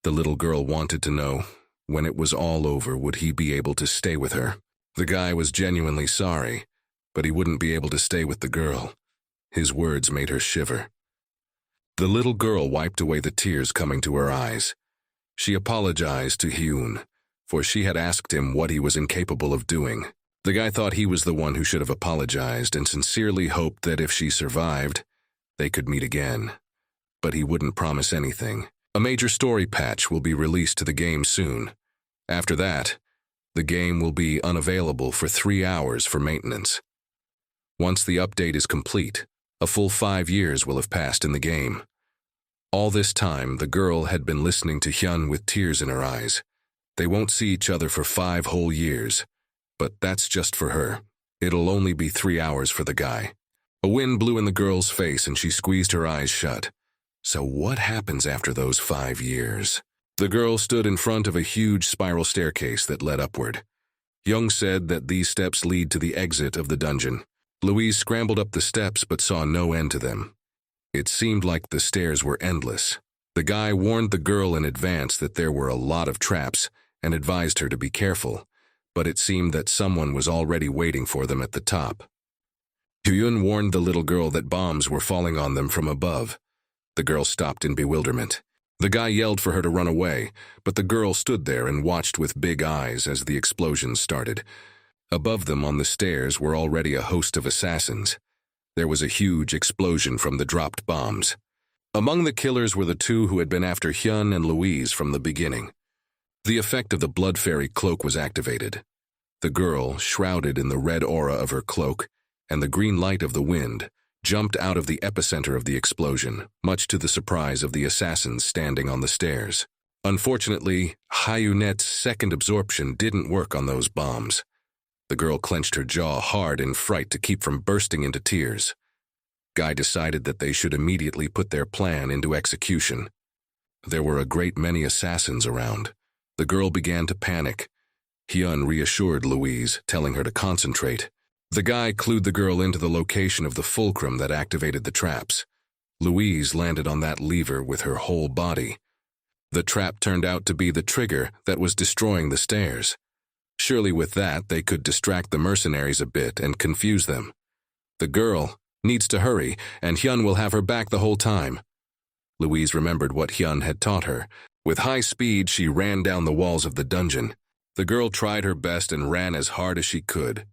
The little girl wanted to know, when it was all over, would he be able to stay with her? The guy was genuinely sorry, but he wouldn't be able to stay with the girl. His words made her shiver. The little girl wiped away the tears coming to her eyes. She apologized to Hyun, for she had asked him what he was incapable of doing. The guy thought he was the one who should have apologized and sincerely hoped that if she survived, they could meet again. But he wouldn't promise anything. A major story patch will be released to the game soon. After that, the game will be unavailable for 3 hours for maintenance. Once the update is complete, a full 5 years will have passed in the game. All this time, the girl had been listening to Hyun with tears in her eyes. They won't see each other for 5 whole years, but that's just for her. It'll only be 3 hours for the guy. A wind blew in the girl's face and she squeezed her eyes shut. So what happens after those 5 years? The girl stood in front of a huge spiral staircase that led upward. Young said that these steps lead to the exit of the dungeon. Louise scrambled up the steps but saw no end to them. It seemed like the stairs were endless. The guy warned the girl in advance that there were a lot of traps and advised her to be careful, but it seemed that someone was already waiting for them at the top. Hyun warned the little girl that bombs were falling on them from above. The girl stopped in bewilderment. The guy yelled for her to run away, but the girl stood there and watched with big eyes as the explosions started. Above them on the stairs were already a host of assassins. There was a huge explosion from the dropped bombs. Among the killers were the 2 who had been after Hyun and Louise from the beginning. The effect of the Blood Fairy cloak was activated. The girl, shrouded in the red aura of her cloak and the green light of the wind, jumped out of the epicenter of the explosion, much to the surprise of the assassins standing on the stairs. Unfortunately, Hyunet's second absorption didn't work on those bombs. The girl clenched her jaw hard in fright to keep from bursting into tears. Guy decided that they should immediately put their plan into execution. There were a great many assassins around. The girl began to panic. Hyun reassured Louise, telling her to concentrate. The guy clued the girl into the location of the fulcrum that activated the traps. Louise landed on that lever with her whole body. The trap turned out to be the trigger that was destroying the stairs. Surely with that, they could distract the mercenaries a bit and confuse them. The girl needs to hurry, and Hyun will have her back the whole time. Louise remembered what Hyun had taught her. With high speed, she ran down the walls of the dungeon. The girl tried her best and ran as hard as she could.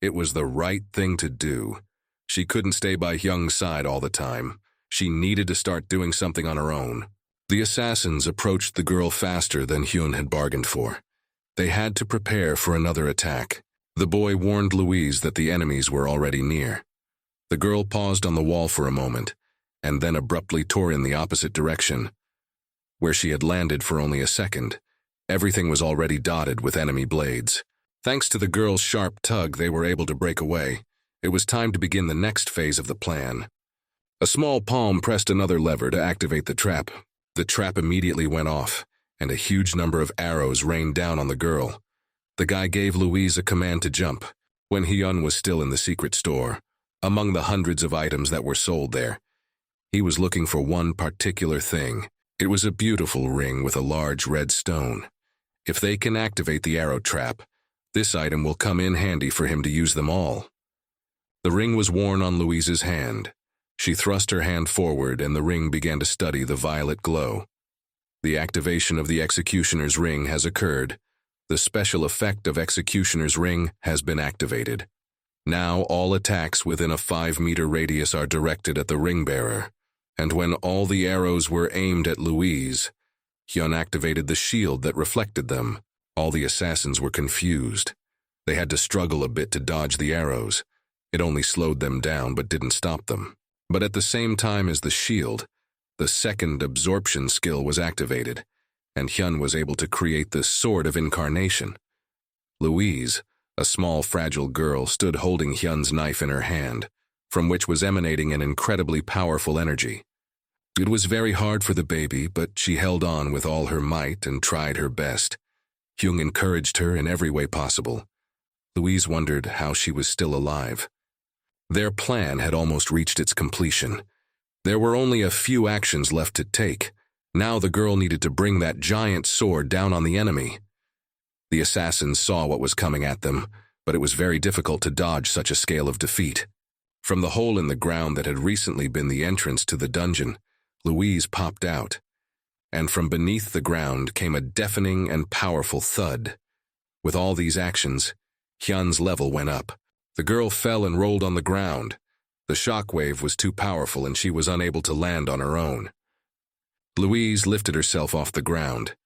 It was the right thing to do. She couldn't stay by Hyun's side all the time. She needed to start doing something on her own. The assassins approached the girl faster than Hyun had bargained for. They had to prepare for another attack. The boy warned Louise that the enemies were already near. The girl paused on the wall for a moment, and then abruptly tore in the opposite direction. Where she had landed for only a second, everything was already dotted with enemy blades. Thanks to the girl's sharp tug, they were able to break away. It was time to begin the next phase of the plan. A small palm pressed another lever to activate the trap. The trap immediately went off, and a huge number of arrows rained down on the girl. The guy gave Louise a command to jump. When Hyun was still in the secret store, among the hundreds of items that were sold there, he was looking for one particular thing. It was a beautiful ring with a large red stone. If they can activate the arrow trap, this item will come in handy for him to use them all. The ring was worn on Louise's hand. She thrust her hand forward and the ring began to study the violet glow. The activation of the Executioner's Ring has occurred. The special effect of Executioner's Ring has been activated. Now all attacks within a 5-meter radius are directed at the ring bearer. And when all the arrows were aimed at Louise, Hyun activated the shield that reflected them. All the assassins were confused. They had to struggle a bit to dodge the arrows. It only slowed them down but didn't stop them. But at the same time as the shield, the second absorption skill was activated, and Hyun was able to create the Sword of Incarnation. Louise, a small fragile girl, stood holding Hyun's knife in her hand, from which was emanating an incredibly powerful energy. It was very hard for the baby, but she held on with all her might and tried her best. Hyun encouraged her in every way possible. Louise wondered how she was still alive. Their plan had almost reached its completion. There were only a few actions left to take. Now the girl needed to bring that giant sword down on the enemy. The assassins saw what was coming at them, but it was very difficult to dodge such a scale of defeat. From the hole in the ground that had recently been the entrance to the dungeon, Louise popped out, and from beneath the ground came a deafening and powerful thud. With all these actions, Hyun's level went up. The girl fell and rolled on the ground. The shockwave was too powerful and she was unable to land on her own. Louise lifted herself off the ground.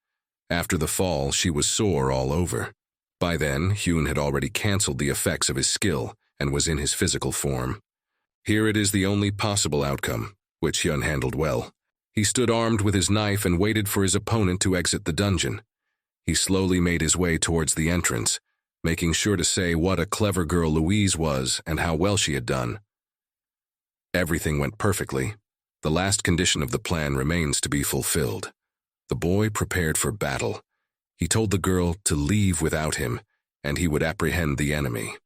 After the fall, she was sore all over. By then, Hyun had already cancelled the effects of his skill and was in his physical form. Here it is the only possible outcome, which Hyun handled well. He stood armed with his knife and waited for his opponent to exit the dungeon. He slowly made his way towards the entrance, making sure to say what a clever girl Louise was and how well she had done. Everything went perfectly. The last condition of the plan remains to be fulfilled. The boy prepared for battle. He told the girl to leave without him, and he would apprehend the enemy.